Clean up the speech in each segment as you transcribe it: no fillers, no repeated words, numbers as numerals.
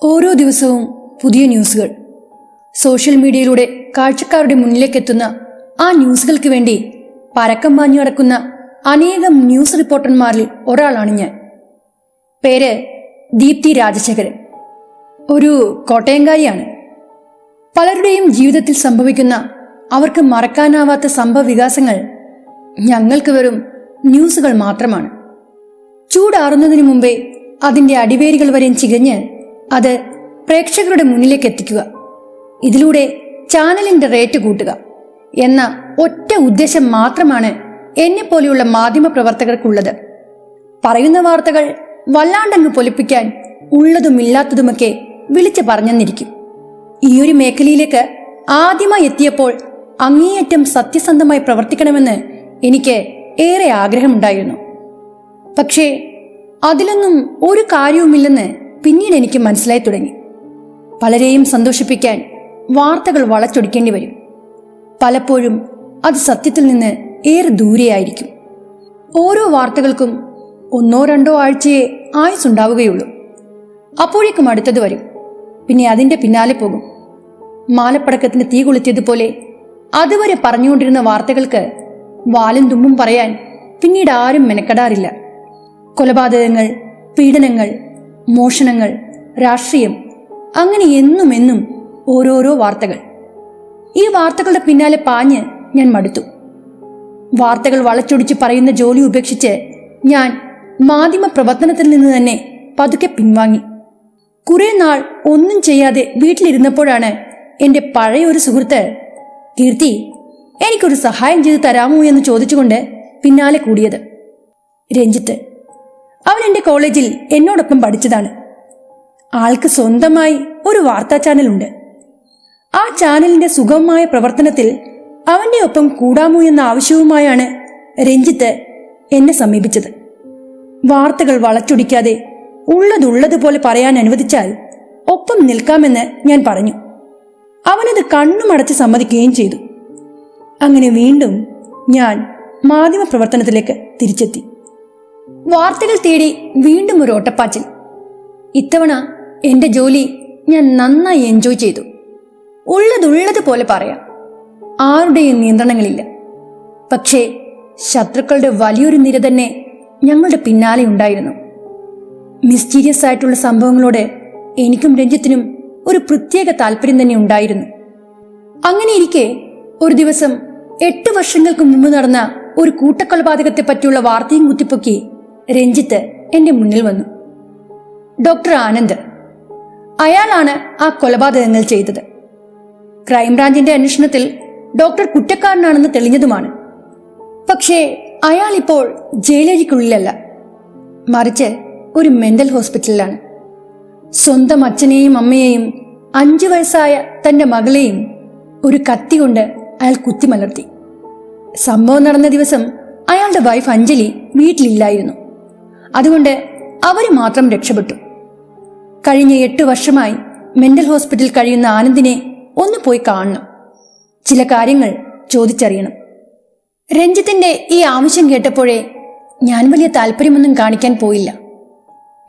ഓരോ ദിവസവും പുതിയ ന്യൂസുകൾ. സോഷ്യൽ മീഡിയയിലൂടെ കാഴ്ചക്കാരുടെ മുന്നിലേക്കെത്തുന്ന ആ ന്യൂസുകൾക്ക് വേണ്ടി പരക്കം പാഞ്ഞു നടക്കുന്ന അനേകം ന്യൂസ് റിപ്പോർട്ടർമാരിൽ ഒരാളാണ് ഞാൻ. പേര് ദീപ്തി രാജശേഖരൻ. ഒരു കോട്ടയംകാരിയാണ്. പലരുടെയും ജീവിതത്തിൽ സംഭവിക്കുന്ന അവർക്ക് മറക്കാനാവാത്ത സംഭവ വികാസങ്ങൾ ഞങ്ങൾക്ക് വെറും ന്യൂസുകൾ മാത്രമാണ്. ചൂടാറുന്നതിന് മുമ്പേ അതിൻ്റെ അടിവേരുകൾ വരെയും ചികഞ്ഞ് അത് പ്രേക്ഷകരുടെ മുന്നിലേക്ക് എത്തിക്കുക, ഇതിലൂടെ ചാനലിന്റെ റേറ്റ് കൂട്ടുക എന്ന ഒറ്റ ഉദ്ദേശം മാത്രമാണ് എന്നെപ്പോലെയുള്ള മാധ്യമ പ്രവർത്തകർക്കുള്ളത്. പറയുന്ന വാർത്തകൾ വല്ലാണ്ടങ്ങ് പൊലിപ്പിക്കാൻ ഉള്ളതും ഇല്ലാത്തതുമൊക്കെ വിളിച്ചു പറഞ്ഞെന്നിരിക്കും. ഈയൊരു മേഖലയിലേക്ക് ആദ്യമായി എത്തിയപ്പോൾ അങ്ങേയറ്റം സത്യസന്ധമായി പ്രവർത്തിക്കണമെന്ന് എനിക്ക് ഏറെ ആഗ്രഹമുണ്ടായിരുന്നു. പക്ഷേ അതിലൊന്നും ഒരു കാര്യവുമില്ലെന്ന് പിന്നീട് എനിക്ക് മനസ്സിലായി തുടങ്ങി. പലരെയും സന്തോഷിപ്പിക്കാൻ വാർത്തകൾ വളച്ചൊടിക്കേണ്ടി വരും. പലപ്പോഴും അത് സത്യത്തിൽ നിന്ന് ഏറെ ദൂരെയായിരിക്കും. ഓരോ വാർത്തകൾക്കും 1-2 ആഴ്ചയെ ആയുസ്സുണ്ടാവുകയുള്ളൂ. അപ്പോഴേക്കും അടുത്തത് വരും. പിന്നെ അതിൻ്റെ പിന്നാലെ പോകും. മാലപ്പടക്കത്തിന് തീ കൊളുത്തിയതുപോലെ അതുവരെ പറഞ്ഞുകൊണ്ടിരുന്ന വാർത്തകൾക്ക് വാലും തുമ്പും പറയാൻ പിന്നീട് ആരും മെനക്കെടാറില്ല. കൊലപാതകങ്ങൾ, പീഡനങ്ങൾ, മോഷണങ്ങൾ, രാഷ്ട്രീയം, അങ്ങനെ എന്നും ഓരോരോ വാർത്തകൾ. ഈ വാർത്തകളുടെ പിന്നാലെ പാഞ്ഞ് ഞാൻ മടുത്തു. വാർത്തകൾ വളച്ചൊടിച്ച് പറയുന്ന ജോലി ഉപേക്ഷിച്ച് ഞാൻ മാധ്യമ പ്രവർത്തനത്തിൽ നിന്ന് തന്നെ പതുക്കെ പിൻവാങ്ങി. കുറെ നാൾ ഒന്നും ചെയ്യാതെ വീട്ടിലിരുന്നപ്പോഴാണ് എൻ്റെ പഴയ ഒരു സുഹൃത്ത് കീർത്തി, എനിക്കൊരു സഹായം ചെയ്തു തരാമോ എന്ന് ചോദിച്ചുകൊണ്ട് പിന്നാലെ കൂടിയത്. രഞ്ജിത്ത്. അവൻ എൻ്റെ കോളേജിൽ എന്നോടൊപ്പം പഠിച്ചതാണ്. ആൾക്ക് സ്വന്തമായി ഒരു വാർത്താ ചാനലുണ്ട്. ആ ചാനലിന്റെ സുഗമമായ പ്രവർത്തനത്തിൽ അവന്റെ ഒപ്പം കൂടാമോ എന്ന ആവശ്യവുമായാണ് രഞ്ജിത്ത് എന്നെ സമീപിച്ചത്. വാർത്തകൾ വളച്ചൊടിക്കാതെ ഉള്ളതുപോലെ പറയാൻ അനുവദിച്ചാൽ ഒപ്പം നിൽക്കാമെന്ന് ഞാൻ പറഞ്ഞു. അവനത് കണ്ണുമടച്ച് സമ്മതിക്കുകയും ചെയ്തു. അങ്ങനെ വീണ്ടും ഞാൻ മാധ്യമ പ്രവർത്തനത്തിലേക്ക് തിരിച്ചെത്തി. വാർത്തകൾ തേടി വീണ്ടും ഒരു ഓട്ടപ്പാച്ചിൽ. ഇത്തവണ എൻ്റെ ജോലി ഞാൻ നന്നായി എൻജോയ് ചെയ്തു. ഉള്ളതുപോലെ പറയാം. ആരുടെയും നിയന്ത്രണങ്ങളില്ല. പക്ഷേ ശത്രുക്കളുടെ വലിയൊരു നിര തന്നെ ഞങ്ങളുടെ പിന്നാലെ ഉണ്ടായിരുന്നു. മിസ്റ്റീരിയസ് ആയിട്ടുള്ള സംഭവങ്ങളോട് എനിക്കും രഞ്ജിത്തിനും ഒരു പ്രത്യേക താല്പര്യം തന്നെ ഉണ്ടായിരുന്നു. അങ്ങനെയിരിക്കെ ഒരു ദിവസം 8 വർഷങ്ങൾക്ക് മുമ്പ് നടന്ന ഒരു കൂട്ടക്കൊലപാതകത്തെ പറ്റിയുള്ള വാർത്തയും കുത്തിപ്പൊക്കി രഞ്ജിത്ത് എൻ്റെ മുന്നിൽ വന്നു. ഡോക്ടർ ആനന്ദ്, അയാളാണ് ആ കൊലപാതകങ്ങൾ ചെയ്തത്. ക്രൈംബ്രാഞ്ചിന്റെ അന്വേഷണത്തിൽ ഡോക്ടർ കുറ്റക്കാരനാണെന്ന് തെളിഞ്ഞതുമാണ്. പക്ഷേ അയാൾ ഇപ്പോൾ ജയിലഴിക്കുള്ളിലല്ല, മറിച്ച് ഒരു മെന്റൽ ഹോസ്പിറ്റലിലാണ്. സ്വന്തം അച്ഛനെയും അമ്മയെയും 5 വയസ്സായ തന്റെ മകളെയും ഒരു കത്തി കൊണ്ട് അയാൾ കുത്തിമലർത്തി. സംഭവം നടന്ന ദിവസം അയാളുടെ വൈഫ് അഞ്ജലി വീട്ടിലില്ലായിരുന്നു. അതുകൊണ്ട് അവര് മാത്രം രക്ഷപ്പെട്ടു. കഴിഞ്ഞ 8 വർഷമായി മെന്റൽ ഹോസ്പിറ്റലിൽ കഴിയുന്ന ആനന്ദിനെ ഒന്ന് പോയി കാണണം. ചില കാര്യങ്ങൾ ചോദിച്ചറിയണം. രഞ്ജിത്തിന്റെ ഈ ആവശ്യം കേട്ടപ്പോഴേ ഞാൻ വലിയ താല്പര്യമൊന്നും കാണിക്കാൻ പോയില്ല.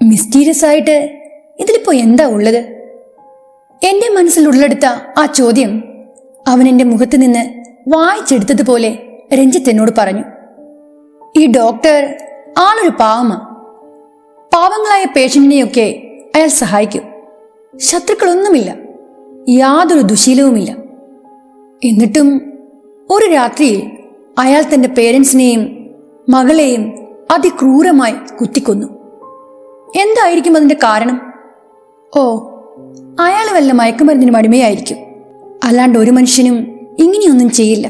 മിസ്റ്റീരിയസ് ആയിട്ട് ഇതിലിപ്പോ എന്താ ഉള്ളത്? എന്റെ മനസ്സിൽ ഉള്ളെടുത്ത ആ ചോദ്യം അവൻ എന്റെ മുഖത്ത് നിന്ന് വായിച്ചെടുത്തതുപോലെ രഞ്ജിത്ത് എന്നോട് പറഞ്ഞു. ഈ ഡോക്ടർ ആളൊരു പാവമാ. പാവങ്ങളായ പേഷ്യന്റിനെയൊക്കെ അയാൾ സഹായിക്കും. ശത്രുക്കളൊന്നുമില്ല, യാതൊരു ദുശീലവുമില്ല. എന്നിട്ടും ഒരു രാത്രിയിൽ അയാൾ തന്റെ പേരൻസിനെയും മകളെയും അതിക്രൂരമായി കുത്തിക്കൊന്നു. എന്തായിരിക്കും അതിന്റെ കാരണം? ഓ, അയാൾ വല്ല മയക്കുമരുന്നിനും അടിമയായിരിക്കും. അല്ലാണ്ട് ഒരു മനുഷ്യനും ഇങ്ങനെയൊന്നും ചെയ്യില്ല.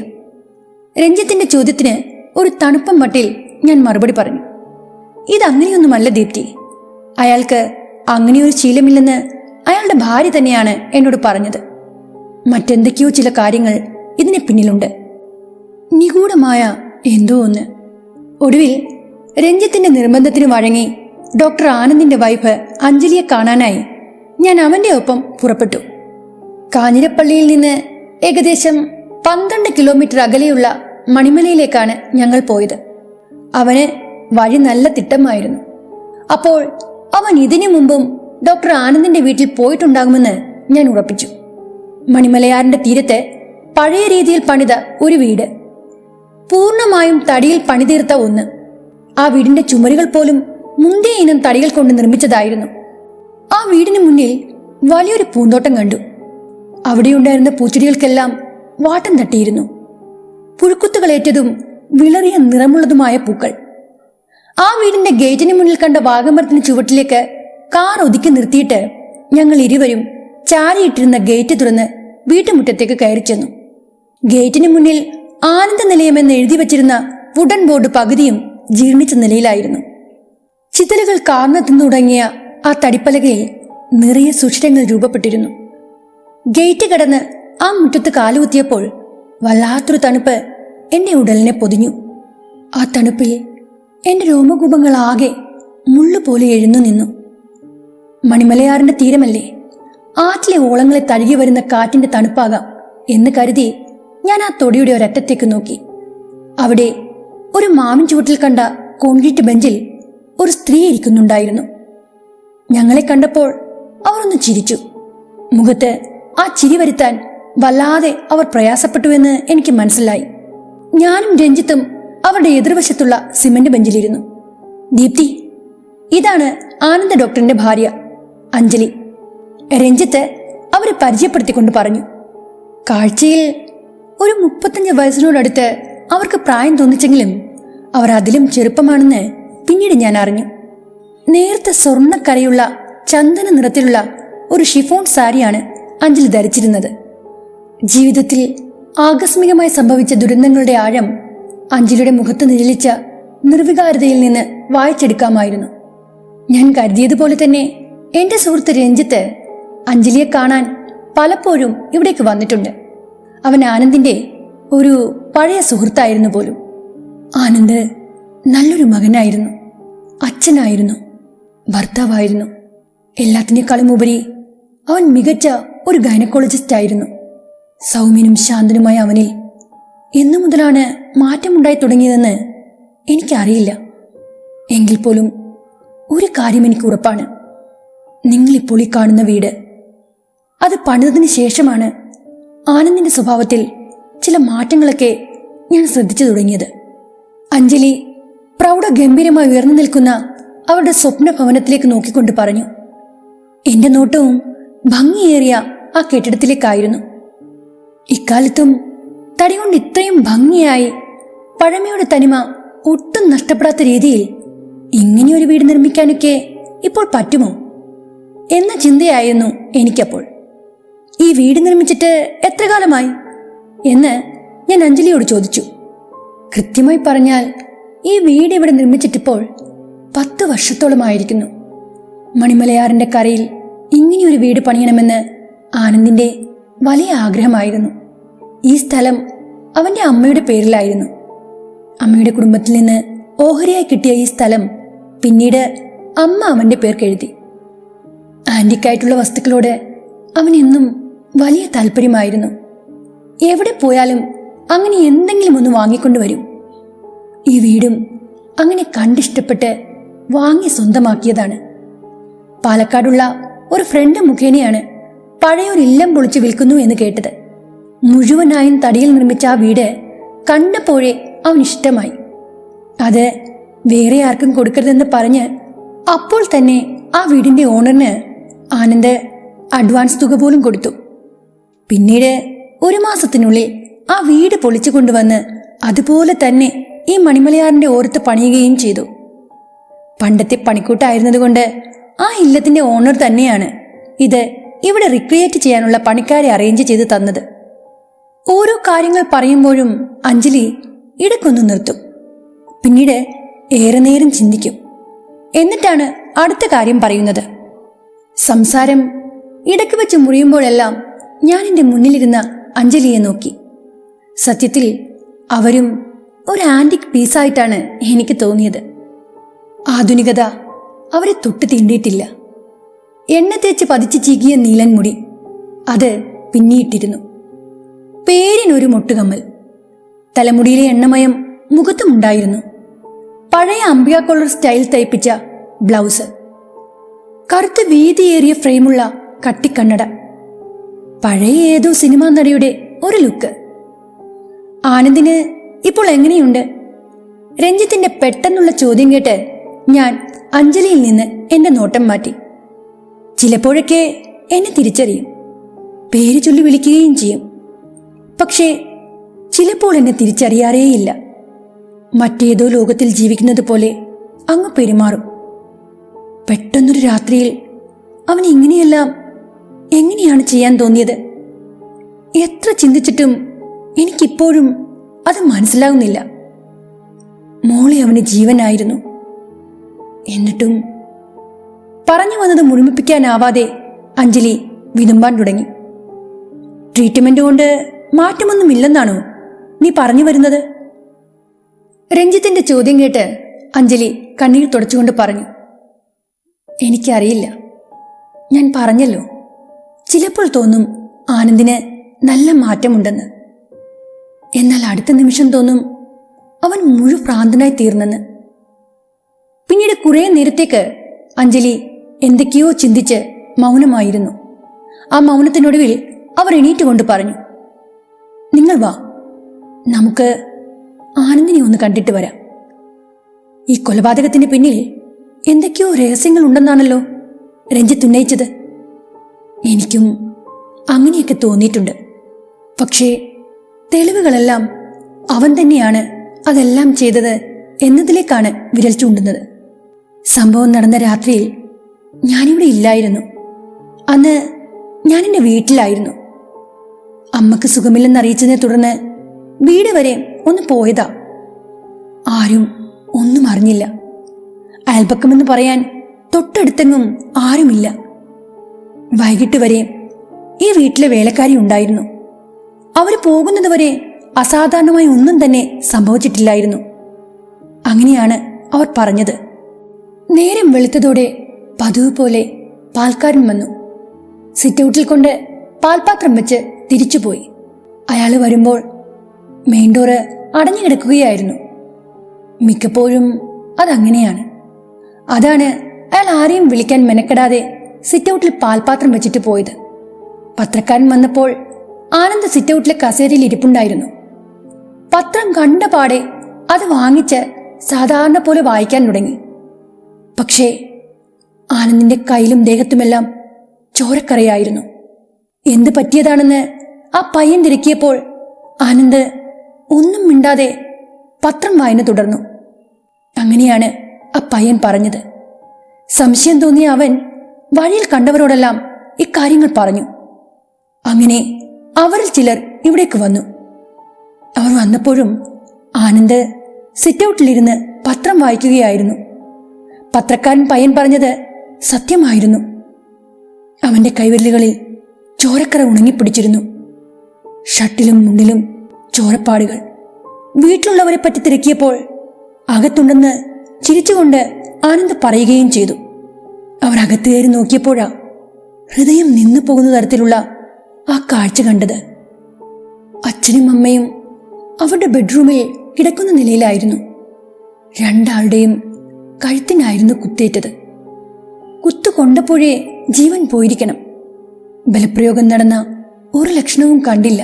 രഞ്ജിത്തിന്റെ ചോദ്യത്തിന് ഒരു തണുപ്പം മട്ടിൽ ഞാൻ മറുപടി പറഞ്ഞു. ഇതങ്ങനെയൊന്നുമല്ല ദീപ്തി. അയാൾക്ക് അങ്ങനെയൊരു ശീലമില്ലെന്ന് അയാളുടെ ഭാര്യ തന്നെയാണ് എന്നോട് പറഞ്ഞത്. മറ്റെന്തൊക്കെയോ ചില കാര്യങ്ങൾ ഇതിന് പിന്നിലുണ്ട്, നിഗൂഢമായ എന്തോ ഒന്ന്. ഒടുവിൽ രഞ്ജിത്തിന്റെ നിർബന്ധത്തിന് വഴങ്ങി ഡോക്ടർ ആനന്ദിന്റെ വൈഫ് അഞ്ജലിയെ കാണാനായി ഞാൻ അവന്റെ ഒപ്പം പുറപ്പെട്ടു. കാഞ്ഞിരപ്പള്ളിയിൽ നിന്ന് ഏകദേശം 12 കിലോമീറ്റർ അകലെയുള്ള മണിമലയിലേക്കാണ് ഞങ്ങൾ പോയത്. അവന് വഴി നല്ല തിട്ടമായിരുന്നു. അപ്പോൾ അവൻ ഇതിനു മുമ്പും ഡോക്ടർ ആനന്ദിന്റെ വീട്ടിൽ പോയിട്ടുണ്ടാകുമെന്ന് ഞാൻ ഉറപ്പിച്ചു. മണിമലയാറിന്റെ തീരത്ത് പഴയ രീതിയിൽ പണിത ഒരു വീട്, പൂർണ്ണമായും തടിയിൽ പണിതീർത്ത ഒന്ന്. ആ വീടിന്റെ ചുമരുകൾ പോലും മുന്തിയ ഇനം തടികൾ കൊണ്ട് നിർമ്മിച്ചതായിരുന്നു. ആ വീടിന് മുന്നിൽ വലിയൊരു പൂന്തോട്ടം കണ്ടു. അവിടെയുണ്ടായിരുന്ന പൂച്ചെടികൾക്കെല്ലാം വാട്ടം തട്ടിയിരുന്നു. പുഴുക്കുത്തുകളേറ്റതും വിളറിയ നിറമുള്ളതുമായ പൂക്കൾ. ആ വീടിന്റെ ഗേറ്റിന് മുന്നിൽ കണ്ട വാഗമരത്തിന് ചുവട്ടിലേക്ക് കാർ ഒതുക്കി നിർത്തിയിട്ട് ഞങ്ങൾ ഇരുവരും ചാരിയിട്ടിരുന്ന ഗേറ്റ് തുറന്ന് വീട്ടുമുറ്റത്തേക്ക് കയറി ചെന്നു. ഗേറ്റിന് മുന്നിൽ ആനന്ദ നിലയമെന്ന് എഴുതി വച്ചിരുന്ന വുഡൻ ബോർഡ് പകുതിയും ജീർണിച്ച നിലയിലായിരുന്നു. ചിതലുകൾ കാർന്നു തിന്നു തുടങ്ങിയ ആ തടിപ്പലകയിൽ നിറയെ സുഷിരങ്ങൾ രൂപപ്പെട്ടിരുന്നു. ഗേറ്റ് കടന്ന് ആ മുറ്റത്ത് കാലുകുത്തിയപ്പോൾ വല്ലാത്തൊരു തണുപ്പ് എന്റെ ഉടലിനെ പൊതിഞ്ഞു. ആ തണുപ്പിൽ എന്റെ രോമകൂപങ്ങളാകെ മുള്ളുപോലെ എഴുന്നു നിന്നു. മണിമലയാറിന്റെ തീരമല്ലേ, ആറ്റിലെ ഓളങ്ങളെ തഴുകി വരുന്ന കാറ്റിന്റെ തണുപ്പാകാം എന്ന് കരുതി ഞാൻ ആ തൊടിയുടെ ഒരറ്റത്തേക്ക് നോക്കി. അവിടെ ഒരു മാവിൻ ചുവട്ടിൽ കണ്ട കോൺക്രീറ്റ് ബെഞ്ചിൽ ഒരു സ്ത്രീ ഇരിക്കുന്നുണ്ടായിരുന്നു. ഞങ്ങളെ കണ്ടപ്പോൾ അവർ ഒന്ന് ചിരിച്ചു. മുഖത്ത് ആ ചിരി വരുത്താൻ വല്ലാതെ അവർ പ്രയാസപ്പെട്ടുവെന്ന് എനിക്ക് മനസ്സിലായി. ഞാനും രഞ്ജിത്തും അവരുടെ എതിർവശത്തുള്ള സിമന്റ് ബെഞ്ചിലിരുന്നു. ദീപ്തി, ഇതാണ് ആനന്ദ ഡോക്ടറിന്റെ ഭാര്യ അഞ്ജലി. രഞ്ജിത്ത് അവരെ പരിചയപ്പെടുത്തിക്കൊണ്ട് പറഞ്ഞു. കാഴ്ചയിൽ ഒരു 35 വയസ്സിനോടടുത്ത് അവർക്ക് പ്രായം തോന്നിച്ചെങ്കിലും അവർ അതിലും ചെറുപ്പമാണെന്ന് പിന്നീട് ഞാൻ അറിഞ്ഞു. നേർത്ത സ്വർണ്ണക്കരയുള്ള ചന്ദന നിറത്തിലുള്ള ഒരു ഷിഫോൺ സാരിയാണ് അഞ്ജലി ധരിച്ചിരുന്നത്. ജീവിതത്തിൽ ആകസ്മികമായി സംഭവിച്ച ദുരന്തങ്ങളുടെ ആഴം അഞ്ജലിയുടെ മുഖത്ത് നിഴലിച്ച നിർവികാരതയിൽ നിന്ന് വായിച്ചെടുക്കാമായിരുന്നു. ഞാൻ കരുതിയതുപോലെ തന്നെ എന്റെ സുഹൃത്ത് രഞ്ജിത്ത് അഞ്ജലിയെ കാണാൻ പലപ്പോഴും ഇവിടേക്ക് വന്നിട്ടുണ്ട്. അവൻ ആനന്ദിന്റെ ഒരു പഴയ സുഹൃത്തായിരുന്നു പോലും. ആനന്ദ് നല്ലൊരു മകനായിരുന്നു, അച്ഛനായിരുന്നു, ഭർത്താവായിരുന്നു. എല്ലാത്തിനേക്കാളും ഉപരി അവൻ മികച്ച ഒരു ഗൈനക്കോളജിസ്റ്റ് ആയിരുന്നു. സൗമ്യനും ശാന്തനുമായ അവനിൽ എന്നു മുതലാണ് മാറ്റമുണ്ടായി തുടങ്ങിയതെന്ന് എനിക്കറിയില്ല. എങ്കിൽ പോലും ഒരു കാര്യം എനിക്ക് ഉറപ്പാണ്. നിങ്ങളിപ്പോൾ ഈ കാണുന്ന വീട്, അത് പണിതതിന് ശേഷമാണ് ആനന്ദിന്റെ സ്വഭാവത്തിൽ ചില മാറ്റങ്ങളൊക്കെ ഞാൻ ശ്രദ്ധിച്ചു തുടങ്ങിയത്. അഞ്ജലി പ്രൗഢഗംഭീരമായി ഉയർന്നു നിൽക്കുന്ന അവരുടെ സ്വപ്ന ഭവനത്തിലേക്ക് നോക്കിക്കൊണ്ട് പറഞ്ഞു. എന്റെ നോട്ടവും ഭംഗിയേറിയ ആ കെട്ടിടത്തിലേക്കായിരുന്നു. ഇക്കാലത്തും തടി കൊണ്ട് ഇത്രയും ഭംഗിയായി പഴമയുടെ തനിമ ഒട്ടും നഷ്ടപ്പെടാത്ത രീതിയിൽ ഇങ്ങനെയൊരു വീട് നിർമ്മിക്കാനൊക്കെ ഇപ്പോൾ പറ്റുമോ എന്ന ചിന്തയായിരുന്നു എനിക്കപ്പോൾ. ഈ വീട് നിർമ്മിച്ചിട്ട് എത്ര കാലമായി എന്ന് ഞാൻ അഞ്ജലിയോട് ചോദിച്ചു. കൃത്യമായി പറഞ്ഞാൽ ഈ വീട് ഇവിടെ നിർമ്മിച്ചിട്ടിപ്പോൾ 10 വർഷത്തോളമായിരിക്കുന്നു. മണിമലയാറിന്റെ കരയിൽ ഇങ്ങനെയൊരു വീട് പണിയണമെന്ന് ആനന്ദിന്റെ വലിയ ആഗ്രഹമായിരുന്നു. ഈ സ്ഥലം അവന്റെ അമ്മയുടെ പേരിലായിരുന്നു. അമ്മയുടെ കുടുംബത്തിൽ നിന്ന് ഓഹരിയായി കിട്ടിയ ഈ സ്ഥലം പിന്നീട് അമ്മ അവന്റെ പേർക്കെഴുതി. ആന്റിക്കായിട്ടുള്ള വസ്തുക്കളോട് അവനെന്നും വലിയ താല്പര്യമായിരുന്നു. എവിടെ പോയാലും അങ്ങനെ എന്തെങ്കിലും ഒന്ന് വാങ്ങിക്കൊണ്ടുവരും. ഈ വീടും അങ്ങനെ കണ്ടിഷ്ടപ്പെട്ട് വാങ്ങി സ്വന്തമാക്കിയതാണ്. പാലക്കാടുള്ള ഒരു ഫ്രണ്ട് മുഖേനയാണ് പഴയൊരു ഇല്ലം പൊളിച്ച് വിൽക്കുന്നു എന്ന് കേട്ടത്. മുഴുവനായും തടിയിൽ നിർമ്മിച്ച ആ വീട് കണ്ടപ്പോഴേ അവൻ ഇഷ്ടമായി. അത് വേറെ ആർക്കും കൊടുക്കരുതെന്ന് പറഞ്ഞ് അപ്പോൾ തന്നെ ആ വീടിന്റെ ഓണറിന് ആനന്ദ് അഡ്വാൻസ് തുക പോലും കൊടുത്തു. പിന്നീട് 1 മാസത്തിനുള്ളിൽ ആ വീട് പൊളിച്ചു കൊണ്ടുവന്ന് അതുപോലെ തന്നെ ഈ മണിമലയാറിന്റെ ഓരത്ത് പണിയുകയും ചെയ്തു. പണ്ടത്തെ പണിക്കൂട്ടായിരുന്നതുകൊണ്ട് ആ ഇല്ലത്തിന്റെ ഓണർ തന്നെയാണ് ഇത് ഇവിടെ റിക്രിയേറ്റ് ചെയ്യാനുള്ള പണിക്കാരെ അറേഞ്ച് ചെയ്ത് തന്നത്. ഓരോ കാര്യങ്ങൾ പറയുമ്പോഴും അഞ്ജലി ഇടയ്ക്കൊന്നു നിർത്തും. പിന്നീട് ഏറെ നേരം ചിന്തിക്കും. എന്നിട്ടാണ് അടുത്ത കാര്യം പറയുന്നത്. സംസാരം ഇടയ്ക്ക് വെച്ച് മുറിയുമ്പോഴെല്ലാം ഞാൻ എൻ്റെ മുന്നിലിരുന്ന അഞ്ജലിയെ നോക്കി. സത്യത്തിൽ അവരും ഒരു ആന്റിക് പീസായിട്ടാണ് എനിക്ക് തോന്നിയത്. ആധുനികത അവരെ തൊട്ട് തീണ്ടിയിട്ടില്ല. എണ്ണ തേച്ച് പതിച്ച് ചീകിയ നീലൻ മുടി, അത് പിന്നിയിട്ടിരുന്നു. പേരിനൊരു മൊട്ടുകമ്മൽ, തലമുടിയിലെ എണ്ണമയം മുഖത്തുമുണ്ടായിരുന്നു. പഴയ അംബിക കോളർ സ്റ്റൈൽ തയ്പ്പിച്ച ബ്ലൗസ്, കറുത്ത വീതിയേറിയ ഫ്രെയിമുള്ള കട്ടിക്കണ്ണട, പഴയ ഏതോ സിനിമാ നടിയുടെ ഒരു ലുക്ക്. ആനന്ദിന് ഇപ്പോൾ എങ്ങനെയുണ്ട്? രഞ്ജിത്തിന്റെ പെട്ടെന്നുള്ള ചോദ്യം കേട്ട് ഞാൻ അഞ്ജലിയിൽ നിന്ന് എന്റെ നോട്ടം മാറ്റി. ചിലപ്പോഴൊക്കെ എന്നെ തിരിച്ചറിയും, പേര് ചൊല്ലി വിളിക്കുകയും ചെയ്യും. പക്ഷേ ചിലപ്പോൾ എന്നെ തിരിച്ചറിയാറേയില്ല. മറ്റേതോ ലോകത്തിൽ ജീവിക്കുന്നത് പോലെ അങ്ങ് പെരുമാറും. പെട്ടെന്നൊരു രാത്രിയിൽ അവൻ ഇങ്ങനെയെല്ലാം എങ്ങനെയാണ് ചെയ്യാൻ തോന്നിയത്? എത്ര ചിന്തിച്ചിട്ടും എനിക്കിപ്പോഴും അത് മനസ്സിലാകുന്നില്ല. മോളെ അവന് ജീവനായിരുന്നു. എന്നിട്ടും പറഞ്ഞു വന്നത് മുഴുമിപ്പിക്കാനാവാതെ അഞ്ജലി വിതുമ്പാൻ തുടങ്ങി. ട്രീറ്റ്മെന്റ് കൊണ്ട് മാറ്റമൊന്നുമില്ലെന്നാണോ നീ പറഞ്ഞു വരുന്നത്? രഞ്ജിത്തിന്റെ ചോദ്യം കേട്ട് അഞ്ജലി കണ്ണീർ തുടച്ചുകൊണ്ട് പറഞ്ഞു. എനിക്കറിയില്ല. ഞാൻ പറഞ്ഞല്ലോ, ചിലപ്പോൾ തോന്നും ആനന്ദിന് നല്ല മാറ്റമുണ്ടെന്ന്. എന്നാൽ അടുത്ത നിമിഷം തോന്നും അവൻ മുഴുഭ്രാന്തനായി തീർന്നെന്ന്. പിന്നീട് കുറെ നേരത്തേക്ക് അഞ്ജലി എന്തൊക്കെയോ ചിന്തിച്ച് മൗനമായിരുന്നു. ആ മൗനത്തിനൊടുവിൽ അവർ എണീറ്റുകൊണ്ട് പറഞ്ഞു, നിങ്ങൾ വാ, നമുക്ക് ആനന്ദിനെ ഒന്ന് കണ്ടിട്ട് വരാം. ഈ കൊലപാതകത്തിന് പിന്നിൽ എന്തൊക്കെയോ രഹസ്യങ്ങൾ ഉണ്ടെന്നാണല്ലോ രഞ്ജിത്ത് ഉന്നയിച്ചത്. എനിക്കും അങ്ങനെയൊക്കെ തോന്നിയിട്ടുണ്ട്. പക്ഷേ തെളിവുകളെല്ലാം അവൻ തന്നെയാണ് അതെല്ലാം ചെയ്തത് എന്നതിലേക്കാണ് വിരൽ ചൂണ്ടുന്നത്. സംഭവം നടന്ന രാത്രിയിൽ ഞാനിവിടെ ഇല്ലായിരുന്നു. അന്ന് ഞാൻ എൻ്റെ വീട്ടിലായിരുന്നു. അമ്മക്ക് സുഖമില്ലെന്നറിയിച്ചതിനെ തുടർന്ന് വീട് വരെ ഒന്ന് പോയതാ. ആരും ഒന്നും അറിഞ്ഞില്ല. അയൽപക്കമെന്ന് പറയാൻ തൊട്ടടുത്തെങ്ങും ആരുമില്ല. വൈകിട്ട് വരെ ഈ വീട്ടിലെ വേലക്കാരി ഉണ്ടായിരുന്നു. അവർ പോകുന്നത് വരെ അസാധാരണമായി ഒന്നും തന്നെ സംഭവിച്ചിട്ടില്ലായിരുന്നു. അങ്ങനെയാണ് അവർ പറഞ്ഞത്. നേരം വെളുത്തതോടെ പതിവ് പോലെ പാൽക്കാരൻ വന്നു. സിറ്റൗട്ടിൽ കൊണ്ട് പാൽപാത്രം വെച്ച് തിരിച്ചുപോയി. അയാൾ വരുമ്പോൾ മെയിൻ ഡോറ് അടഞ്ഞു കിടക്കുകയായിരുന്നു. മിക്കപ്പോഴും അതങ്ങനെയാണ്. അതാണ് അയാൾ ആരെയും വിളിക്കാൻ മെനക്കെടാതെ സിറ്റൗട്ടിൽ പാൽപാത്രം വെച്ചിട്ട് പോയത്. പത്രക്കാരൻ വന്നപ്പോൾ ആനന്ദ് സിറ്റൗട്ടിലെ കസേരയിൽ ഇരിപ്പുണ്ടായിരുന്നു. പത്രം കണ്ട പാടെ അത് വാങ്ങിച്ച് സാധാരണ പോലെ വായിക്കാൻ തുടങ്ങി. പക്ഷേ ആനന്ദിന്റെ കയ്യിലും ദേഹത്തുമെല്ലാം ചോരക്കറയായിരുന്നു. എന്ത് പറ്റിയതാണെന്ന് ആ പയ്യൻ തിരക്കിയപ്പോൾ ആനന്ദ് ഒന്നും മിണ്ടാതെ പത്രം വായന തുടർന്നു. അങ്ങനെയാണ് ആ പയ്യൻ പറഞ്ഞത്. സംശയം തോന്നിയ അവൻ വഴിയിൽ കണ്ടവരോടെല്ലാം ഇക്കാര്യങ്ങൾ പറഞ്ഞു. അങ്ങനെ അവരിൽ ചിലർ ഇവിടേക്ക് വന്നു. അവർ വന്നപ്പോഴും ആനന്ദ് സിറ്റൗട്ടിലിരുന്ന് പത്രം വായിക്കുകയായിരുന്നു. പത്രക്കാരൻ പയ്യൻ പറഞ്ഞത് സത്യമായിരുന്നു. അവന്റെ കൈവിരലുകളിൽ ചോരക്കറ ഉണങ്ങിപ്പിടിച്ചിരുന്നു. ഷർട്ടിലും മുണ്ടിലും ചോരപ്പാടുകൾ. വീട്ടിലുള്ളവരെ പറ്റി തിരക്കിയപ്പോൾ അകത്തുണ്ടെന്ന് ചിരിച്ചുകൊണ്ട് ആനന്ദ് പറയുകയും ചെയ്തു. അവർ അകത്ത് കയറി നോക്കിയപ്പോഴാ ഹൃദയം നിന്നു പോകുന്ന തരത്തിലുള്ള ആ കാഴ്ച കണ്ടത്. അച്ഛനും അമ്മയും അവരുടെ ബെഡ്റൂമിൽ കിടക്കുന്ന നിലയിലായിരുന്നു. രണ്ടാളുടെയും കഴുത്തിനായിരുന്നു കുത്തേറ്റത്. കുത്തു കൊണ്ടപ്പോഴേ ജീവൻ പോയിരിക്കണം. ബലപ്രയോഗം നടന്ന ഒരു ലക്ഷണവും കണ്ടില്ല.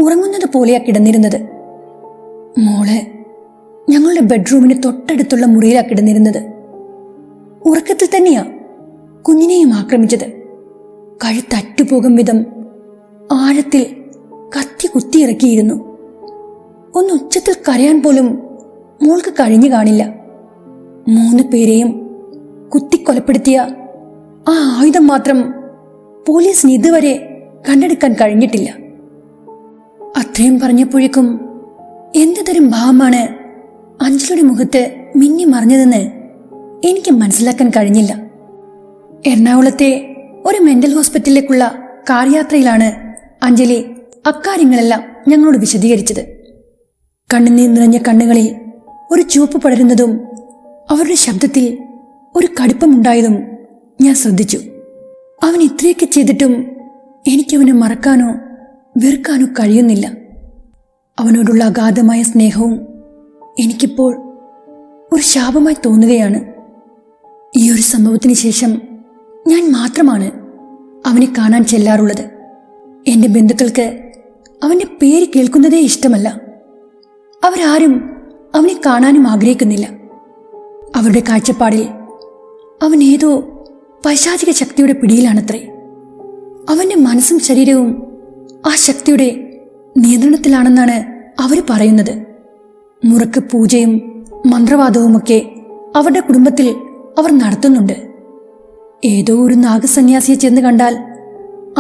ഉറങ്ങുന്നത് പോലെയാ കിടന്നിരുന്നത്. മോള് ഞങ്ങളുടെ ബെഡ്റൂമിന് തൊട്ടടുത്തുള്ള മുറിയിലാ കിടന്നിരുന്നത്. ഉറക്കത്തിൽ തന്നെയാ കുഞ്ഞിനെയും ആക്രമിച്ചത്. കഴുത്തറ്റുപോകും വിധം ആഴത്തിൽ കത്തി കുത്തിയിറക്കിയിരുന്നു. ഒന്ന് ഉച്ചത്തിൽ കരയാൻ പോലും മോൾക്ക് കഴിഞ്ഞു കാണില്ല. 3 പേരെയും കുത്തിക്കൊലപ്പെടുത്തിയ ആ ആയുധം മാത്രം പോലീസിന് ഇതുവരെ കണ്ടെടുക്കാൻ കഴിഞ്ഞിട്ടില്ല. അത്രയും പറഞ്ഞപ്പോഴേക്കും എന്ത് തരം ഭാവമാണ് അഞ്ജലിയുടെ മുഖത്ത് മിന്നി മറിഞ്ഞതെന്ന് എനിക്ക് മനസ്സിലാക്കാൻ കഴിഞ്ഞില്ല. എറണാകുളത്തെ ഒരു മെന്റൽ ഹോസ്പിറ്റലിലേക്കുള്ള കാർ യാത്രയിലാണ് അഞ്ജലി അക്കാര്യങ്ങളെല്ലാം ഞങ്ങളോട് വിശദീകരിച്ചത്. കണ്ണുനീർ നിറഞ്ഞ കണ്ണുകളിൽ ഒരു ചുവപ്പ് പടരുന്നതും അവരുടെ ശബ്ദത്തിൽ ഒരു കടുപ്പമുണ്ടായതും ഞാൻ ശ്രദ്ധിച്ചു. അവൻ ഇത്രയൊക്കെ ചെയ്തിട്ടും എനിക്കവനെ മറക്കാനോ വെറുക്കാനോ കഴിയുന്നില്ല. അവനോടുള്ള അഗാധമായ സ്നേഹവും എനിക്കിപ്പോൾ ഒരു ശാപമായി തോന്നുകയാണ്. ഈ ഒരു സംഭവത്തിന് ശേഷം ഞാൻ മാത്രമാണ് അവനെ കാണാൻ ചെല്ലാറുള്ളത്. എൻ്റെ ബന്ധുക്കൾക്ക് അവൻ്റെ പേര് കേൾക്കുന്നതേ ഇഷ്ടമല്ല. അവരാരും അവനെ കാണാനും ആഗ്രഹിക്കുന്നില്ല. അവരുടെ കാഴ്ചപ്പാടിൽ അവൻ ഏതോ പൈശാചിക ശക്തിയുടെ പിടിയിലാണത്രേ. അവൻ്റെ മനസ്സും ശരീരവും ആ ശക്തിയുടെ നിയന്ത്രണത്തിലാണെന്നാണ് അവർ പറയുന്നത്. മുറക്ക് പൂജയും മന്ത്രവാദവുമൊക്കെ അവരുടെ കുടുംബത്തിൽ അവർ നടത്തുന്നുണ്ട്. ഏതോ ഒരു നാഗസന്യാസിയെ ചെന്ന് കണ്ടാൽ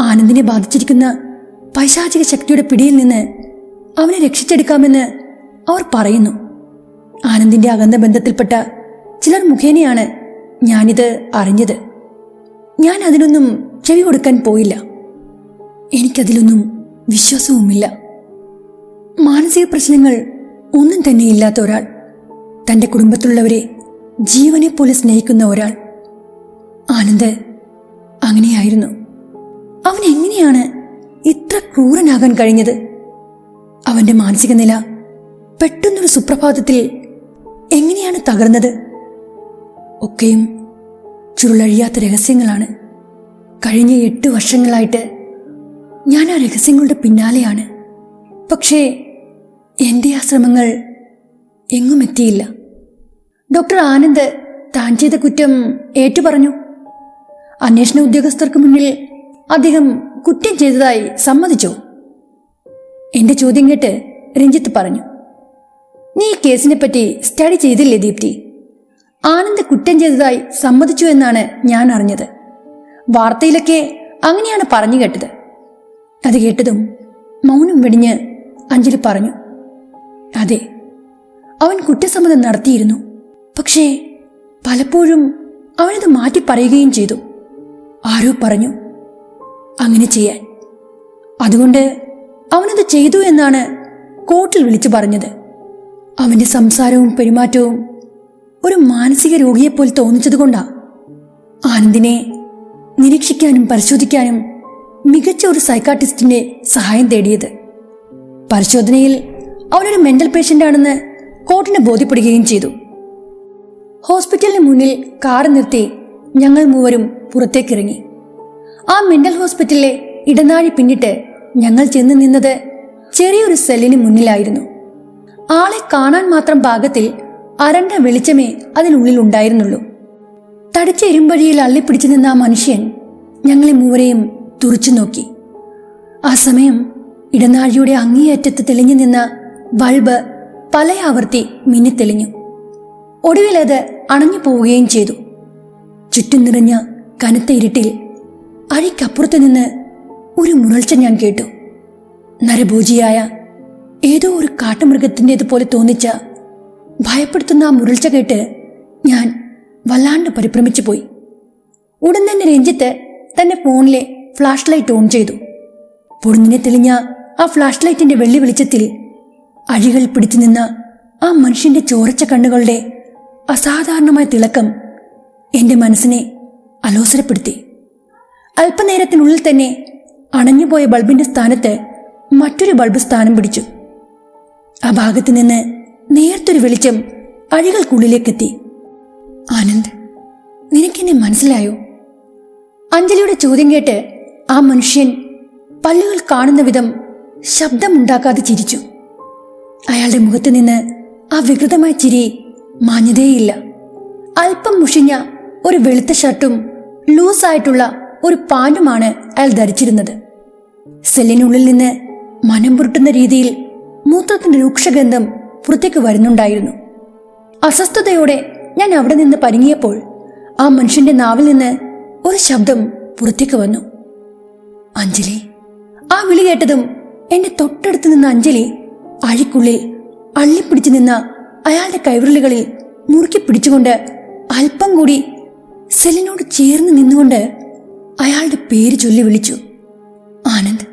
ആനന്ദിനെ ബാധിച്ചിരിക്കുന്ന പൈശാചിക ശക്തിയുടെ പിടിയിൽ നിന്ന് അവനെ രക്ഷിച്ചെടുക്കാമെന്ന് അവർ പറയുന്നു. ആനന്ദിന്റെ അകന്ന ബന്ധത്തിൽപ്പെട്ട ചിലർ മുഖേനയാണ് ഞാനിത് അറിഞ്ഞത്. ഞാൻ അതിനൊന്നും ചെവി കൊടുക്കാൻ പോയില്ല. എനിക്കതിലൊന്നും വിശ്വാസവുമില്ല. മാനസിക പ്രശ്നങ്ങൾ ഒന്നും തന്നെ ഇല്ലാത്ത ഒരാൾ, തൻ്റെ കുടുംബത്തിലുള്ളവരെ ജീവനെ പോലെ സ്നേഹിക്കുന്ന ഒരാൾ. ആനന്ദ് അങ്ങനെയായിരുന്നു. അവൻ എങ്ങനെയാണ് ഇത്ര ക്രൂരനാകാൻ കഴിഞ്ഞത്? അവന്റെ മാനസിക നില പെട്ടെന്നൊരു സുപ്രഭാതത്തിൽ എങ്ങനെയാണ് തകർന്നത്? ഒക്കെയും ചുരുളഴിയാത്ത രഹസ്യങ്ങളാണ്. കഴിഞ്ഞ 8 വർഷങ്ങളായിട്ട് ഞാൻ ആ രഹസ്യങ്ങളുടെ പിന്നാലെയാണ്. പക്ഷേ എൻ്റെ ആ ശ്രമങ്ങൾ എങ്ങും എത്തിയില്ല. ഡോക്ടർ ആനന്ദ് താൻ ചെയ്ത കുറ്റം ഏറ്റുപറഞ്ഞു. അന്വേഷണ ഉദ്യോഗസ്ഥർക്ക് മുന്നിൽ അദ്ദേഹം കുറ്റം ചെയ്തതായി സമ്മതിച്ചോ? എന്റെ ചോദ്യം കേട്ട് രഞ്ജിത്ത് പറഞ്ഞു, നീ ഈ കേസിനെ പറ്റി സ്റ്റഡി ചെയ്തില്ലേ ദീപ്തി? ആനന്ദ് കുറ്റം ചെയ്തതായി സമ്മതിച്ചു എന്നാണ് ഞാൻ അറിഞ്ഞത്. വാർത്തയിലൊക്കെ അങ്ങനെയാണ് പറഞ്ഞു കേട്ടത്. അത് കേട്ടതും മൗനം വെടിഞ്ഞ് അഞ്ജലി പറഞ്ഞു, അതെ, അവൻ കുറ്റസമ്മതം നടത്തിയിരുന്നു. പക്ഷേ പലപ്പോഴും അവനത് മാറ്റി പറയുകയും ചെയ്തു. ആരോ പറഞ്ഞു അങ്ങനെ ചെയ്യാൻ. അതുകൊണ്ട് അവനത് ചെയ്തു എന്നാണ് കോർട്ടിൽ വിളിച്ചു പറഞ്ഞത്. അവന്റെ സംസാരവും പെരുമാറ്റവും ഒരു മാനസിക രോഗിയെപ്പോലെ തോന്നിച്ചതുകൊണ്ടാ ആനന്ദിനെ നിരീക്ഷിക്കാനും പരിശോധിക്കാനും മികച്ച ഒരു സൈക്കാട്രിസ്റ്റിന്റെ സഹായം തേടിയത്. പരിശോധനയിൽ അവനൊരു മെന്റൽ പേഷ്യന്റ് ആണെന്ന് കോർട്ടിനെ ബോധ്യപ്പെടുകയും ചെയ്തു. ഹോസ്പിറ്റലിന് മുന്നിൽ കാർ നിർത്തി ഞങ്ങൾ മൂവരും പുറത്തേക്കിറങ്ങി. ആ മെന്റൽ ഹോസ്പിറ്റലിലെ ഇടനാഴി പിന്നിട്ട് ഞങ്ങൾ ചെന്ന് നിന്നത് ചെറിയൊരു സെല്ലിന് മുന്നിലായിരുന്നു. ആളെ കാണാൻ മാത്രം പാകത്തിൽ അരണ്ട വെളിച്ചമേ അതിനുള്ളിൽ ഉണ്ടായിരുന്നുള്ളൂ. തടിച്ച ഇരുമ്പഴിയിൽ അള്ളിപ്പിടിച്ചു നിന്ന ആ മനുഷ്യൻ ഞങ്ങളെ മൂവരെയും തുറച്ചു നോക്കി. ആ സമയം ഇടനാഴിയുടെ അങ്ങേയറ്റത്ത് തെളിഞ്ഞു നിന്ന ബൾബ് പല ആവർത്തി മിന്നിത്തെളിഞ്ഞു. ഒടുവിൽ അത് അണഞ്ഞു പോവുകയും ചെയ്തു. ചുറ്റും നിറഞ്ഞ കനത്ത ഇരുട്ടിൽ അഴിക്കപ്പുറത്തു നിന്ന് ഒരു മുരൾച്ച ഞാൻ കേട്ടു. നരഭോജിയായ ഏതോ ഒരു കാട്ടുമൃഗത്തിൻ്റെതുപോലെ തോന്നിച്ച ഭയപ്പെടുത്തുന്ന ആ മുരൾച്ച കേട്ട് ഞാൻ വല്ലാണ്ട് പരിഭ്രമിച്ചു പോയി. ഉടൻ തന്നെ രഞ്ജിത്ത് തന്റെ ഫോണിലെ ഫ്ലാഷ് ലൈറ്റ് ഓൺ ചെയ്തു. പൊടുന്നിനെ തെളിഞ്ഞ ആ ഫ്ലാഷ് ലൈറ്റിന്റെ വെള്ളി വെളിച്ചത്തിൽ അഴികൾ പിടിച്ചു നിന്ന ആ മനുഷ്യന്റെ ചോരച്ച കണ്ണുകളുടെ അസാധാരണമായ തിളക്കം എന്റെ മനസ്സിനെ അലോസരപ്പെടുത്തി. അല്പനേരത്തിനുള്ളിൽ തന്നെ അണഞ്ഞുപോയ ബൾബിന്റെ സ്ഥാനത്ത് മറ്റൊരു ബൾബ് സ്ഥാനം പിടിച്ചു. ആ ഭാഗത്ത് നിന്ന് നേർത്തൊരു വെളിച്ചം അഴികൾക്കുള്ളിലേക്കെത്തി. ആനന്ദ്, നിനക്കെന്നെ മനസ്സിലായോ? അഞ്ജലിയുടെ ചോദ്യം കേട്ട് ആ മനുഷ്യൻ പല്ലുകൾ കാണുന്ന വിധം ശബ്ദമുണ്ടാക്കാതെ ചിരിച്ചു. അയാളുടെ മുഖത്ത് നിന്ന് ആ വികൃതമായ ചിരി മാഞ്ഞതേയില്ല. അല്പം മുഷിഞ്ഞ ഒരു വെളുത്ത ഷർട്ടും ലൂസായിട്ടുള്ള ഒരു പാന്റുമാണ് അയാൾ ധരിച്ചിരുന്നത്. സെല്ലിനുള്ളിൽ നിന്ന് മനം പുരട്ടുന്ന രീതിയിൽ മൂത്രത്തിന്റെ രൂക്ഷഗന്ധം പുറത്തേക്ക് വരുന്നുണ്ടായിരുന്നു. അസ്വസ്ഥതയോടെ ഞാൻ അവിടെ നിന്ന് പരിങ്ങിയപ്പോൾ ആ മനുഷ്യന്റെ നാവിൽ നിന്ന് ഒരു ശബ്ദം പുറത്തേക്ക് വന്നു, അഞ്ജലി. ആ വിളി കേട്ടതും എന്റെ തൊട്ടടുത്ത് നിന്ന അഞ്ജലി അഴിക്കുള്ളിൽ അള്ളിപ്പിടിച്ചു നിന്ന അയാളുടെ കൈവിരലുകളിൽ മുറുക്കി പിടിച്ചുകൊണ്ട് അല്പം കൂടി സെല്ലിനോട് ചേർന്ന് നിന്നുകൊണ്ട് അയാളുടെ പേര് ചൊല്ലി വിളിച്ചു, ആനന്ദ്,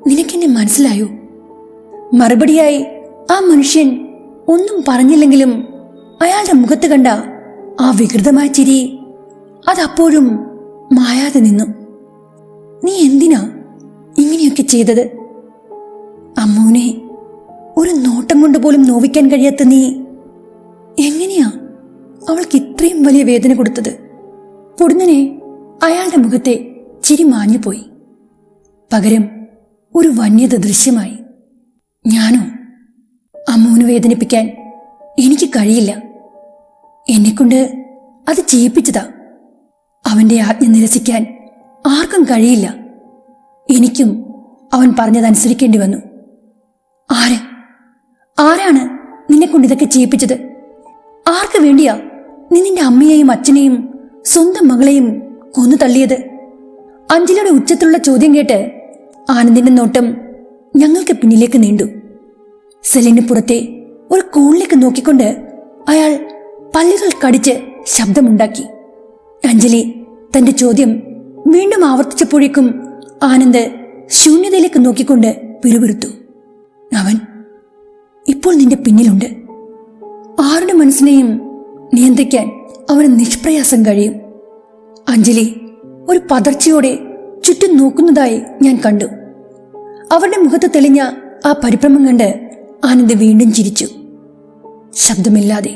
നിനക്കെന്നെ മനസ്സിലായോ? മറുപടിയായി ആ മനുഷ്യൻ ഒന്നും പറഞ്ഞില്ലെങ്കിലും അയാളുടെ മുഖത്ത് കണ്ട ആ വികൃതമായ ചിരി അതപ്പോഴും മായാതെ നിന്നു. നീ എന്തിനാ ഇങ്ങനെയൊക്കെ ചെയ്തത്? അമ്മുവിനെ ഒരു നോട്ടം കൊണ്ട് പോലും നോവിക്കാൻ കഴിയാത്ത നീ എങ്ങനെയാ അവൾക്ക് ഇത്രയും വലിയ വേദന കൊടുത്തത്? പൊടുന്നനെ അയാളുടെ മുഖത്തെ ചിരി മാഞ്ഞുപോയി. പകരം ഒരു വന്യത ദൃശ്യമായി. ഞാനോ? അമ്മുവിനെ വേദനിപ്പിക്കാൻ എനിക്ക് കഴിയില്ല. എന്നെക്കൊണ്ട് അത് ചെയ്യിപ്പിച്ചതാ. അവന്റെ ആജ്ഞ നിരസിക്കാൻ ആർക്കും കഴിയില്ല. എനിക്കും അവൻ പറഞ്ഞതനുസരിക്കേണ്ടി വന്നു. ആരാണ് നിന്നെക്കൊണ്ട് ഇതൊക്കെ ചെയ്യിപ്പിച്ചത്? ആർക്ക് വേണ്ടിയാ നീ നിന്റെ അമ്മയെയും അച്ഛനെയും സ്വന്തം മകളെയും കൊന്നു തള്ളിയത്? അഞ്ജലിയുടെ ഉച്ചത്തിലുള്ള ചോദ്യം കേട്ട് ആനന്ദിന്റെ നോട്ടം ഞങ്ങൾക്ക് പിന്നിലേക്ക് നീണ്ടു. സെല്ലിന് പുറത്തെ ഒരു കോണിലേക്ക് നോക്കിക്കൊണ്ട് അയാൾ പല്ലുകൾ കടിച്ച് ശബ്ദമുണ്ടാക്കി. അഞ്ജലി തന്റെ ചോദ്യം വീണ്ടും ആവർത്തിച്ചപ്പോഴേക്കും ആനന്ദ് ശൂന്യതയിലേക്ക് നോക്കിക്കൊണ്ട് പിറുപിറുത്തു. അവൻ ഇപ്പോൾ നിന്റെ പിന്നിലുണ്ട്. ആരുടെ മനസ്സിനെയും നിയന്ത്രിക്കാൻ അവന് നിഷ്പ്രയാസം കഴിയും. അഞ്ജലി ഒരു പതർച്ചയോടെ ചുറ്റും നോക്കുന്നതായി ഞാൻ കണ്ടു. അവരുടെ മുഖത്ത് തെളിഞ്ഞ ആ പരിഭ്രമം കണ്ട് ആനന്ദ് വീണ്ടും ചിരിച്ചു. ശബ്ദമില്ലാതെ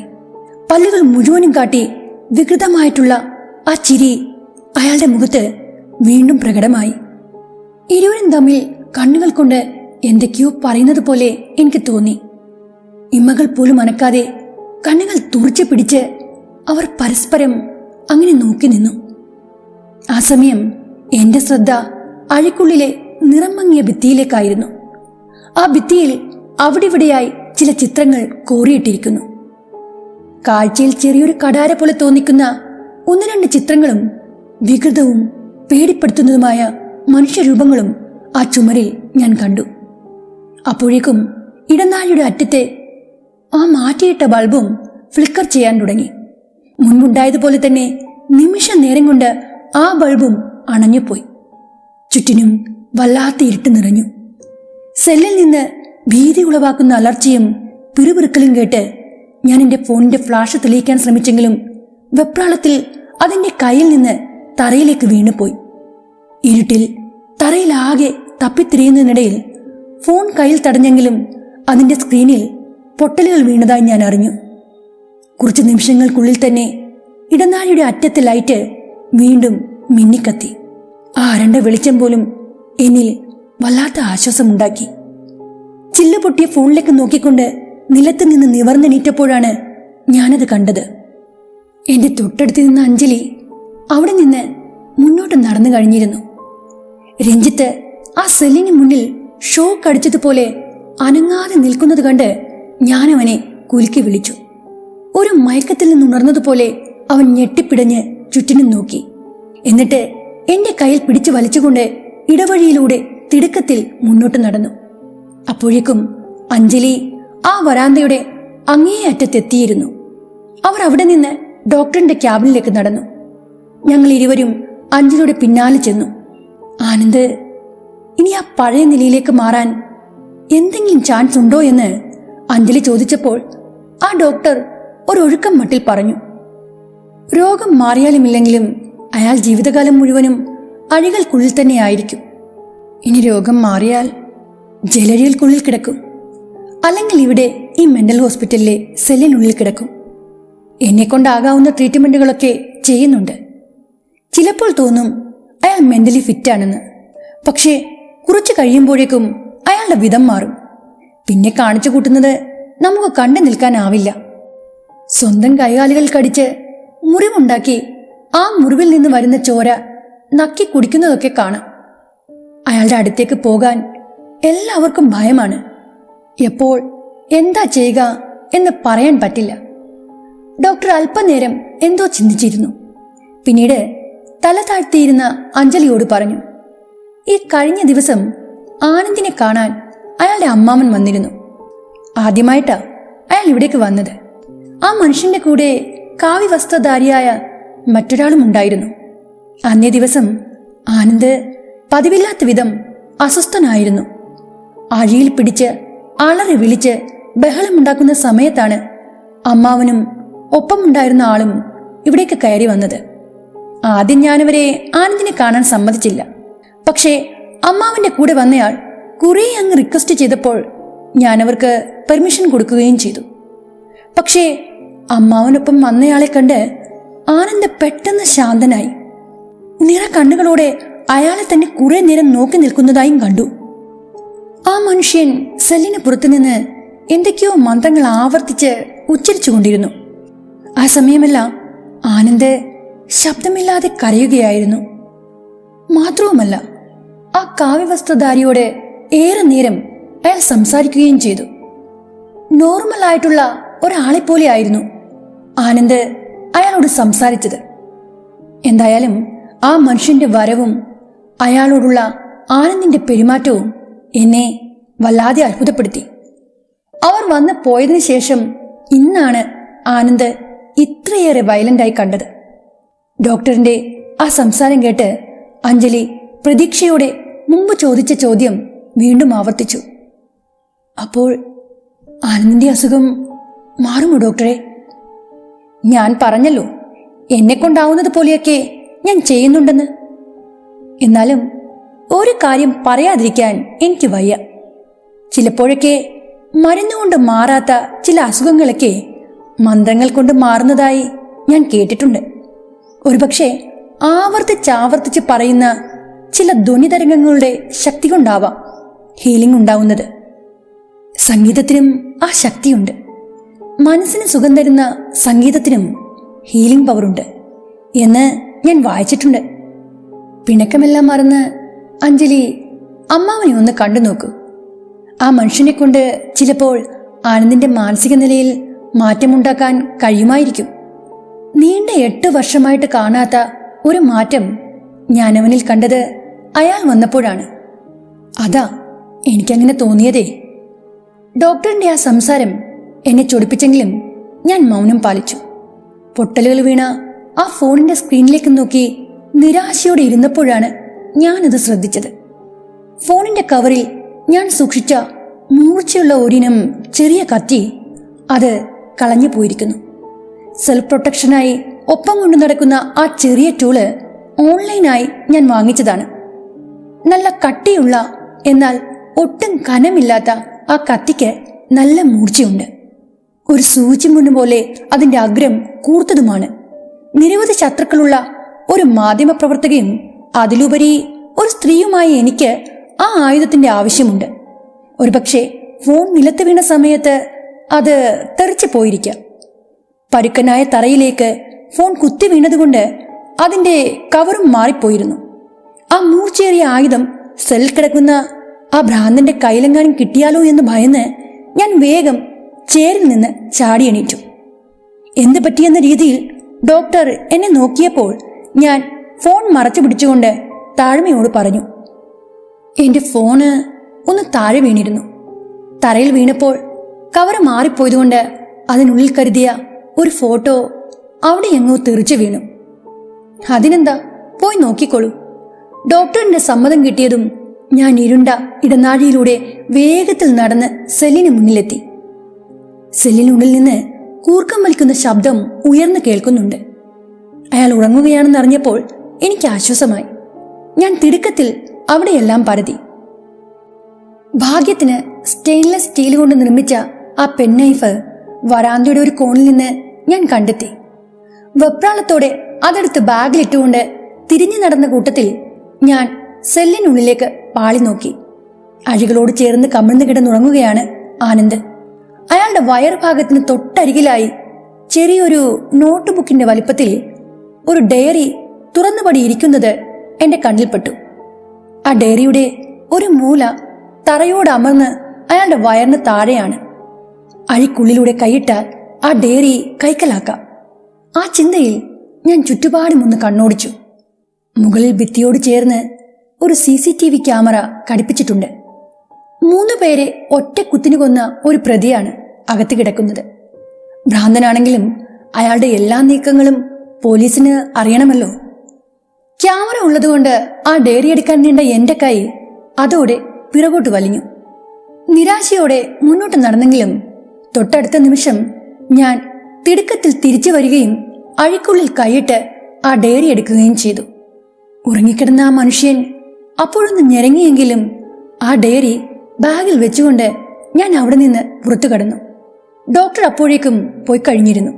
പല്ലുകൾ മുഴുവനും കാട്ടി വികൃതമായിട്ടുള്ള ആ ചിരി അയാളുടെ മുഖത്ത് വീണ്ടും പ്രകടമായി. ഇരുവരും തമ്മിൽ കണ്ണുകൾ കൊണ്ട് എന്തൊക്കെയോ പറയുന്നത് പോലെ എനിക്ക് തോന്നി. ഇമ്മകൾ പോലും അനക്കാതെ കണ്ണുകൾ തുറച്ചു പിടിച്ച് അവർ പരസ്പരം അങ്ങനെ നോക്കി നിന്നു. ആ സമയം എന്റെ ശ്രദ്ധ അഴിക്കുള്ളിലെ നിറം മങ്ങിയ ഭിത്തിയിലേക്കായിരുന്നു. ആ ഭിത്തിയിൽ അവിടിവിടെയായി ചില ചിത്രങ്ങൾ കോറിയിട്ടിരിക്കുന്നു. കാഴ്ചയിൽ ചെറിയൊരു കടാര പോലെ തോന്നിക്കുന്ന ഒന്ന് രണ്ട് ചിത്രങ്ങളും വികൃതവും പേടിപ്പെടുത്തുന്നതുമായ മനുഷ്യരൂപങ്ങളും ആ ചുമരിൽ ഞാൻ കണ്ടു. അപ്പോഴേക്കും ഇടനാഴിയുടെ അറ്റത്തെ ആ മാറ്റിയിട്ട ബൾബും ഫ്ലിക്കർ ചെയ്യാൻ തുടങ്ങി. മുൻപുണ്ടായതുപോലെ തന്നെ നിമിഷ നേരം കൊണ്ട് ആ ബൾബും അണഞ്ഞുപോയി. ചുറ്റിനും വല്ലാത്ത ഇരുട്ട് നിറഞ്ഞു. സെല്ലിൽ നിന്ന് ഭീതി ഉളവാക്കുന്ന അലർച്ചയും പിറുപിറുക്കലും കേട്ട് ഞാൻ എൻ്റെ ഫോണിന്റെ ഫ്ലാഷ് തെളിയിക്കാൻ ശ്രമിച്ചെങ്കിലും വെപ്രാളത്തിൽ അതിൻ്റെ കയ്യിൽ നിന്ന് തറയിലേക്ക് വീണുപോയി. ഇരുട്ടിൽ തറയിലാകെ തപ്പിത്തിരിയുന്നതിനിടയിൽ ഫോൺ കയ്യിൽ തടഞ്ഞെങ്കിലും അതിൻ്റെ സ്ക്രീനിൽ പൊട്ടലുകൾ വീണതായി ഞാൻ അറിഞ്ഞു. കുറച്ച് നിമിഷങ്ങൾക്കുള്ളിൽ തന്നെ ഇടനാഴിയുടെ അറ്റത്തെ ലൈറ്റ് വീണ്ടും മിന്നിക്കത്തി. ആ അരണ്ട വെളിച്ചം പോലും എന്നിൽ വല്ലാത്ത ആശ്വാസമുണ്ടാക്കി. ചില്ല് പൊട്ടിയ ഫോണിലേക്ക് നോക്കിക്കൊണ്ട് നിലത്ത് നിന്ന് നിവർന്നെണീറ്റപ്പോഴാണ് ഞാനത് കണ്ടത്. എന്റെ തൊട്ടടുത്ത് നിന്ന അഞ്ജലി അവിടെ നിന്ന് മുന്നോട്ട് നടന്നു കഴിഞ്ഞിരുന്നു. രഞ്ജിത്ത് ആ സെല്ലിന് മുന്നിൽ ഷോക്ക് അടിച്ചതുപോലെ അനങ്ങാതെ നിൽക്കുന്നത് കണ്ട് ഞാൻ അവനെ കുലുക്കി വിളിച്ചു. ഒരു മയക്കത്തിൽ നിന്നുണർന്നതുപോലെ അവൻ ഞെട്ടിപ്പിടഞ്ഞ് ചുറ്റിനും നോക്കി. എന്നിട്ട് എന്റെ കയ്യിൽ പിടിച്ചു വലിച്ചുകൊണ്ട് ഇടവഴിയിലൂടെ തിടുക്കത്തിൽ മുന്നോട്ട് നടന്നു. അപ്പോഴേക്കും അഞ്ജലി ആ വരാന്തയുടെ അങ്ങേ അറ്റത്തെത്തിയിരുന്നു. അവർ അവിടെ നിന്ന് ഡോക്ടറിന്റെ ക്യാബിനിലേക്ക് നടന്നു. ഞങ്ങൾ ഇരുവരും അഞ്ജലിയുടെ പിന്നാലെ ചെന്നു. ആനന്ദ് ഇനി ആ പഴയ നിലയിലേക്ക് മാറാൻ എന്തെങ്കിലും ചാൻസ് ഉണ്ടോ എന്ന് അഞ്ജലി ചോദിച്ചപ്പോൾ ആ ഡോക്ടർ ഒരൊഴുക്കം മട്ടിൽ പറഞ്ഞു. രോഗം മാറിയാലുമില്ലെങ്കിലും അയാൾ ജീവിതകാലം മുഴുവനും അഴികൾക്കുള്ളിൽ തന്നെ ആയിരിക്കും. ഇനി രോഗം മാറിയാൽ ജലരികൾക്കുള്ളിൽ കിടക്കും, അല്ലെങ്കിൽ ഇവിടെ ഈ മെന്റൽ ഹോസ്പിറ്റലിലെ സെല്ലിനുള്ളിൽ കിടക്കും. എന്നെക്കൊണ്ടാകാവുന്ന ട്രീറ്റ്മെന്റുകളൊക്കെ ചെയ്യുന്നുണ്ട്. ചിലപ്പോൾ തോന്നും അയാൾ മെന്റലി ഫിറ്റാണെന്ന്. പക്ഷേ കുറച്ച് കഴിയുമ്പോഴേക്കും അയാളുടെ വിധം മാറും. പിന്നെ കാണിച്ചു കൂട്ടുന്നത് നമുക്ക് കണ്ടു നിൽക്കാനാവില്ല. സ്വന്തം കൈകാലുകൾ കടിച്ച് മുറിവുണ്ടാക്കി ആ മുറിവിൽ നിന്ന് വരുന്ന ചോര നക്കി കുടിക്കുന്നതൊക്കെ കാണാം. അയാളുടെ അടുത്തേക്ക് പോകാൻ എല്ലാവർക്കും ഭയമാണ്. എപ്പോൾ എന്താ ചെയ്യുക എന്ന് പറയാൻ പറ്റില്ല. ഡോക്ടർ അല്പനേരം എന്തോ ചിന്തിച്ചിരുന്നു. പിന്നീട് തല താഴ്ത്തിയിരുന്ന അഞ്ജലിയോട് പറഞ്ഞു, ഈ കഴിഞ്ഞ ദിവസം ആനന്ദിനെ കാണാൻ അയാളുടെ അമ്മാവൻ വന്നിരുന്നു. ആദ്യമായിട്ടാ അയാൾ ഇവിടേക്ക് വന്നത്. ആ മനുഷ്യന്റെ കൂടെ കാവ്യവസ്ത്രധാരിയായ മറ്റൊരാളും ഉണ്ടായിരുന്നു. അന്നേ ദിവസം ആനന്ദ് പതിവില്ലാത്ത വിധം അസ്വസ്ഥനായിരുന്നു. അഴിയിൽ പിടിച്ച് അലറി വിളിച്ച് ബഹളമുണ്ടാക്കുന്ന സമയത്താണ് അമ്മാവനും ഒപ്പമുണ്ടായിരുന്ന ആളും ഇവിടേക്ക് കയറി വന്നത്. ആദ്യം ഞാനവരെ ആനന്ദിനെ കാണാൻ സമ്മതിച്ചില്ല. പക്ഷേ അമ്മാവന്റെ കൂടെ വന്നയാൾ കുറേ അങ്ങ് റിക്വസ്റ്റ് ചെയ്തപ്പോൾ ഞാനവർക്ക് പെർമിഷൻ കൊടുക്കുകയും ചെയ്തു. പക്ഷേ അമ്മാവനൊപ്പം വന്നയാളെ കണ്ട് ആനന്ദ് പെട്ടെന്ന് ശാന്തനായി. നിറ കണ്ണുകളോടെ അയാളെ തന്നെ കുറെ നേരം നോക്കി നിൽക്കുന്നതായും കണ്ടു. ആ മനുഷ്യൻ സെല്ലിന് പുറത്തുനിന്ന് എന്തൊക്കെയോ മന്ത്രങ്ങൾ ആവർത്തിച്ച് ഉച്ചരിച്ചുകൊണ്ടിരുന്നു. ആ സമയമെല്ലാം ആനന്ദ് ശബ്ദമില്ലാതെ കരയുകയായിരുന്നു. മാത്രവുമല്ല, ആ കാവ്യവസ്ത്രധാരിയോട് ഏറെ നേരം അയാൾ സംസാരിക്കുകയും ചെയ്തു. നോർമലായിട്ടുള്ള ഒരാളെപ്പോലെ ആയിരുന്നു ആനന്ദ് അയാളോട് സംസാരിച്ചത്. എന്തായാലും ആ മനുഷ്യന്റെ വരവും അയാളോടുള്ള ആനന്ദിന്റെ പെരുമാറ്റവും എന്നെ വല്ലാതെ അത്ഭുതപ്പെടുത്തി. അവർ വന്ന് പോയതിനു ശേഷം ഇന്നാണ് ആനന്ദ് ഇത്രയേറെ വയലന്റായി കണ്ടത്. ഡോക്ടറിന്റെ ആ സംസാരം കേട്ട് അഞ്ജലി പ്രതീക്ഷയോടെ മുമ്പ് ചോദിച്ച ചോദ്യം വീണ്ടും ആവർത്തിച്ചു. അപ്പോൾ ആനന്ദിന്റെ അസുഖം മാറുമോ ഡോക്ടറെ? ഞാൻ പറഞ്ഞല്ലോ, എന്നെക്കൊണ്ടാവുന്നത് പോലെയൊക്കെ ഞാൻ ചെയ്യുന്നുണ്ടെന്ന്. എന്നാലും ഒരു കാര്യം പറയാതിരിക്കാൻ എനിക്ക് വയ്യ. ചിലപ്പോഴൊക്കെ മരുന്നുകൊണ്ട് മാറാത്ത ചില അസുഖങ്ങളൊക്കെ മന്ത്രങ്ങൾ കൊണ്ട് മാറുന്നതായി ഞാൻ കേട്ടിട്ടുണ്ട്. ഒരുപക്ഷെ ആവർത്തിച്ചാവർത്തിച്ച് പറയുന്ന ചില ധ്വനിതരംഗങ്ങളുടെ ശക്തി കൊണ്ടാവാം ഹീലിംഗ് ഉണ്ടാവുന്നത്. സംഗീതത്തിനും ആ ശക്തിയുണ്ട്. മനസ്സിന് സുഖം തരുന്ന സംഗീതത്തിനും ഹീലിംഗ് പവറുണ്ട് എന്ന് ഞാൻ വായിച്ചിട്ടുണ്ട്. പിണക്കമെല്ലാം മറന്ന് അഞ്ജലി അമ്മാവനെ ഒന്ന് കണ്ടു നോക്കൂ. ആ മനുഷ്യനെ കൊണ്ട് ചിലപ്പോൾ ആനന്ദിന്റെ മാനസിക നിലയിൽ മാറ്റമുണ്ടാക്കാൻ കഴിയുമായിരിക്കും. നീണ്ട 8 വർഷമായിട്ട് കാണാത്ത ഒരു മാറ്റം ഞാനവനിൽ കണ്ടത് അയാൾ വന്നപ്പോഴാണ്. അതാ എനിക്കങ്ങനെ തോന്നിയതേ. ഡോക്ടറിന്റെ ആ സംസാരം എന്നെ ചൊടിപ്പിച്ചെങ്കിലും ഞാൻ മൗനം പാലിച്ചു. പൊട്ടലുകൾ വീണ ആ ഫോണിന്റെ സ്ക്രീനിലേക്ക് നോക്കി നിരാശയോടെ ഇരുന്നപ്പോഴാണ് ഞാനത് ശ്രദ്ധിച്ചത്. ഫോണിന്റെ കവറിൽ ഞാൻ സൂക്ഷിച്ച മൂർച്ചയുള്ള ഒരിനം ചെറിയ കത്തി അത് കളഞ്ഞു പോയിരിക്കുന്നു. സെൽഫ് പ്രൊട്ടക്ഷനായി ഒപ്പം കൊണ്ടു നടക്കുന്ന ആ ചെറിയ ടൂള് ഓൺലൈനായി ഞാൻ വാങ്ങിച്ചതാണ്. നല്ല കട്ടിയുള്ള എന്നാൽ ഒട്ടും കനമില്ലാത്ത ആ കത്തിക്ക് നല്ല മൂർച്ചയുണ്ട്. ഒരു സൂചിമുണ്ട് പോലെ അതിന്റെ അഗ്രം കൂർത്തതുമാണ്. നിരവധി ശത്രുക്കളുള്ള ഒരു മാധ്യമപ്രവർത്തകയും അതിലുപരി ഒരു സ്ത്രീയുമായി എനിക്ക് ആ ആയുധത്തിന്റെ ആവശ്യമുണ്ട്. ഒരുപക്ഷെ ഫോൺ നിലത്ത് വീണ സമയത്ത് അത് തെറിച്ചു പോയിരിക്കാം. പരുക്കനായ തറയിലേക്ക് ഫോൺ കുത്തി വീണതുകൊണ്ട് അതിന്റെ കവറും മാറിപ്പോയിരുന്നു. ആ മൂർച്ചയേറിയ ആയുധം സെൽ കിടക്കുന്ന ആ ഭ്രാന്തന്റെ കയ്യിലെങ്ങാനും കിട്ടിയാലോ എന്ന് ഭയന്ന് ഞാൻ വേഗം ചേരിൽ നിന്ന് ചാടി എണീറ്റു. എന്ത് പറ്റിയെന്ന രീതിയിൽ ഡോക്ടർ എന്നെ നോക്കിയപ്പോൾ ഞാൻ ഫോൺ മറച്ചു പിടിച്ചുകൊണ്ട് താഴ്മയോട് പറഞ്ഞു, എന്റെ ഫോണ് ഒന്ന് താഴെ വീണിരുന്നു. തറയിൽ വീണപ്പോൾ കവറ് മാറിപ്പോയതുകൊണ്ട് അതിനുള്ളിൽ കരുതിയ ഒരു ഫോട്ടോ അവിടെ എങ്ങോ തെറിച്ചു വീണു. അതിനെന്താ, പോയി നോക്കിക്കോളൂ. ഡോക്ടറിന്റെ സമ്മതം കിട്ടിയതും ഞാൻ ഇരുണ്ട ഇടനാഴിയിലൂടെ വേഗത്തിൽ നടന്ന് സെല്ലിന് മുന്നിലെത്തി. സെല്ലിനുള്ളിൽ നിന്ന് കൂർക്കം വലിക്കുന്ന ശബ്ദം ഉയർന്നു കേൾക്കുന്നുണ്ട്. അയാൾ ഉറങ്ങുകയാണെന്നറിഞ്ഞപ്പോൾ എനിക്ക് ആശ്വാസമായി. ഞാൻ തിടുക്കത്തിൽ അവിടെയെല്ലാം പരതി. ഭാഗ്യത്തിന് സ്റ്റെയിൻലെസ് സ്റ്റീൽ കൊണ്ട് നിർമ്മിച്ച ആ പെന്നൈഫ് വരാന്തയുടെ ഒരു കോണിൽ നിന്ന് ഞാൻ കണ്ടെത്തി. വെപ്രാളത്തോടെ അതെടുത്ത് ബാഗിലിട്ടുകൊണ്ട് തിരിഞ്ഞു നടന്ന കൂട്ടത്തിൽ ഞാൻ സെല്ലിനുള്ളിലേക്ക് പാളി നോക്കി. അഴികളോട് ചേർന്ന് കമിഴ്ന്നു കിടന്നുറങ്ങുകയാണ് ആനന്ദ്. അയാളുടെ വയറുഭാഗത്തിന് തൊട്ടരികിലായി ചെറിയൊരു നോട്ട് ബുക്കിന്റെ വലിപ്പത്തിൽ ഒരു ഡയറി തുറന്നുപടിയിരിക്കുന്നത് എന്റെ കണ്ണിൽപ്പെട്ടു. ആ ഡയറിയുടെ ഒരു മൂല തറയോട് അമർന്ന് അയാളുടെ വയറിന് താഴെയാണ്. അഴിക്കുള്ളിലൂടെ കൈയിട്ടാൽ ആ ഡയറി കൈക്കലാക്കാം. ആ ചിന്തയിൽ ഞാൻ ചുറ്റുപാടും ഒന്ന് കണ്ണോടിച്ചു. മുകളിൽ ഭിത്തിയോട് ചേർന്ന് ഒരു CCTV ക്യാമറ ഘടിപ്പിച്ചിട്ടുണ്ട്. 3 പേരെ ഒറ്റ കുത്തിനു കൊന്ന ഒരു പ്രതിയാണ് അകത്ത് കിടക്കുന്നത്. ഭ്രാന്തനാണെങ്കിലും അയാളുടെ എല്ലാ നീക്കങ്ങളും പോലീസിന് അറിയണമല്ലോ. ക്യാമറ ഉള്ളതുകൊണ്ട് ആ ഡയറി എടുക്കാൻ നീണ്ട എന്റെ കൈ അതോടെ പിറകോട്ട് വലിഞ്ഞു. നിരാശയോടെ മുന്നോട്ട് നടന്നെങ്കിലും തൊട്ടടുത്ത നിമിഷം ഞാൻ തിടുക്കത്തിൽ തിരിച്ചു വരികയും അഴിക്കുള്ളിൽ കൈയിട്ട് ആ ഡയറി എടുക്കുകയും ചെയ്തു. ഉറങ്ങിക്കിടന്ന ആ മനുഷ്യൻ അപ്പോഴൊന്ന് ഞെരങ്ങിയെങ്കിലും ആ ഡയറി ബാഗിൽ വെച്ചുകൊണ്ട് ഞാൻ അവിടെ നിന്ന് പുറത്തു കടന്നു. ഡോക്ടർ അപ്പോഴേക്കും പോയി കഴിഞ്ഞിരുന്നു.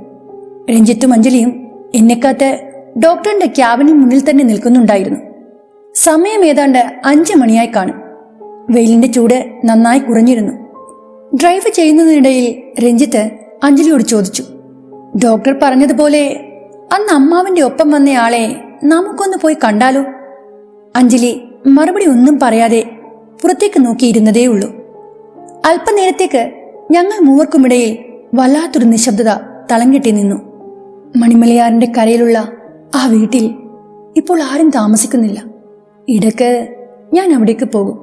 രഞ്ജിത്തും അഞ്ജലിയും എന്നെക്കാത്ത് ഡോക്ടറിന്റെ ക്യാബിന് മുന്നിൽ തന്നെ നിൽക്കുന്നുണ്ടായിരുന്നു. സമയം ഏതാണ്ട് 5 മണിയായി കാണും. വെയിലിന്റെ ചൂട് നന്നായി കുറഞ്ഞിരുന്നു. ഡ്രൈവ് ചെയ്യുന്നതിനിടയിൽ രഞ്ജിത്ത് അഞ്ജലിയോട് ചോദിച്ചു, ഡോക്ടർ പറഞ്ഞതുപോലെ അന്ന് അമ്മാവന്റെ ഒപ്പം വന്നയാളെ നമുക്കൊന്ന് പോയി കണ്ടാലോ? അഞ്ജലി മറുപടി ഒന്നും പറയാതെ പുറത്തേക്ക് നോക്കിയിരുന്നതേ ഉള്ളൂ. അല്പനേരത്തേക്ക് ഞങ്ങൾ മൂവർക്കുമിടയിൽ വല്ലാത്തൊരു നിശബ്ദത തളം കെട്ടി നിന്നു. മണിമലയാറിന്റെ കരയിലുള്ള ആ വീട്ടിൽ ഇപ്പോൾ ആരും താമസിക്കുന്നില്ല. ഇടയ്ക്ക് ഞാൻ അവിടേക്ക് പോകും.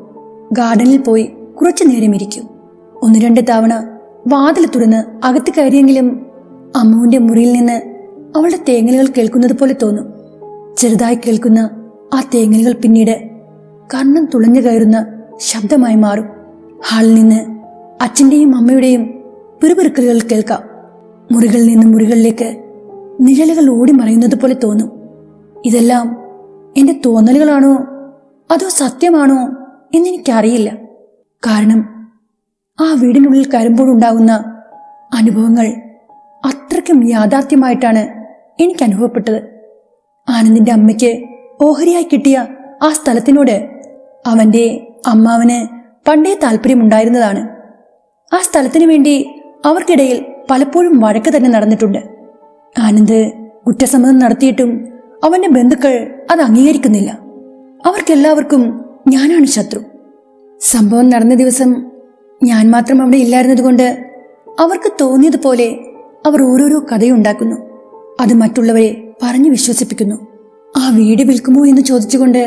ഗാർഡനിൽ പോയി കുറച്ചു നേരം ഇരിക്കും. 1-2 തവണ വാതിൽ തുറന്ന് അകത്ത് കയറിയെങ്കിലും അമ്മുവിന്റെ മുറിയിൽ നിന്ന് അവളുടെ തേങ്ങലുകൾ കേൾക്കുന്നത് പോലെ തോന്നും. ചെറുതായി കേൾക്കുന്ന ആ തേങ്ങലുകൾ പിന്നീട് കർണം തുളഞ്ഞു കയറുന്ന ശബ്ദമായി മാറും. ഹാളിൽ നിന്ന് അച്ഛന്റെയും അമ്മയുടെയും പിറുപിറുക്കലുകൾ കേൾക്കാം. മുറികളിൽ നിന്ന് മുറികളിലേക്ക് നിഴലുകൾ ഓടി മറയുന്നത് പോലെ തോന്നും. ഇതെല്ലാം എന്റെ തോന്നലുകളാണോ അതോ സത്യമാണോ എന്നെനിക്കറിയില്ല. കാരണം ആ വീടിനുള്ളിൽ കയറുമ്പോഴുണ്ടാകുന്ന അനുഭവങ്ങൾ അത്രയ്ക്കും യാഥാർത്ഥ്യമായിട്ടാണ് എനിക്ക് അനുഭവപ്പെട്ടത്. ആനന്ദിന്റെ അമ്മയ്ക്ക് ഓഹരിയായി കിട്ടിയ ആ സ്ഥലത്തിനോട് അവന്റെ അമ്മാവന് പണ്ടേ താല്പര്യമുണ്ടായിരുന്നതാണ്. ആ സ്ഥലത്തിനു വേണ്ടി അവർക്കിടയിൽ പലപ്പോഴും വഴക്ക് തന്നെ നടന്നിട്ടുണ്ട്. ആനന്ദ് കുറ്റസമ്മതം നടത്തിയിട്ടും അവന്റെ ബന്ധുക്കൾ അത് അംഗീകരിക്കുന്നില്ല. അവർക്കെല്ലാവർക്കും ഞാനാണ് ശത്രു. സംഭവം നടന്ന ദിവസം ഞാൻ മാത്രം അവിടെ ഇല്ലായിരുന്നതുകൊണ്ട് അവർക്ക് തോന്നിയതുപോലെ അവർ ഓരോരോ കഥയുണ്ടാക്കുന്നു. അത് മറ്റുള്ളവരെ പറഞ്ഞു വിശ്വസിപ്പിക്കുന്നു. ആ വീട് വിൽക്കുമോ എന്ന് ചോദിച്ചുകൊണ്ട്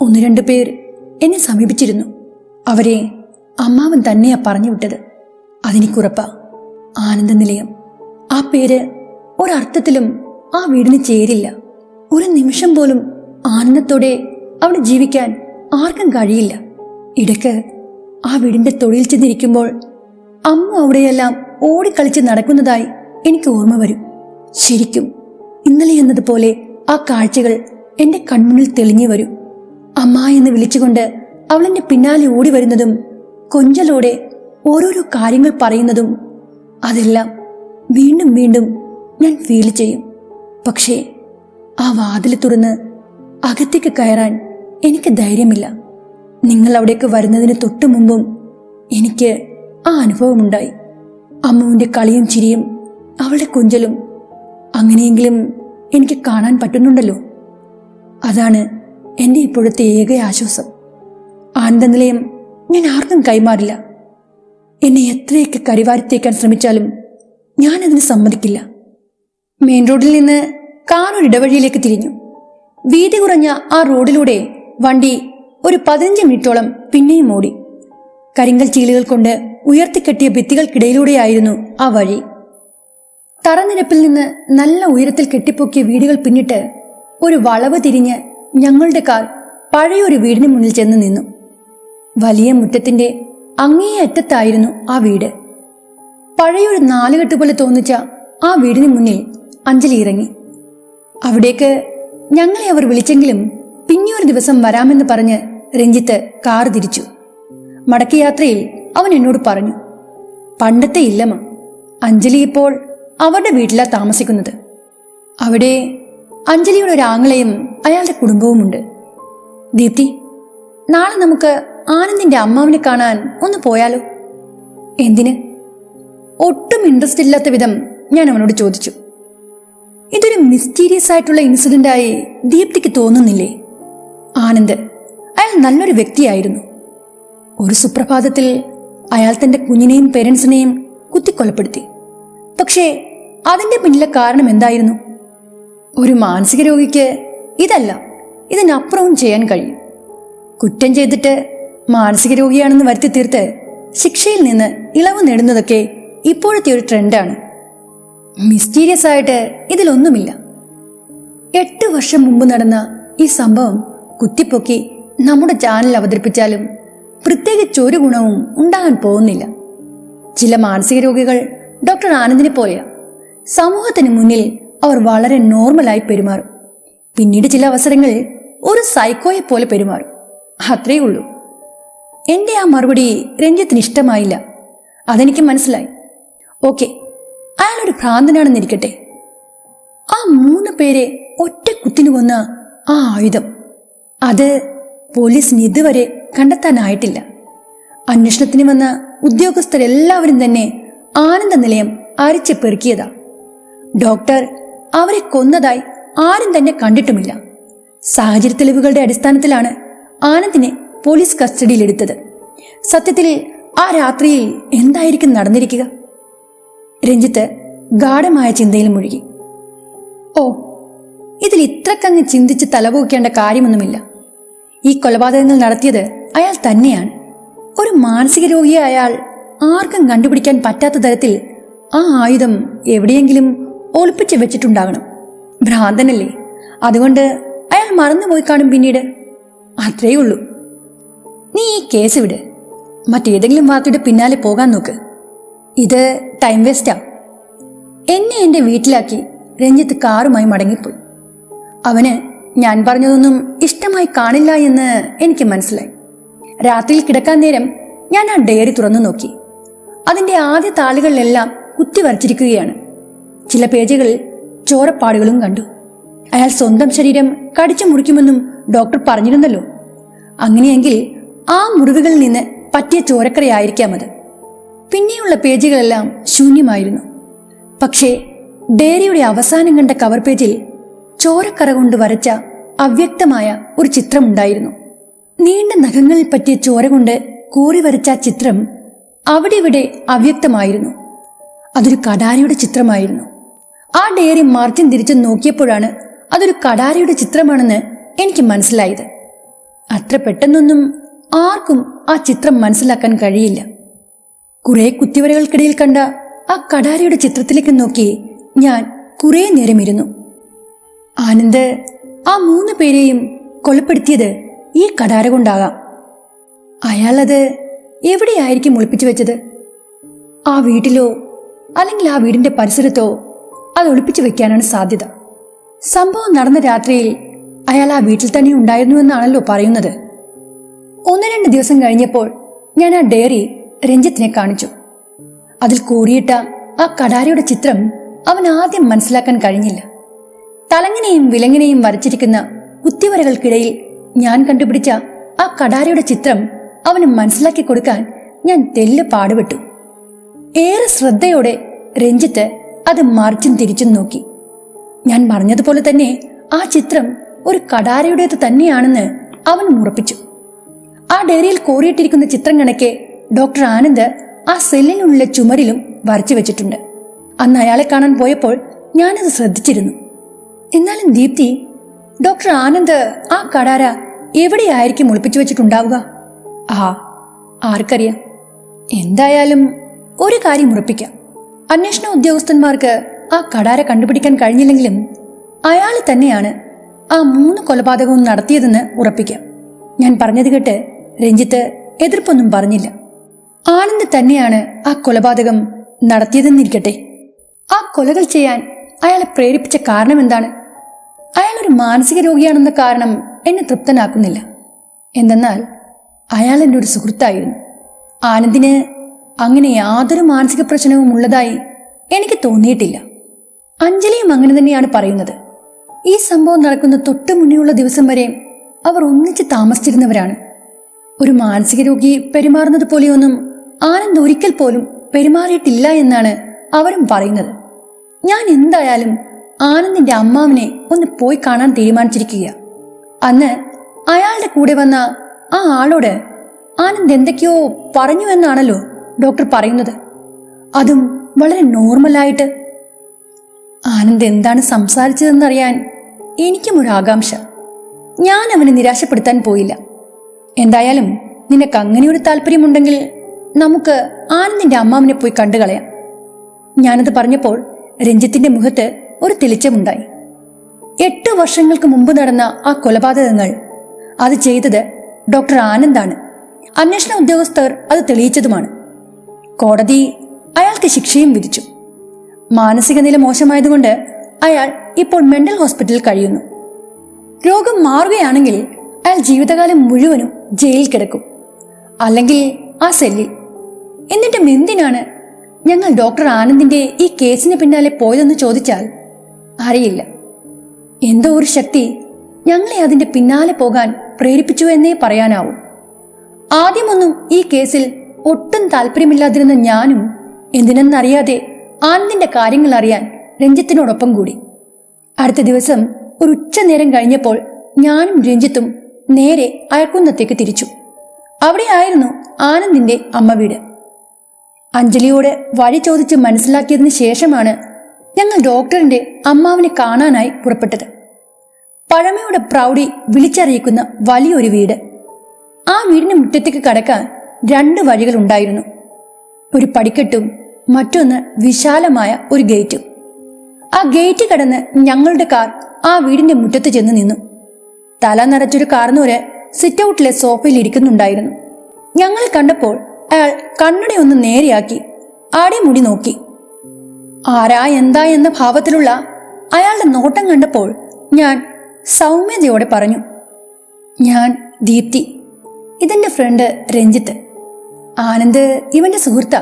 1-2 പേർ എന്നെ സമീപിച്ചിരുന്നു. അവരെ അമ്മാവൻ തന്നെയാ പറഞ്ഞു വിട്ടത്. അതെനിക്കുറപ്പാ. ആനന്ദ നിലയം, ആ പേര് ഒരർത്ഥത്തിലും ആ വീടിന് ചേരില്ല. ഒരു നിമിഷം പോലും ആനന്ദത്തോടെ അവിടെ ജീവിക്കാൻ ആർക്കും കഴിയില്ല. ഇടയ്ക്ക് ആ വീടിന്റെ തൊടിയിൽ ചെന്നിരിക്കുമ്പോൾ അമ്മ അവിടെയെല്ലാം ഓടിക്കളിച്ച് നടക്കുന്നതായി എനിക്ക് ഓർമ്മ വരും. ശരിക്കും ഇന്നലെ എന്നതുപോലെ ആ കാഴ്ചകൾ എന്റെ കൺമുന്നിൽ തെളിഞ്ഞു വരും. അമ്മ എന്ന് വിളിച്ചുകൊണ്ട് അവളെന്റെ പിന്നാലെ ഓടി വരുന്നതും കൊഞ്ചലോടെ ഓരോരോ കാര്യങ്ങൾ പറയുന്നതും അതെല്ലാം വീണ്ടും വീണ്ടും ഞാൻ ഫീൽ ചെയ്യും. പക്ഷേ ആ വാതിൽ തുറന്ന് അകത്തേക്ക് കയറാൻ എനിക്ക് ധൈര്യമില്ല. നിങ്ങൾ അവിടേക്ക് വരുന്നതിന് തൊട്ടു മുമ്പും എനിക്ക് ആ അനുഭവമുണ്ടായി. അമ്മുവിന്റെ കളിയും ചിരിയും അവളുടെ കൊഞ്ചലും അങ്ങനെയെങ്കിലും എനിക്ക് കാണാൻ പറ്റുന്നുണ്ടല്ലോ. അതാണ് എൻ്റെ ഇപ്പോഴത്തെ ഏക ആശ്വാസം. ആനന്ദനിലയം ഞാൻ ആർക്കും കൈമാറില്ല. എന്നെ എത്രയൊക്കെ കരിവാരിത്തേക്കാൻ ശ്രമിച്ചാലും ഞാനതിന് സമ്മതിക്കില്ല. മെയിൻ റോഡിൽ നിന്ന് കാർ ഒരു ഇടവഴിയിലേക്ക് തിരിഞ്ഞു. വീതി കുറഞ്ഞ ആ റോഡിലൂടെ വണ്ടി ഒരു 15 മിനിറ്റോളം പിന്നെയും ഓടി. കരിങ്കൽ ചീലുകൾ കൊണ്ട് ഉയർത്തിക്കെട്ടിയ ഭിത്തികൾക്കിടയിലൂടെയായിരുന്നു ആ വഴി. തറനിരപ്പിൽ നിന്ന് നല്ല ഉയരത്തിൽ കെട്ടിപ്പൊക്കിയ വീടുകൾ പിന്നിട്ട് ഒരു വളവ് തിരിഞ്ഞ് ഞങ്ങളുടെ കാർ പഴയൊരു വീടിന് മുന്നിൽ ചെന്ന് നിന്നു. വലിയ മുറ്റത്തിന്റെ അങ്ങേ അറ്റത്തായിരുന്നു ആ വീട്. പഴയൊരു 4 കെട്ട് പോലെ തോന്നിച്ച ആ വീടിന് മുന്നിൽ അഞ്ജലി ഇറങ്ങി. അവിടേക്ക് ഞങ്ങളെ അവർ വിളിച്ചെങ്കിലും പിന്നെയൊരു ദിവസം വരാമെന്ന് പറഞ്ഞ് രഞ്ജിത്ത് കാർ തിരിച്ചു. മടക്കയാത്രയിൽ അവൻ എന്നോട് പറഞ്ഞു, പണ്ടത്തെ ഇല്ലമ്മ, അഞ്ജലി ഇപ്പോൾ അവരുടെ വീട്ടിലാ താമസിക്കുന്നത്. അവിടെ അഞ്ജലിയുടെ ഒരു ആങ്ങളെയും അയാളുടെ കുടുംബവുമുണ്ട്. ദീപ്തി, നാളെ നമുക്ക് ആനന്ദിന്റെ അമ്മാവനെ കാണാൻ ഒന്ന് പോയാലോ? എന്തിന്? ഒട്ടും ഇൻട്രസ്റ്റ് ഇല്ലാത്ത വിധം ഞാൻ അവനോട് ചോദിച്ചു. ഇതൊരു മിസ്റ്റീരിയസ് ആയിട്ടുള്ള ഇൻസിഡന്റായി ദീപ്തിക്ക് തോന്നുന്നില്ലേ? ആനന്ദ് അയാൾ നല്ലൊരു വ്യക്തിയായിരുന്നു. ഒരു സുപ്രഭാതത്തിൽ അയാൾ തന്റെ കുഞ്ഞിനെയും പേരൻസിനെയും കുത്തിക്കൊലപ്പെടുത്തി. പക്ഷേ അതിന്റെ പിന്നിലെ കാരണം എന്തായിരുന്നു? ഒരു മാനസിക രോഗിക്ക് ഇതല്ല ഇതിനപ്പുറവും ചെയ്യാൻ കഴിയും. കുറ്റം ചെയ്തിട്ട് മാനസിക രോഗിയാണെന്ന് വരുത്തി തീർത്ത് ശിക്ഷയിൽ നിന്ന് ഇളവ് നേടുന്നതൊക്കെ ഇപ്പോഴത്തെ ഒരു ട്രെൻഡാണ്. മിസ്റ്റീരിയസ് ആയിട്ട് ഇതിലൊന്നുമില്ല. 8 വർഷം മുമ്പ് നടന്ന ഈ സംഭവം കുത്തിപ്പൊക്കി നമ്മുടെ ചാനൽ അവതരിപ്പിച്ചാലും പ്രത്യേകിച്ച് ഒരു ഗുണവും ഉണ്ടാകാൻ പോകുന്നില്ല. ചില മാനസിക രോഗികൾ ഡോക്ടർ ആനന്ദിനെ പോലെയാ. സമൂഹത്തിന് മുന്നിൽ അവർ വളരെ നോർമലായി പെരുമാറും. പിന്നീട് ചില അവസരങ്ങളിൽ ഒരു സൈക്കോയെ പോലെ പെരുമാറും. അത്രയേ ഉള്ളൂ. എന്റെ ആ മറുപടി രഞ്ജിത്തിന് ഇഷ്ടമായില്ല. അതെനിക്ക് മനസ്സിലായി. ഓക്കെ, അയാളൊരു ഭ്രാന്തനാണെന്നിരിക്കട്ടെ, ആ 3 പേരെ ഒറ്റ കുത്തിനു കൊന്ന ആ ആയുധം, അത് പോലീസിന് ഇതുവരെ കണ്ടെത്താനായിട്ടില്ല. അന്വേഷണത്തിന് വന്ന ഉദ്യോഗസ്ഥരെല്ലാവരും തന്നെ ആനന്ദ നിലയം അരിച്ചു പെറുക്കിയതാ. ഡോക്ടർ അവരെ കൊന്നതായി ആരും തന്നെ കണ്ടിട്ടുമില്ല. സാഹചര്യ തെളിവുകളുടെ അടിസ്ഥാനത്തിലാണ് ആനന്ദിനെ പോലീസ് കസ്റ്റഡിയിലെടുത്തത്. സത്യത്തിൽ ആ രാത്രിയിൽ എന്തായിരിക്കും നടന്നിരിക്കുക? രഞ്ജിത്ത് ഗാഢമായ ചിന്തയിൽ മുഴുകി. ഓ, ഇതിൽ ഇത്രക്കങ്ങ് ചിന്തിച്ച് തലപോക്കേണ്ട കാര്യമൊന്നുമില്ല. ഈ കൊലപാതകങ്ങൾ നടത്തിയത് അയാൾ തന്നെയാണ്. ഒരു മാനസിക രോഗിയെ അയാൾ ആർക്കും കണ്ടുപിടിക്കാൻ പറ്റാത്ത തരത്തിൽ ആ ആയുധം എവിടെയെങ്കിലും ഒളിപ്പിച്ച് വെച്ചിട്ടുണ്ടാകണം. ഭ്രാന്തനല്ലേ, അതുകൊണ്ട് അയാൾ മറന്നുപോയി കാണും പിന്നീട്. അത്രേ ഉള്ളൂ. നീ ഈ കേസ് വിട്, മറ്റേതെങ്കിലും വാർത്തയുടെ പിന്നാലെ പോകാൻ നോക്ക്. ഇത് ടൈം വേസ്റ്റാ. എന്നെ എന്റെ വീട്ടിലാക്കി രഞ്ജിത്ത് കാറുമായി മടങ്ങിപ്പോയി. അവന് ഞാൻ പറഞ്ഞതൊന്നും ഇഷ്ടമായി കാണില്ല എന്ന് എനിക്ക് മനസ്സിലായി. രാത്രിയിൽ കിടക്കാൻ നേരം ഞാൻ ആ ഡയറി തുറന്നു നോക്കി. അതിന്റെ ആദ്യ താളുകളിലെല്ലാം കുത്തി വരച്ചിരിക്കുകയാണ്. ചില പേജുകളിൽ ചോരപ്പാടുകളും കണ്ടു. അയാൾ സ്വന്തം ശരീരം കടിച്ചു മുറിക്കുമെന്നും ഡോക്ടർ പറഞ്ഞിരുന്നല്ലോ. അങ്ങനെയെങ്കിൽ ആ മുറിവുകളിൽ നിന്ന് പറ്റിയ ചോരക്കറയായിരിക്കാം അത്. പിന്നെയുള്ള പേജുകളെല്ലാം ശൂന്യമായിരുന്നു. പക്ഷേ ഡയറിയുടെ അവസാനം കണ്ട കവർ പേജിൽ ചോരക്കറ കൊണ്ട് വരച്ച അവ്യക്തമായ ഒരു ചിത്രമുണ്ടായിരുന്നു. നീണ്ട നഖങ്ങളിൽ പറ്റിയ ചോര കൊണ്ട് കോറി വരച്ച ചിത്രം അവിടെ ഇവിടെ അവ്യക്തമായിരുന്നു. അതൊരു കടാരയുടെ ചിത്രമായിരുന്നു. ആ ഡയറി മറിച്ചും തിരിച്ചും നോക്കിയപ്പോഴാണ് അതൊരു കടാരയുടെ ചിത്രമാണെന്ന് എനിക്ക് മനസ്സിലായത്. അത്ര പെട്ടെന്നൊന്നും ആർക്കും ആ ചിത്രം മനസ്സിലാക്കാൻ കഴിയില്ല. കുറെ കുത്തിവരകൾക്കിടയിൽ കണ്ട ആ കടാരയുടെ ചിത്രത്തിലേക്ക് നോക്കി ഞാൻ കുറെ നേരം ഇരുന്നു. ആനന്ദ് ആ 3 പേരെയും കൊലപ്പെടുത്തിയത് ഈ കടാര കൊണ്ടാകാം. അയാളത് എവിടെയായിരിക്കും ഒളിപ്പിച്ചു വെച്ചത്? ആ വീട്ടിലോ അല്ലെങ്കിൽ ആ വീടിന്റെ പരിസരത്തോ അത് ഒളിപ്പിച്ചു വെക്കാനാണ് സാധ്യത. സംഭവം നടന്ന രാത്രിയിൽ അയാൾ ആ വീട്ടിൽ തന്നെ ഉണ്ടായിരുന്നുവെന്നാണല്ലോ പറയുന്നത്. 1-2 ദിവസം കഴിഞ്ഞപ്പോൾ ഞാൻ ആ ഡയറി രഞ്ജിത്തിനെ കാണിച്ചു. അതിൽ കോറിയിട്ട ആ കടാരയുടെ ചിത്രം അവൻ ആദ്യം മനസ്സിലാക്കാൻ കഴിഞ്ഞില്ല. തലങ്ങിനെയും വിലങ്ങിനെയും വരച്ചിരിക്കുന്ന കുത്തിവരകൾക്കിടയിൽ ഞാൻ കണ്ടുപിടിച്ച ആ കടാരയുടെ ചിത്രം അവന് മനസ്സിലാക്കി കൊടുക്കാൻ ഞാൻ തെല്ല് പാടുപെട്ടു. ഏറെ ശ്രദ്ധയോടെ രഞ്ജിത്ത് അത് മറിച്ചും തിരിച്ചും നോക്കി. ഞാൻ പറഞ്ഞതുപോലെ തന്നെ ആ ചിത്രം ഒരു കടാരയുടേത് തന്നെയാണെന്ന് അവൻ ഉറപ്പിച്ചു. ആ ഡയറിയിൽ കോറിയിട്ടിരിക്കുന്ന ചിത്രം കണക്കെ ഡോക്ടർ ആനന്ദ് ആ സെല്ലിനുള്ള ചുമരിലും വരച്ചു വെച്ചിട്ടുണ്ട്. അന്ന് അയാളെ കാണാൻ പോയപ്പോൾ ഞാനത് ശ്രദ്ധിച്ചിരുന്നു. എന്നാലും ദീപ്തി, ഡോക്ടർ ആനന്ദ് ആ കടാര എവിടെയായിരിക്കും ഒളിപ്പിച്ചു വെച്ചിട്ടുണ്ടാവുക? ആർക്കറിയാം. എന്തായാലും ഒരു കാര്യം ഉറപ്പിക്കാം. അന്വേഷണ ഉദ്യോഗസ്ഥന്മാർക്ക് ആ കടാര കണ്ടുപിടിക്കാൻ കഴിഞ്ഞില്ലെങ്കിലും അയാൾ തന്നെയാണ് ആ 3 കൊലപാതകവും നടത്തിയതെന്ന് ഉറപ്പിക്കാം. ഞാൻ പറഞ്ഞത് കേട്ട് രഞ്ജിത്ത് എതിർപ്പൊന്നും പറഞ്ഞില്ല. ആനന്ദ് തന്നെയാണ് ആ കൊലപാതകം നടത്തിയതെന്നിരിക്കട്ടെ, ആ കൊലകൾ ചെയ്യാൻ അയാളെ പ്രേരിപ്പിച്ച കാരണം എന്താണ്? അയാളൊരു മാനസിക രോഗിയാണെന്ന കാരണം എന്നെ തൃപ്തനാക്കുന്നില്ല. എന്തെന്നാൽ അയാൾ എൻ്റെ ഒരു സുഹൃത്തായിരുന്നു. ആനന്ദിന് അങ്ങനെ യാതൊരു മാനസിക പ്രശ്നവും ഉള്ളതായി എനിക്ക് തോന്നിയിട്ടില്ല. അഞ്ജലിയും അങ്ങനെ തന്നെയാണ് പറയുന്നത്. ഈ സംഭവം നടക്കുന്ന തൊട്ടു മുന്നേയുള്ള ദിവസം വരെ അവർ ഒന്നിച്ച് താമസിച്ചിരുന്നവരാണ്. ഒരു മാനസിക രോഗി പെരുമാറുന്നത് പോലെയൊന്നും ആനന്ദ് ഒരിക്കൽ പോലും പെരുമാറിയിട്ടില്ല എന്നാണ് അവരും പറയുന്നത്. ഞാൻ എന്തായാലും ആനന്ദിന്റെ അമ്മാവനെ ഒന്ന് പോയി കാണാൻ തീരുമാനിച്ചിരിക്കുക. അന്ന് അയാളുടെ കൂടെ വന്ന ആ ആളോട് ആനന്ദ് എന്തൊക്കെയോ പറഞ്ഞു എന്നാണല്ലോ ഡോക്ടർ പറയുന്നത്. അതും വളരെ നോർമലായിട്ട്. ആനന്ദ് എന്താണ് സംസാരിച്ചതെന്നറിയാൻ എനിക്കും ഒരു ആകാംക്ഷ. ഞാൻ അവനെ നിരാശപ്പെടുത്താൻ പോയില്ല. എന്തായാലും നിനക്ക് അങ്ങനെ ഒരു താല്പര്യമുണ്ടെങ്കിൽ നമുക്ക് ആനന്ദിന്റെ അമ്മാവനെ പോയി കണ്ടുകളയാം. ഞാനത് പറഞ്ഞപ്പോൾ രഞ്ജിത്തിന്റെ മുഖത്ത് ഒരു തെളിച്ചമുണ്ടായി. 8 വർഷങ്ങൾക്ക് മുമ്പ് നടന്ന ആ കൊലപാതകങ്ങൾ അത് ചെയ്തത് ഡോക്ടർ ആനന്ദാണ്. അന്വേഷണ ഉദ്യോഗസ്ഥർ അത് തെളിയിച്ചതുമാണ്. കോടതി അയാൾക്ക് ശിക്ഷയും വിധിച്ചു. മാനസിക നില മോശമായതുകൊണ്ട് അയാൾ ഇപ്പോൾ മെന്റൽ ഹോസ്പിറ്റലിൽ കഴിയുന്നു. രോഗം മാറുകയാണെങ്കിൽ അയാൾ ജീവിതകാലം മുഴുവനും ജയിലിൽ കിടക്കും, അല്ലെങ്കിൽ ആ സെല്ലിൽ. എന്നിട്ടും എന്തിനാണ് ഞങ്ങൾ ഡോക്ടർ ആനന്ദിന്റെ ഈ കേസിന് പിന്നാലെ പോയതെന്ന് ചോദിച്ചാൽ അറിയില്ല. എന്തോ ഒരു ശക്തി ഞങ്ങളെ അതിന്റെ പിന്നാലെ പോകാൻ പ്രേരിപ്പിച്ചു എന്നേ പറയാനാവും. ആദ്യമൊന്നും ഈ കേസിൽ ഒട്ടും താല്പര്യമില്ലാതിരുന്ന ഞാനും എന്തിനെന്നറിയാതെ ആനന്ദിന്റെ കാര്യങ്ങൾ അറിയാൻ രഞ്ജിത്തിനോടൊപ്പം കൂടി. അടുത്ത ദിവസം ഒരു ഉച്ചനേരം കഴിഞ്ഞപ്പോൾ ഞാനും രഞ്ജിത്തും നേരെ അയക്കുന്നത്തേക്ക് തിരിച്ചു. അവിടെയായിരുന്നു ആനന്ദിന്റെ അമ്മ വീട്. അഞ്ജലിയോട് വഴി ചോദിച്ച് മനസ്സിലാക്കിയതിന് ശേഷമാണ് ഞങ്ങൾ ഡോക്ടറിന്റെ അമ്മാവിനെ കാണാനായി പുറപ്പെട്ടത്. പഴമയുടെ പ്രൗഢി വിളിച്ചറിയിക്കുന്ന വലിയൊരു വീട്. ആ വീടിന് മുറ്റത്തേക്ക് കടക്കാൻ 2 വഴികൾ ഉണ്ടായിരുന്നു. ഒരു പടിക്കെട്ടും മറ്റൊന്ന് വിശാലമായ ഒരു ഗേറ്റും. ആ ഗേറ്റ് കടന്ന് ഞങ്ങളുടെ കാർ ആ വീടിന്റെ മുറ്റത്ത് ചെന്ന് നിന്നു. തല നിറച്ചൊരു കാർന്നൂര് സിറ്റ് ഔട്ടിലെ സോഫയിൽ ഇരിക്കുന്നുണ്ടായിരുന്നു. ഞങ്ങളെ കണ്ടപ്പോൾ അയാൾ കണ്ണടയൊന്ന് നേരെയാക്കി ആടിമുടി നോക്കി. ആരാ എന്താ എന്ന ഭാവത്തിലുള്ള അയാളുടെ നോട്ടം കണ്ടപ്പോൾ ഞാൻ സൗമ്യതയോടെ പറഞ്ഞു, ഞാൻ ദീപ്തി, ഇതെന്റെ ഫ്രണ്ട് രഞ്ജിത്ത്. ആനന്ദ് ഇവന്റെ സുഹൃത്താ.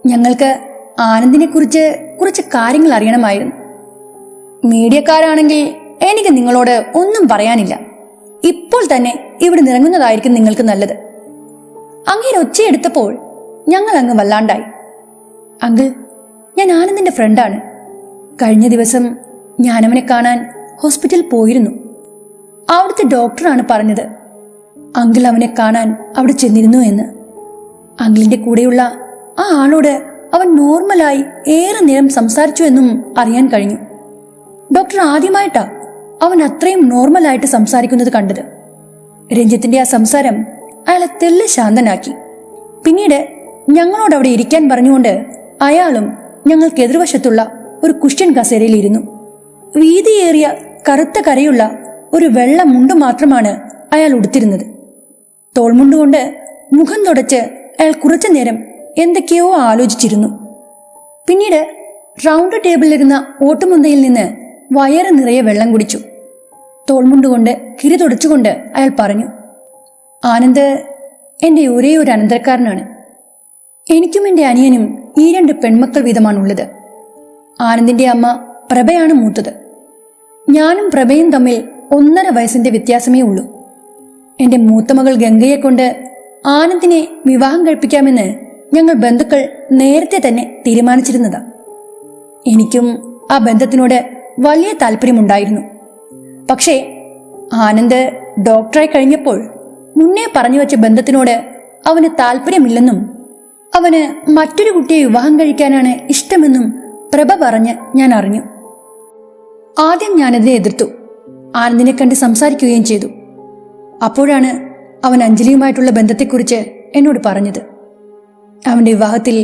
ഞങ്ങൾക്ക് ആനന്ദിനെ കുറിച്ച് കുറച്ച് കാര്യങ്ങൾ അറിയണമായിരുന്നു. മീഡിയക്കാരാണെങ്കിൽ എനിക്ക് നിങ്ങളോട് ഒന്നും പറയാനില്ല. ഇപ്പോൾ തന്നെ ഇവിടെ നിറങ്ങുന്നതായിരിക്കും നിങ്ങൾക്ക് നല്ലത്. അങ്ങേര് ഒച്ചയെടുത്തപ്പോൾ ഞങ്ങൾ അങ്ങ് വല്ലാണ്ടായി. അങ്കിൾ, ഞാൻ ആനന്ദിന്റെ ഫ്രണ്ടാണ്. കഴിഞ്ഞ ദിവസം ഞാനവനെ കാണാൻ ഹോസ്പിറ്റലിൽ പോയിരുന്നു. അവിടുത്തെ ഡോക്ടറാണ് പറഞ്ഞത് അങ്കിൾ അവനെ കാണാൻ അവിടെ ചെന്നിരുന്നു എന്ന്. അങ്കിളിന്റെ കൂടെയുള്ള ആ ആളോട് അവൻ നോർമലായി ഏറെ നേരം സംസാരിച്ചു എന്നും അറിയാൻ കഴിഞ്ഞു. ഡോക്ടർ ആദ്യമായിട്ടാ അവൻ അത്രയും നോർമലായിട്ട് സംസാരിക്കുന്നത് കണ്ടത്. രഞ്ജിത്തിന്റെ ആ സംസാരം അയാളെ തെല്ല് ശാന്തനാക്കി. പിന്നീട് ഞങ്ങളോട് അവിടെ ഇരിക്കാൻ പറഞ്ഞുകൊണ്ട് അയാളും ഞങ്ങൾക്ക് എതിർവശത്തുള്ള ഒരു കുഷ്യൻ കസേരയിൽ ഇരുന്നു. വീതിയേറിയ കറുത്ത കരയുള്ള ഒരു വെള്ള മുണ്ട് മാത്രമാണ് അയാൾ ഉടുത്തിരുന്നത്. തോൾമുണ്ടുകൊണ്ട് മുഖം തുടച്ച് അയാൾ കുറച്ചു നേരം എന്തൊക്കെയോ ആലോചിച്ചിരുന്നു. പിന്നീട് റൗണ്ട് ടേബിളിലിരുന്ന ഓട്ടുമുന്തയിൽ നിന്ന് വയറ് നിറയെ വെള്ളം കുടിച്ചു. തോൾമുണ്ടുകൊണ്ട് കിരി തുടച്ചുകൊണ്ട് അയാൾ പറഞ്ഞു, ആനന്ദ് എൻ്റെ ഒരേ ഒരു അനന്തരക്കാരനാണ്. എനിക്കും എൻ്റെ അനിയനും ഈ 2 പെൺമക്കൾ വീതമാണുള്ളത്. ആനന്ദിന്റെ അമ്മ പ്രഭയാണ് മൂത്തത്. ഞാനും പ്രഭയും തമ്മിൽ 1.5 വയസ്സിന്റെ വ്യത്യാസമേ ഉള്ളൂ. എൻ്റെ മൂത്ത മകൾ ഗംഗയെ കൊണ്ട് ആനന്ദിനെ വിവാഹം കഴിപ്പിക്കാമെന്ന് ഞങ്ങൾ ബന്ധുക്കൾ നേരത്തെ തന്നെ തീരുമാനിച്ചിരുന്നതാ. എനിക്കും ആ ബന്ധത്തിനോട് വലിയ താല്പര്യമുണ്ടായിരുന്നു. പക്ഷേ ആനന്ദ് ഡോക്ടറായി കഴിഞ്ഞപ്പോൾ മുന്നേ പറഞ്ഞു വച്ച ബന്ധത്തിനോട് അവന് താല്പര്യമില്ലെന്നും അവന് മറ്റൊരു കുട്ടിയെ വിവാഹം കഴിക്കാനാണ് ഇഷ്ടമെന്നും പ്രഭ പറഞ്ഞ് ഞാൻ അറിഞ്ഞു. ആദ്യം ഞാനതിനെ എതിർത്തു. ആനന്ദിനെ കണ്ട് സംസാരിക്കുകയും ചെയ്തു. അപ്പോഴാണ് അവൻ അഞ്ജലിയുമായിട്ടുള്ള ബന്ധത്തെക്കുറിച്ച് എന്നോട് പറഞ്ഞത്. അവന്റെ വിവാഹത്തിൽ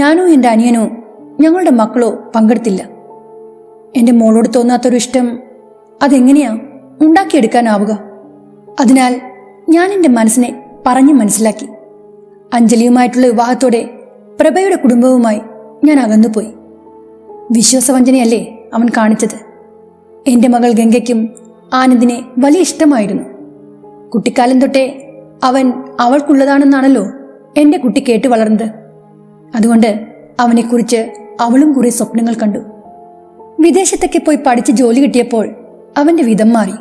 ഞാനോ എൻ്റെ അനിയനോ ഞങ്ങളുടെ മക്കളോ പങ്കെടുത്തില്ല. എൻ്റെ മോളോട് തോന്നാത്തൊരു ഇഷ്ടം അതെങ്ങനെയാ ഉണ്ടാക്കിയെടുക്കാനാവുക? അതിനാൽ ഞാൻ എൻ്റെ മനസ്സിനെ പറഞ്ഞു മനസ്സിലാക്കി. അഞ്ജലിയുമായിട്ടുള്ള വിവാഹത്തോടെ പ്രഭയുടെ കുടുംബവുമായി ഞാൻ അകന്നുപോയി. വിശ്വാസവഞ്ചനയല്ലേ അവൻ കാണിച്ചത്. എൻ്റെ മകൾ ഗംഗയ്ക്കും ആനന്ദിനെ വലിയ ഇഷ്ടമായിരുന്നു. കുട്ടിക്കാലം തൊട്ടേ അവൻ അവൾക്കുള്ളതാണെന്നാണല്ലോ എൻ്റെ കുട്ടി കേട്ട് വളർന്നത്. അതുകൊണ്ട് അവനെക്കുറിച്ച് അവളും കുറെ സ്വപ്നങ്ങൾ കണ്ടു. വിദേശത്തൊക്കെ പോയി പഠിച്ച് ജോലി കിട്ടിയപ്പോൾ അവന്റെ വിധം മാറി.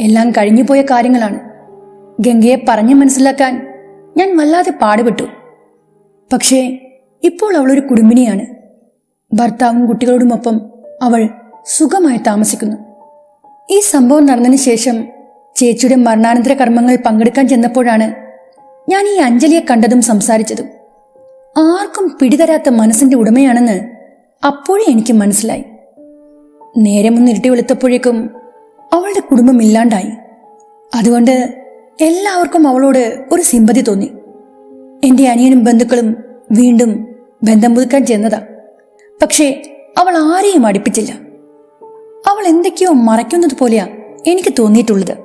എല്ലാം കഴിഞ്ഞുപോയ കാര്യങ്ങളാണ്. ഗംഗയെ പറഞ്ഞു മനസ്സിലാക്കാൻ ഞാൻ വല്ലാതെ പാടുപെട്ടു. പക്ഷേ ഇപ്പോൾ അവളൊരു കുടുംബിനിയാണ്. ഭർത്താവും കുട്ടികളോടുമൊപ്പം അവൾ സുഖമായി താമസിക്കുന്നു. ഈ സംഭവം നടന്നതിന് ശേഷം ചേച്ചിയുടെ മരണാനന്തര കർമ്മങ്ങൾ പങ്കെടുക്കാൻ ചെന്നപ്പോഴാണ് ഞാൻ ഈ അഞ്ജലിയെ കണ്ടതും സംസാരിച്ചതും. ആർക്കും പിടിതരാത്ത മനസ്സിന്റെ ഉടമയാണെന്ന് അപ്പോഴേ എനിക്ക് മനസ്സിലായി. നേരം ഒന്ന് ഇരുട്ടി വെളുത്തപ്പോഴേക്കും അവളുടെ കുടുംബം ഇല്ലാണ്ടായി. അതുകൊണ്ട് എല്ലാവർക്കും അവളോട് ഒരു സിമ്പതി തോന്നി. എൻ്റെ അനിയനും ബന്ധുക്കളും വീണ്ടും ബന്ധം പുതുക്കാൻ ചെന്നതാ. പക്ഷേ അവൾ ആരെയും അടുപ്പിച്ചില്ല. അവൾ എന്തൊക്കെയോ മറയ്ക്കുന്നത് പോലെയാ എനിക്ക് തോന്നിയിട്ടുള്ളത്.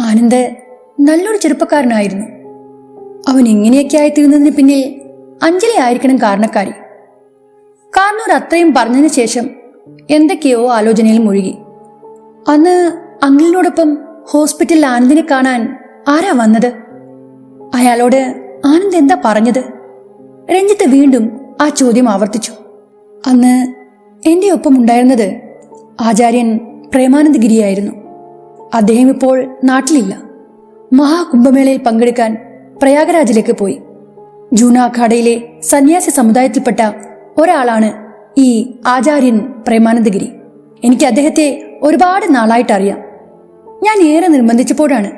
ആനന്ദ് നല്ലൊരു ചെറുപ്പക്കാരനായിരുന്നു. അവൻ ഇങ്ങനെയൊക്കെ ആയിത്തീരുന്നതിന് പിന്നിൽ അഞ്ജലി ആയിരിക്കണം കാരണക്കാരി. കാരണവർ അത്രയും പറഞ്ഞതിന് ശേഷം എന്തൊക്കെയോ ആലോചനയിൽ മുഴുകി. അന്ന് അങ്കിളിനോടൊപ്പം ഹോസ്പിറ്റലിൽ ആനന്ദിനെ കാണാൻ ആരാ വന്നത്? അയാളോട് ആനന്ദ് എന്താ പറഞ്ഞത്? രഞ്ജിത്ത് വീണ്ടും ആ ചോദ്യം ആവർത്തിച്ചു. അന്ന് എന്റെ ഒപ്പം ഉണ്ടായിരുന്നത് ആചാര്യൻ പ്രേമാനന്ദഗിരിയായിരുന്നു. അദ്ദേഹം ഇപ്പോൾ നാട്ടിലില്ല. മഹാകുംഭമേളയിൽ പങ്കെടുക്കാൻ പ്രയാഗരാജിലേക്ക് പോയി. ജൂന അഖാഡയിലെ സന്യാസി സമുദായത്തിൽപ്പെട്ട ഒരാളാണ് ഈ ആചാര്യൻ പ്രേമാനന്ദഗിരി. എനിക്ക് അദ്ദേഹത്തെ ഒരുപാട് നാളായിട്ട് അറിയാം. ഞാൻ ഏറെ നിർബന്ധിച്ചപ്പോഴാണ്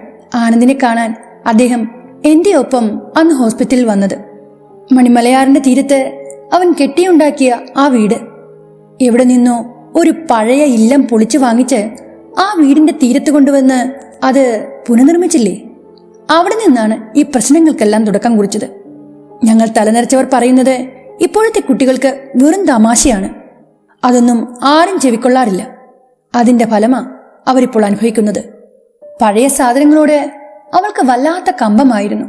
ആനന്ദിനെ കാണാൻ അദ്ദേഹം എന്റെ ഒപ്പം അന്ന് ഹോസ്പിറ്റലിൽ വന്നത്. മണിമലയാറിന്റെ തീരത്ത് അവൻ കെട്ടിയുണ്ടാക്കിയ ആ വീട്, എവിടെ നിന്നോ ഒരു പഴയ ഇല്ലം പൊളിച്ചു വാങ്ങിച്ച് ആ വീടിന്റെ തീരത്ത് കൊണ്ടുവന്ന് അത് പുനർനിർമ്മിച്ചില്ലേ, അവിടെ നിന്നാണ് ഈ പ്രശ്നങ്ങൾക്കെല്ലാം തുടക്കം കുറിച്ചത്. ഞങ്ങൾ തലനരച്ചവർ പറയുന്നത് ഇപ്പോഴത്തെ കുട്ടികൾക്ക് വെറും തമാശയാണ്, അതൊന്നും ആരും ചെവിക്കൊള്ളാറില്ല. അതിന്റെ ഫലമാ അവരിപ്പോൾ അനുഭവിക്കുന്നത്. പഴയ സാധനങ്ങളോട് അവൾക്ക് വല്ലാത്ത കമ്പമായിരുന്നു.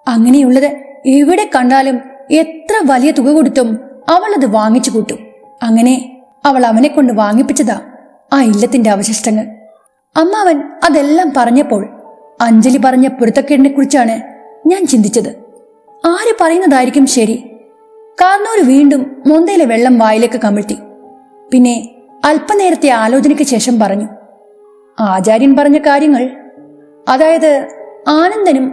അങ്ങനെയുള്ളത് എവിടെ കണ്ടാലും എത്ര വലിയ തുക കൊടുത്തും അവൾ അത് വാങ്ങിച്ചു കൂട്ടും. അങ്ങനെ അവൾ അവനെ കൊണ്ട് വാങ്ങിപ്പിച്ചതാ ആ ഇല്ലത്തിന്റെ അവശിഷ്ടങ്ങൾ. അമ്മാവൻ അതെല്ലാം പറഞ്ഞപ്പോൾ അഞ്ജലി പറഞ്ഞ പൊരുത്തക്കേടിനെ കുറിച്ചാണ് ഞാൻ ചിന്തിച്ചത്. ആര് പറയുന്നതായിരിക്കും ശരി? കാർന്നോര് വീണ്ടും മൊന്തയിലെ വെള്ളം വായിലേക്ക് കമിഴ്ത്തി. പിന്നെ അല്പനേരത്തെ ആലോചനയ്ക്ക് ശേഷം പറഞ്ഞു, ആചാര്യൻ പറഞ്ഞ കാര്യങ്ങൾ, അതായത് ആനന്ദനും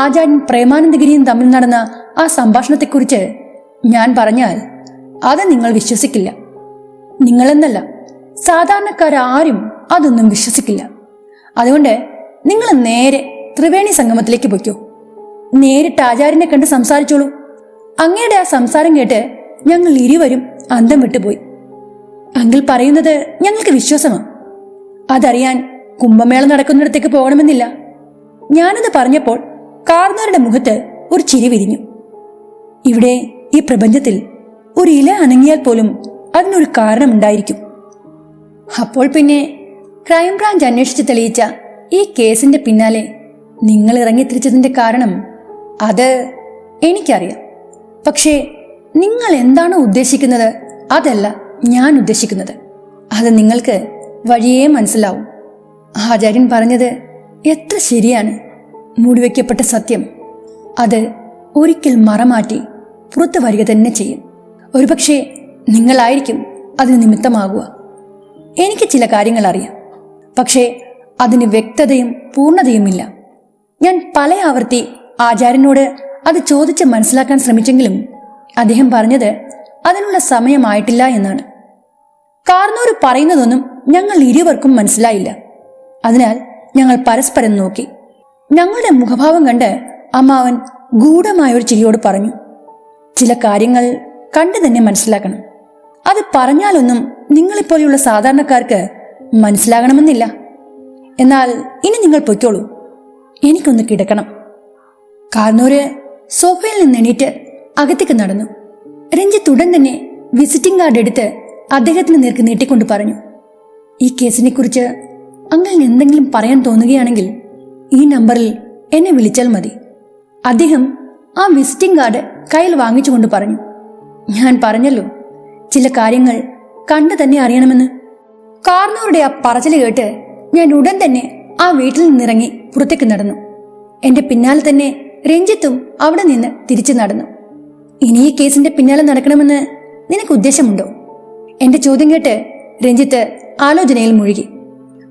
ആചാര്യൻ പ്രേമാനന്ദഗിരിയും തമ്മിൽ നടന്ന ആ സംഭാഷണത്തെക്കുറിച്ച് ഞാൻ പറഞ്ഞാൽ അത് നിങ്ങൾ വിശ്വസിക്കില്ല. നിങ്ങളെന്നല്ല, സാധാരണക്കാരും അതൊന്നും വിശ്വസിക്കില്ല. അതുകൊണ്ട് നിങ്ങൾ നേരെ ത്രിവേണി സംഗമത്തിലേക്ക് പൊയ്ക്കോ. നേരിട്ട് ആചാര്യനെ കണ്ട് സംസാരിച്ചോളൂ. അങ്ങയുടെ ആ സംസാരം കേട്ട് ഞങ്ങൾ ഇരുവരും അന്തം വിട്ടുപോയി. അങ്കിൾ പറയുന്നത് ഞങ്ങൾക്ക് വിശ്വാസമാണ്. അതറിയാൻ കുംഭമേള നടക്കുന്നിടത്തേക്ക് പോകണമെന്നില്ല. ഞാനത് പറഞ്ഞപ്പോൾ കാർന്നവരുടെ മുഖത്ത് ഒരു ചിരി വിരിഞ്ഞു. ഇവിടെ ഈ പ്രപഞ്ചത്തിൽ ഒരു ഇല അനങ്ങിയാൽ പോലും അതിനൊരു കാരണമുണ്ടായിരിക്കും. അപ്പോൾ പിന്നെ ക്രൈംബ്രാഞ്ച് അന്വേഷിച്ച് തെളിയിച്ച ഈ കേസിന്റെ പിന്നാലെ നിങ്ങൾ ഇറങ്ങിത്തിരിച്ചതിന്റെ കാരണം അത് എനിക്കറിയാം. പക്ഷേ നിങ്ങൾ എന്താണോ ഉദ്ദേശിക്കുന്നത് അതല്ല ഞാൻ ഉദ്ദേശിക്കുന്നത്. അത് നിങ്ങൾക്ക് വഴിയേ മനസ്സിലാവും. ആചാര്യൻ പറഞ്ഞത് എത്ര ശരിയാണ്. മൂടിവെക്കപ്പെട്ട സത്യം അത് ഒരിക്കൽ മറമാറ്റി പുറത്തു വരിക തന്നെ ചെയ്യും. ഒരുപക്ഷെ നിങ്ങളായിരിക്കും അതിന് നിമിത്തമാകുക. എനിക്ക് ചില കാര്യങ്ങൾ അറിയാം, പക്ഷേ അതിന് വ്യക്തതയും പൂർണ്ണതയുമില്ല. ഞാൻ പല ആവർത്തി ആചാര്യനോട് അത് ചോദിച്ച് മനസ്സിലാക്കാൻ ശ്രമിച്ചെങ്കിലും അദ്ദേഹം പറഞ്ഞത് അതിനുള്ള സമയമായിട്ടില്ല എന്നാണ്. കാർന്നോര് പറയുന്നതൊന്നും ഞങ്ങൾ ഇരുവർക്കും മനസ്സിലായില്ല. അതിനാൽ ഞങ്ങൾ പരസ്പരം നോക്കി. ഞങ്ങളുടെ മുഖഭാവം കണ്ട് അമ്മാവൻ ഗൂഢമായൊരു ചിരിയോട് പറഞ്ഞു, ചില കാര്യങ്ങൾ കണ്ടു തന്നെ മനസ്സിലാക്കണം. അത് പറഞ്ഞാലൊന്നും നിങ്ങളെപ്പോലെയുള്ള സാധാരണക്കാർക്ക് മനസ്സിലാകണമെന്നില്ല. എന്നാൽ ഇനി നിങ്ങൾ പൊയ്ക്കോളൂ, എനിക്കൊന്ന് കിടക്കണം. കാർന്നോര് സോഫയിൽ നിന്ന് എണീറ്റ് അകത്തേക്ക് നടന്നു. രഞ്ജിത്ത് ഉടൻ തന്നെ വിസിറ്റിംഗ് കാർഡ് എടുത്ത് അദ്ദേഹത്തിന് നേർക്ക് നീട്ടിക്കൊണ്ട് പറഞ്ഞു, ഈ കേസിനെ കുറിച്ച് അങ്കിളിന് എന്തെങ്കിലും പറയാൻ തോന്നുകയാണെങ്കിൽ ഈ നമ്പറിൽ എന്നെ വിളിച്ചാൽ മതി. അദ്ദേഹം ആ വിസിറ്റിംഗ് കാർഡ് കയ്യിൽ വാങ്ങിച്ചുകൊണ്ട് പറഞ്ഞു, ഞാൻ പറഞ്ഞല്ലോ ചില കാര്യങ്ങൾ കണ്ടു തന്നെ അറിയണമെന്ന്. കാർന്നവരുടെ ആ പറച്ചിൽ കേട്ട് ഞാൻ ഉടൻ തന്നെ ആ വീട്ടിൽ നിന്നിറങ്ങി പുറത്തേക്ക് നടന്നു. എന്റെ പിന്നാലെ തന്നെ രഞ്ജിത്തും അവിടെ നിന്ന് തിരിച്ചു നടന്നു. ഇനി ഈ കേസിന്റെ പിന്നാലെ നടക്കണമെന്ന് നിനക്ക് ഉദ്ദേശമുണ്ടോ? എന്റെ ചോദ്യം കേട്ട് രഞ്ജിത്ത് ആലോചനയിൽ മുഴുകി.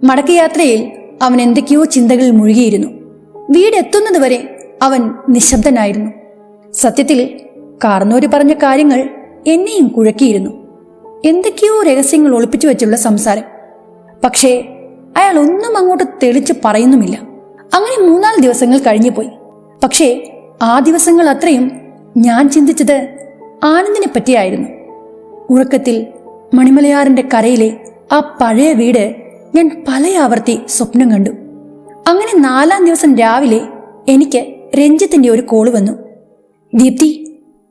മടക്കയാത്രയിൽ അവൻ എന്തൊക്കെയോ ചിന്തകളിൽ മുഴുകിയിരുന്നു. വീടെത്തുന്നതുവരെ അവൻ നിശബ്ദനായിരുന്നു. സത്യത്തിൽ കാർന്നോര് പറഞ്ഞ കാര്യങ്ങൾ എന്നെയും കുഴക്കിയിരുന്നു. എന്തൊക്കെയോ രഹസ്യങ്ങൾ ഒളിപ്പിച്ചു വെച്ചുള്ള സംസാരം. പക്ഷേ അയാൾ ഒന്നും അങ്ങോട്ട് തെളിച്ച് പറയുന്നുമില്ല. അങ്ങനെ 3-4 ദിവസങ്ങൾ കഴിഞ്ഞുപോയി. പക്ഷേ ആ ദിവസങ്ങൾ അത്രയും ഞാൻ ചിന്തിച്ചത് ആനന്ദിനെ പറ്റിയായിരുന്നു. ഉറക്കത്തിൽ മണിമലയാറിന്റെ കരയിലെ ആ പഴയ വീട് ഞാൻ പല ആവർത്തി സ്വപ്നം കണ്ടു. അങ്ങനെ 4-ാം ദിവസം രാവിലെ എനിക്ക് രഞ്ജിത്തിന്റെ ഒരു കോള് വന്നു. ദീപ്തി,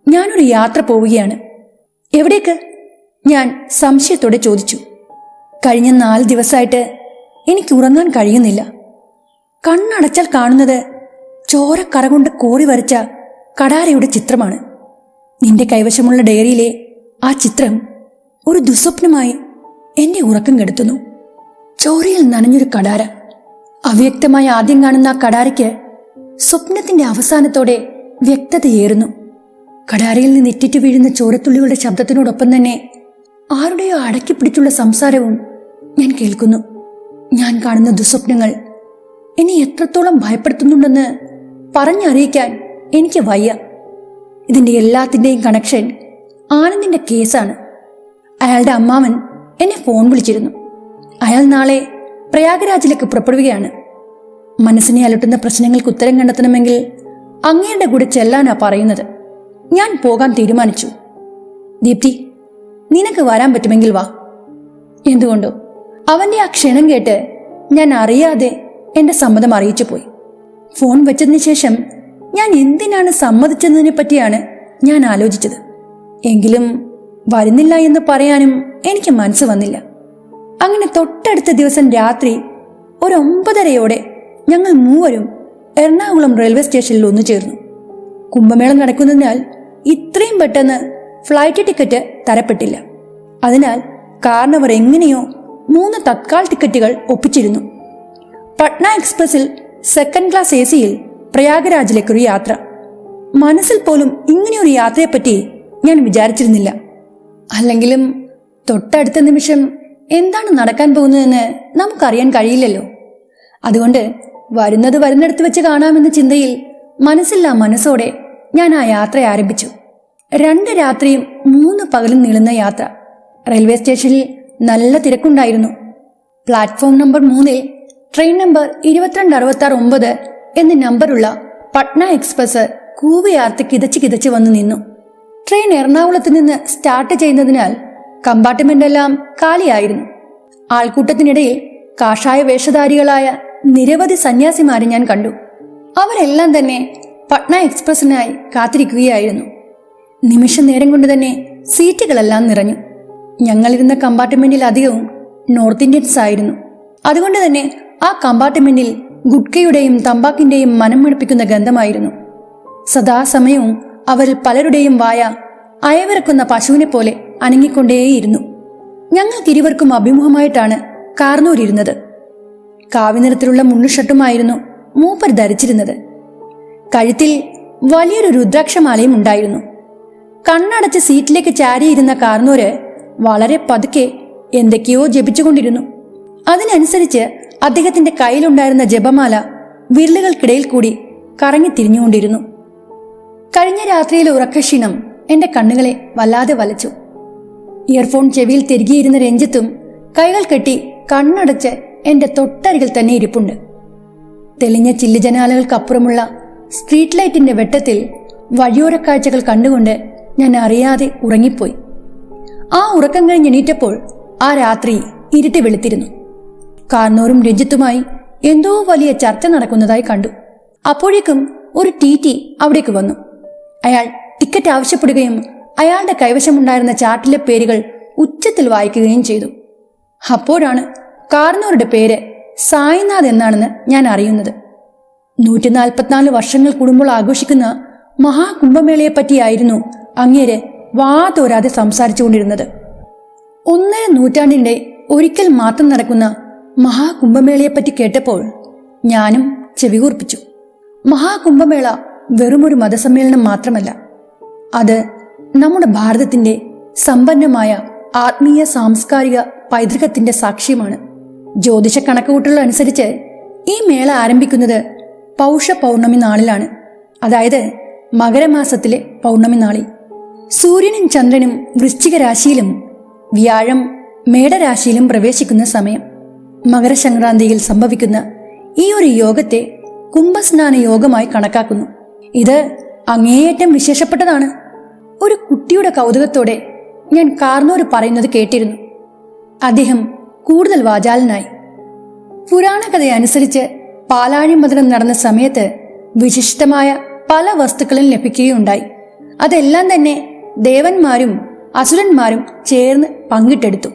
ഞാനൊരു യാത്ര പോവുകയാണ്. എവിടേക്ക്? ഞാൻ സംശയത്തോടെ ചോദിച്ചു. കഴിഞ്ഞ 4 ദിവസമായിട്ട് എനിക്ക് ഉറങ്ങാൻ കഴിയുന്നില്ല. കണ്ണടച്ചാൽ കാണുന്നത് ചോരക്കറ കൊണ്ട് കോറി വരച്ച കടാരയുടെ ചിത്രമാണ്. നിന്റെ കൈവശമുള്ള ഡയറിയിലെ ആ ചിത്രം ഒരു ദുസ്വപ്നമായി എന്റെ ഉറക്കം കെടുത്തുന്നു. ചോരയിൽ നനഞ്ഞൊരു കടാര. അവ്യക്തമായ ആദ്യം കാണുന്ന ആ കടാരയ്ക്ക് സ്വപ്നത്തിന്റെ അവസാനത്തോടെ വ്യക്തതയേറുന്നു. കടാരയിൽ നിന്ന് ഇറ്റിറ്റു വീഴുന്ന ചോരത്തുള്ളികളുടെ ശബ്ദത്തിനോടൊപ്പം തന്നെ ആരുടെയോ അടക്കി പിടിച്ചുള്ള സംസാരവും ഞാൻ കേൾക്കുന്നു. ഞാൻ കാണുന്ന ദുസ്വപ്നങ്ങൾ എന്നെ എത്രത്തോളം ഭയപ്പെടുത്തുന്നുണ്ടെന്ന് പറഞ്ഞറിയിക്കാൻ എനിക്ക് വയ്യ. ഇതിന്റെ എല്ലാത്തിൻ്റെയും കണക്ഷൻ ആനന്ദിന്റെ കേസാണ്. അയാളുടെ അമ്മാവൻ എന്നെ ഫോൺ വിളിച്ചിരുന്നു. അയാൾ നാളെ പ്രയാഗരാജിലേക്ക് പുറപ്പെടുകയാണ്. മനസ്സിനെ അലട്ടുന്ന പ്രശ്നങ്ങൾക്ക് ഉത്തരം കണ്ടെത്തണമെങ്കിൽ അങ്ങയുടെ കൂടെ ചെല്ലാനാ പറയുന്നത്. ഞാൻ പോകാൻ തീരുമാനിച്ചു. ദീപ്തി, നിനക്ക് വരാൻ പറ്റുമെങ്കിൽ വാ. എന്തുകൊണ്ടോ അവന്റെ ആ ക്ഷണം കേട്ട് ഞാൻ അറിയാതെ എന്റെ സമ്മതം അറിയിച്ചു പോയി. ഫോൺ വെച്ചതിന് ശേഷം ഞാൻ എന്തിനാണ് സമ്മതിച്ചതിനെ പറ്റിയാണ് ഞാൻ ആലോചിച്ചത്. എങ്കിലും വരുന്നില്ല എന്ന് പറയാനും എനിക്ക് മനസ്സ് വന്നില്ല. അങ്ങനെ തൊട്ടടുത്ത ദിവസം രാത്രി 9:30 ഞങ്ങൾ മൂവരും എറണാകുളം റെയിൽവേ സ്റ്റേഷനിൽ ഒന്നുചേർന്നു. കുംഭമേളം നടക്കുന്നതിനാൽ ഇത്രയും പെട്ടെന്ന് ഫ്ലൈറ്റ് ടിക്കറ്റ് തരപ്പെട്ടില്ല. അതിനാൽ കാരണവർ എങ്ങനെയോ 3 തത്കാൽ ടിക്കറ്റുകൾ ഒപ്പിച്ചിരുന്നു. പട്ന എക്സ്പ്രസിൽ 2nd ക്ലാസ് AC-യിൽ പ്രയാഗരാജിലേക്കൊരു യാത്ര. മനസ്സിൽ പോലും ഇങ്ങനെയൊരു യാത്രയെപ്പറ്റി ഞാൻ വിചാരിച്ചിരുന്നില്ല. അല്ലെങ്കിലും തൊട്ടടുത്ത നിമിഷം എന്താണ് നടക്കാൻ പോകുന്നതെന്ന് നമുക്കറിയാൻ കഴിയില്ലല്ലോ. അതുകൊണ്ട് വരുന്നിടത്ത് വെച്ച് കാണാമെന്ന ചിന്തയിൽ മനസ്സില്ലാ മനസ്സോടെ ഞാൻ ആ യാത്ര ആരംഭിച്ചു. 2 രാത്രിയും 3 പകലും നീളുന്ന യാത്ര. റെയിൽവേ സ്റ്റേഷനിൽ നല്ല തിരക്കുണ്ടായിരുന്നു. പ്ലാറ്റ്ഫോം നമ്പർ 3-ൽ ട്രെയിൻ നമ്പർ 2266-9 എന്ന നമ്പറുള്ള പട്ന എക്സ്പ്രസ് കൂവിയാർത്ത് കിതച്ച് വന്നു നിന്നു. ട്രെയിൻ എറണാകുളത്ത് നിന്ന് സ്റ്റാർട്ട് ചെയ്യുന്നതിനാൽ കമ്പാർട്ട്മെന്റ് എല്ലാം കാലിയായിരുന്നു. ആൾക്കൂട്ടത്തിനിടയിൽ കാഷായ വേഷധാരികളായ നിരവധി സന്യാസിമാരെ ഞാൻ കണ്ടു. അവരെല്ലാം തന്നെ പട്ന എക്സ്പ്രസിനായി കാത്തിരിക്കുകയായിരുന്നു. നിമിഷ നേരം കൊണ്ട് തന്നെ സീറ്റുകളെല്ലാം നിറഞ്ഞു. ഞങ്ങളിരുന്ന കമ്പാർട്ട്മെന്റിൽ അധികവും നോർത്ത് ഇന്ത്യൻസ് ആയിരുന്നു. അതുകൊണ്ട് തന്നെ ആ കമ്പാർട്ട്മെന്റിൽ ഗുഡ്കയുടെയും തമ്പാക്കിന്റെയും മനം മടുപ്പിക്കുന്ന ഗന്ധമായിരുന്നു. സദാസമയവും അവരിൽ പലരുടെയും വായ അയവിറക്കുന്ന പശുവിനെ പോലെ അനങ്ങിക്കൊണ്ടേയിരുന്നു. ഞങ്ങൾക്കിരുവർക്കും അഭിമുഖമായിട്ടാണ് കാർന്നൂരിരുന്നത്. കാവിനിറത്തിലുള്ള മുള്ളുഷട്ടുമായിരുന്നു മൂപ്പർ ധരിച്ചിരുന്നത്. കഴുത്തിൽ വലിയൊരു രുദ്രാക്ഷമാലയും ഉണ്ടായിരുന്നു. കണ്ണടച്ച് സീറ്റിലേക്ക് ചാരിയിരുന്ന കാർന്നൂര് വളരെ പതുക്കെ എന്തൊക്കെയോ ജപിച്ചുകൊണ്ടിരുന്നു. അതിനനുസരിച്ച് അദ്ദേഹത്തിന്റെ കയ്യിലുണ്ടായിരുന്ന ജപമാല വിരലുകൾക്കിടയിൽ കൂടി കറങ്ങിത്തിരിഞ്ഞുകൊണ്ടിരുന്നു. കഴിഞ്ഞ രാത്രിയിലെ ഉറക്കക്ഷീണം എന്റെ കണ്ണുകളെ വല്ലാതെ വലച്ചു. ഇയർഫോൺ ചെവിയിൽ തിരികെയിരുന്ന രഞ്ജിത്തും കൈകൾ കെട്ടി കണ്ണടച്ച് എന്റെ തൊട്ടരികിൽ തന്നെ ഇരിപ്പുണ്ട്. തെളിഞ്ഞ ചില്ലുജനാലകൾക്കപ്പുറമുള്ള സ്ട്രീറ്റ് ലൈറ്റിന്റെ വെട്ടത്തിൽ വഴിയോരക്കാഴ്ചകൾ കണ്ടുകൊണ്ട് ഞാൻ അറിയാതെ ഉറങ്ങിപ്പോയി. ആ ഉറക്കം കഴിഞ്ഞെണീറ്റപ്പോൾ ആ രാത്രി ഇരുട്ടി വെളുത്തിരുന്നു. കാർന്നൂരും രഞ്ജിത്തുമായി എന്തോ വലിയ ചർച്ച നടക്കുന്നതായി കണ്ടു. അപ്പോഴേക്കും ഒരു TT അവിടേക്ക് വന്നു. അയാൾ ടിക്കറ്റ് ആവശ്യപ്പെടുകയും അയാളുടെ കൈവശമുണ്ടായിരുന്ന ചാർട്ടിലെ പേരുകൾ ഉച്ചത്തിൽ വായിക്കുകയും ചെയ്തു. അപ്പോഴാണ് കാർന്നൂരുടെ പേര് സായിനാഥ് എന്നാണെന്ന് ഞാൻ അറിയുന്നത്. 144 വർഷങ്ങൾ കൂടുമ്പോൾ ആഘോഷിക്കുന്ന മഹാകുംഭമേളയെപ്പറ്റിയായിരുന്നു അങ്ങേര് വാ തോരാതെ സംസാരിച്ചുകൊണ്ടിരുന്നത്. 1.5 നൂറ്റാണ്ടിന്റെ ഒരിക്കൽ മാത്രം നടക്കുന്ന മഹാകുംഭമേളയെപ്പറ്റി കേട്ടപ്പോൾ ഞാനും ചെവികൂർപ്പിച്ചു. മഹാകുംഭമേള വെറുമൊരു മതസമ്മേളനം മാത്രമല്ല, അത് നമ്മുടെ ഭാരതത്തിന്റെ സമ്പന്നമായ ആത്മീയ സാംസ്കാരിക പൈതൃകത്തിന്റെ സാക്ഷ്യമാണ്. ജ്യോതിഷ കണക്കുകൂട്ടൽ അനുസരിച്ച് ഈ മേള ആരംഭിക്കുന്നത് പൗഷ പൗർണമി നാളിലാണ്. അതായത് മകരമാസത്തിലെ പൗർണമി നാളിൽ. സൂര്യനും ചന്ദ്രനും വൃശ്ചിക രാശിയിലും വ്യാഴം മേടരാശിയിലും പ്രവേശിക്കുന്ന സമയം. മകരസംക്രാന്തിയിൽ സംഭവിക്കുന്ന ഈ ഒരു യോഗത്തെ കുംഭസ്നാന യോഗമായി കണക്കാക്കുന്നു. ഇത് അങ്ങേയറ്റം വിശേഷപ്പെട്ടതാണ്. ഒരു കുട്ടിയുടെ കൗതുകത്തോടെ ഞാൻ കാർന്നൂർ പറയുന്നത് കേട്ടിരുന്നു. അദ്ദേഹം കൂടുതൽ വാചാലനായി. പുരാണകഥയനുസരിച്ച് പാലാഴിമതനം നടന്ന സമയത്ത് വിശിഷ്ടമായ പല വസ്തുക്കളും ലഭിക്കുകയുണ്ടായി. അതെല്ലാം തന്നെ ദേവന്മാരും അസുരന്മാരും ചേർന്ന് പങ്കിട്ടെടുത്തു.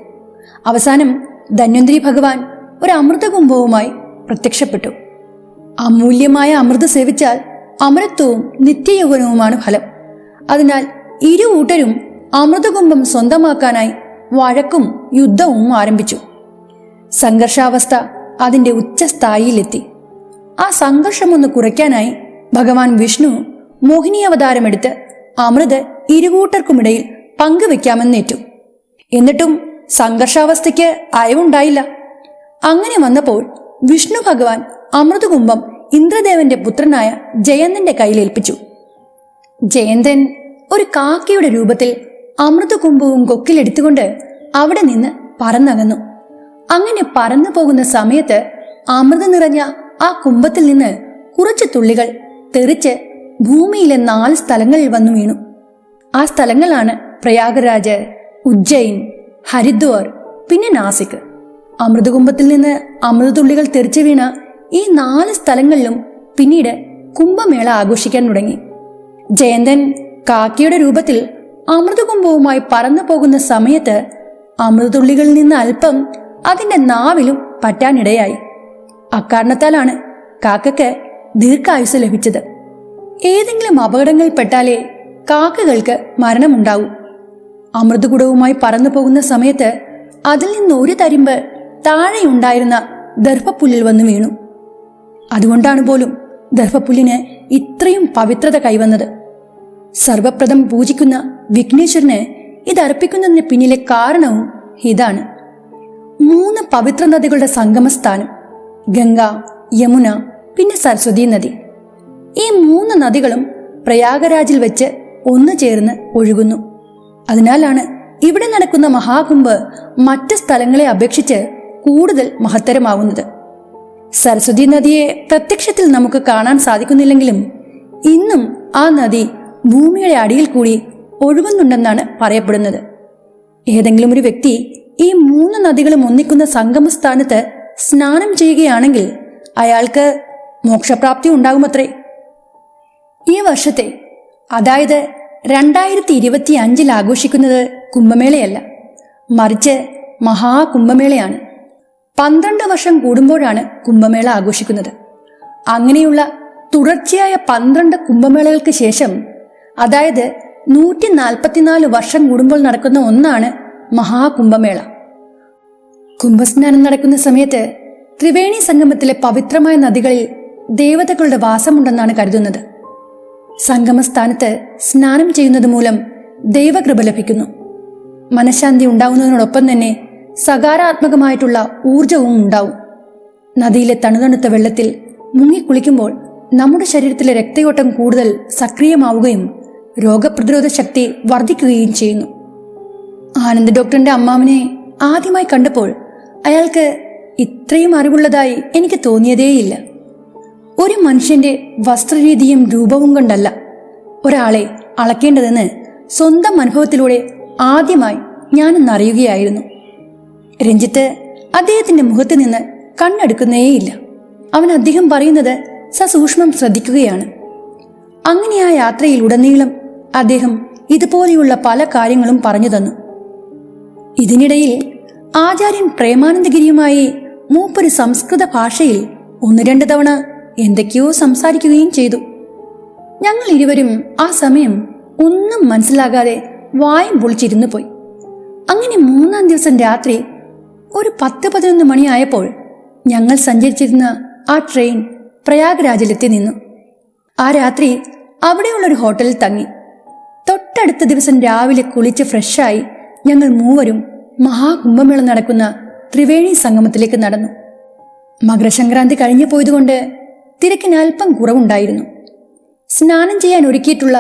അവസാനം ധന്വന്തരി ഭഗവാൻ ഒരു അമൃതകുംഭവുമായി പ്രത്യക്ഷപ്പെട്ടു. അമൂല്യമായ അമൃത് സേവിച്ചാൽ അമരത്വവും നിത്യയൗവനവുമാണ് ഫലം. അതിനാൽ ഇരുകൂട്ടരും അമൃതകുംഭം സ്വന്തമാക്കാനായി വഴക്കും യുദ്ധവും ആരംഭിച്ചു. സംഘർഷാവസ്ഥ അതിന്റെ ഉച്ചസ്ഥായിയിലെത്തി. ആ സംഘർഷമൊന്ന് കുറയ്ക്കാനായി ഭഗവാൻ വിഷ്ണു മോഹിനി അവതാരമെടുത്ത് അമൃത് ഇരുകൂട്ടർക്കുമിടയിൽ പങ്കുവെക്കാമെന്നേറ്റു. എന്നിട്ടും സംഘർഷാവസ്ഥയ്ക്ക് അയവുണ്ടായില്ല. അങ്ങനെ വന്നപ്പോൾ വിഷ്ണു ഭഗവാൻ അമൃതകുംഭം ഇന്ദ്രദേവന്റെ പുത്രനായ ജയന്തന്റെ കയ്യിലേൽപ്പിച്ചു. ജയന്തൻ ഒരു കാക്കയുടെ രൂപത്തിൽ അമൃതകുംഭവും കൊക്കിലെടുത്തുകൊണ്ട് അവിടെ നിന്ന് പറന്നകന്നു. അങ്ങനെ പറന്നു പോകുന്ന സമയത്ത് അമൃതം നിറഞ്ഞ ആ കുംഭത്തിൽ നിന്ന് കുറച്ച് തുള്ളികൾ തെറിച്ച് ഭൂമിയിലെ 4 സ്ഥലങ്ങളിൽ വന്നു വീണു. ആ സ്ഥലങ്ങളാണ് പ്രയാഗരാജ്, ഉജ്ജയിൻ, ഹരിദ്വാർ, പിന്നെ നാസിക്. അമൃതകുംഭത്തിൽ നിന്ന് അമൃതതുള്ളികൾ തെറിച്ചു വീണ ഈ 4 സ്ഥലങ്ങളിലും പിന്നീട് കുംഭമേള ആഘോഷിക്കാൻ തുടങ്ങി. ജയന്തൻ കാക്കയുടെ രൂപത്തിൽ അമൃതകുംഭവുമായി പറന്നു പോകുന്ന സമയത്ത് അമൃതതുള്ളികളിൽ നിന്ന് അല്പം അതിന്റെ നാവിലും പറ്റാനിടയായി. അക്കാരണത്താലാണ് കാക്കയ്ക്ക് ദീർഘായുസ് ലഭിച്ചത്. ഏതെങ്കിലും അപകടങ്ങളിൽപ്പെട്ടാലേ കാക്കകൾക്ക് മരണമുണ്ടാവൂ. അമൃതകുടവുമായി പറന്നു പോകുന്ന സമയത്ത് അതിൽ നിന്ന് ഒരു തരിമ്പ് താഴെയുണ്ടായിരുന്ന ദർഭപ്പുല്ലിൽ വന്നു വീണു. അതുകൊണ്ടാണ് പോലും ദർഭപ്പുല്ലിന് ഇത്രയും പവിത്രത കൈവന്നത്. സർവപ്രഥം പൂജിക്കുന്ന വിഘ്നേശ്വരന് ഇതർപ്പിക്കുന്നതിന് പിന്നിലെ കാരണവും ഇതാണ്. 3 പവിത്ര നദികളുടെ സംഗമസ്ഥാനം ഗംഗ, യമുന, പിന്നെ സരസ്വതി നദി. ഈ 3 നദികളും പ്രയാഗരാജിൽ വെച്ച് ഒന്നു ചേർന്ന് ഒഴുകുന്നു. അതിനാലാണ് ഇവിടെ നടക്കുന്ന മഹാകുംഭ് മറ്റ് സ്ഥലങ്ങളെ അപേക്ഷിച്ച് കൂടുതൽ മഹത്തരമാവുന്നത്. സരസ്വതി നദിയെ പ്രത്യക്ഷത്തിൽ നമുക്ക് കാണാൻ സാധിക്കുന്നില്ലെങ്കിലും ഇന്നും ആ നദി ഭൂമിയുടെ അടിയിൽ കൂടി ഒഴുകുന്നുണ്ടെന്നാണ് പറയപ്പെടുന്നത്. ഏതെങ്കിലും ഒരു വ്യക്തി ഈ 3 നദികളും ഒന്നിക്കുന്ന സംഗമസ്ഥാനത്ത് സ്നാനം ചെയ്യുകയാണെങ്കിൽ അയാൾക്ക് മോക്ഷപ്രാപ്തി ഉണ്ടാകുമത്രേ. ഈ വർഷത്തെ, അതായത് 2025 ആഘോഷിക്കുന്നത് കുംഭമേളയല്ല, മറിച്ച് മഹാകുംഭമേളയാണ്. 12 വർഷം കൂടുമ്പോഴാണ് കുംഭമേള ആഘോഷിക്കുന്നത്. അങ്ങനെയുള്ള തുടർച്ചയായ 12 കുംഭമേളകൾക്ക് ശേഷം, അതായത് 144 വർഷം കൂടുമ്പോൾ നടക്കുന്ന ഒന്നാണ് മഹാകുംഭമേള. കുംഭസ്നാനം നടക്കുന്ന സമയത്ത് ത്രിവേണി സംഗമത്തിലെ പവിത്രമായ നദികളിൽ ദേവതകളുടെ വാസമുണ്ടെന്നാണ് കരുതുന്നത്. സംഗമസ്ഥാനത്ത് സ്നാനം ചെയ്യുന്നത് മൂലം ദൈവകൃപ ലഭിക്കുന്നു. മനഃശാന്തി ഉണ്ടാവുന്നതിനോടൊപ്പം തന്നെ സകാരാത്മകമായിട്ടുള്ള ഊർജവും ഉണ്ടാവും. നദിയിലെ തണുതണുത്ത വെള്ളത്തിൽ മുങ്ങിക്കുളിക്കുമ്പോൾ നമ്മുടെ ശരീരത്തിലെ രക്തയോട്ടം കൂടുതൽ സക്രിയമാവുകയും രോഗപ്രതിരോധ ശക്തി വർദ്ധിക്കുകയും ചെയ്യുന്നു. ആനന്ദ് ഡോക്ടറിന്റെ അമ്മാവനെ ആദ്യമായി കണ്ടപ്പോൾ അയാൾക്ക് ഇത്രയും അറിവുള്ളതായി എനിക്ക് തോന്നിയതേയില്ല. ഒരു മനുഷ്യന്റെ വസ്ത്രരീതിയും രൂപവും കൊണ്ടല്ല ഒരാളെ അളക്കേണ്ടതെന്ന് സ്വന്തം അനുഭവത്തിലൂടെ ആദ്യമായി ഞാനെന്നറിയുകയായിരുന്നു. രഞ്ജിത്ത് അദ്ദേഹത്തിന്റെ മുഖത്ത് നിന്ന് കണ്ണെടുക്കുന്നേയില്ല. അവൻ അദ്ദേഹം പറയുന്നത് സസൂക്ഷ്മം ശ്രദ്ധിക്കുകയാണ്. അങ്ങനെ ആ യാത്രയിലുടനീളം അദ്ദേഹം ഇതുപോലെയുള്ള പല കാര്യങ്ങളും പറഞ്ഞു തന്നു. ഇതിനിടയിൽ ആചാര്യൻ പ്രേമാനന്ദഗിരിയുമായി മൂപ്പര് സംസ്കൃത ഭാഷയിൽ 1-2 തവണ എന്തൊക്കെയോ സംസാരിക്കുകയും ചെയ്തു. ഞങ്ങൾ ഇരുവരും ആ സമയം ഒന്നും മനസ്സിലാകാതെ വായും പൊളിച്ചിരുന്നു പോയി. അങ്ങനെ 3-ാം ദിവസം രാത്രി ഒരു 10-11 മണിയായപ്പോൾ ഞങ്ങൾ സഞ്ചരിച്ചിരുന്ന ആ ട്രെയിൻ പ്രയാഗ്രാജിലെത്തി നിന്നു. ആ രാത്രി അവിടെയുള്ളൊരു ഹോട്ടലിൽ തങ്ങി. തൊട്ടടുത്ത ദിവസം രാവിലെ കുളിച്ച് ഫ്രഷായി ഞങ്ങൾ മൂവരും മഹാകുംഭമേള നടക്കുന്ന ത്രിവേണി സംഗമത്തിലേക്ക് നടന്നു. മകരസംക്രാന്തി കഴിഞ്ഞു പോയതുകൊണ്ട് തിരക്കിന് അല്പം കുറവുണ്ടായിരുന്നു. സ്നാനം ചെയ്യാൻ ഒരുക്കിയിട്ടുള്ള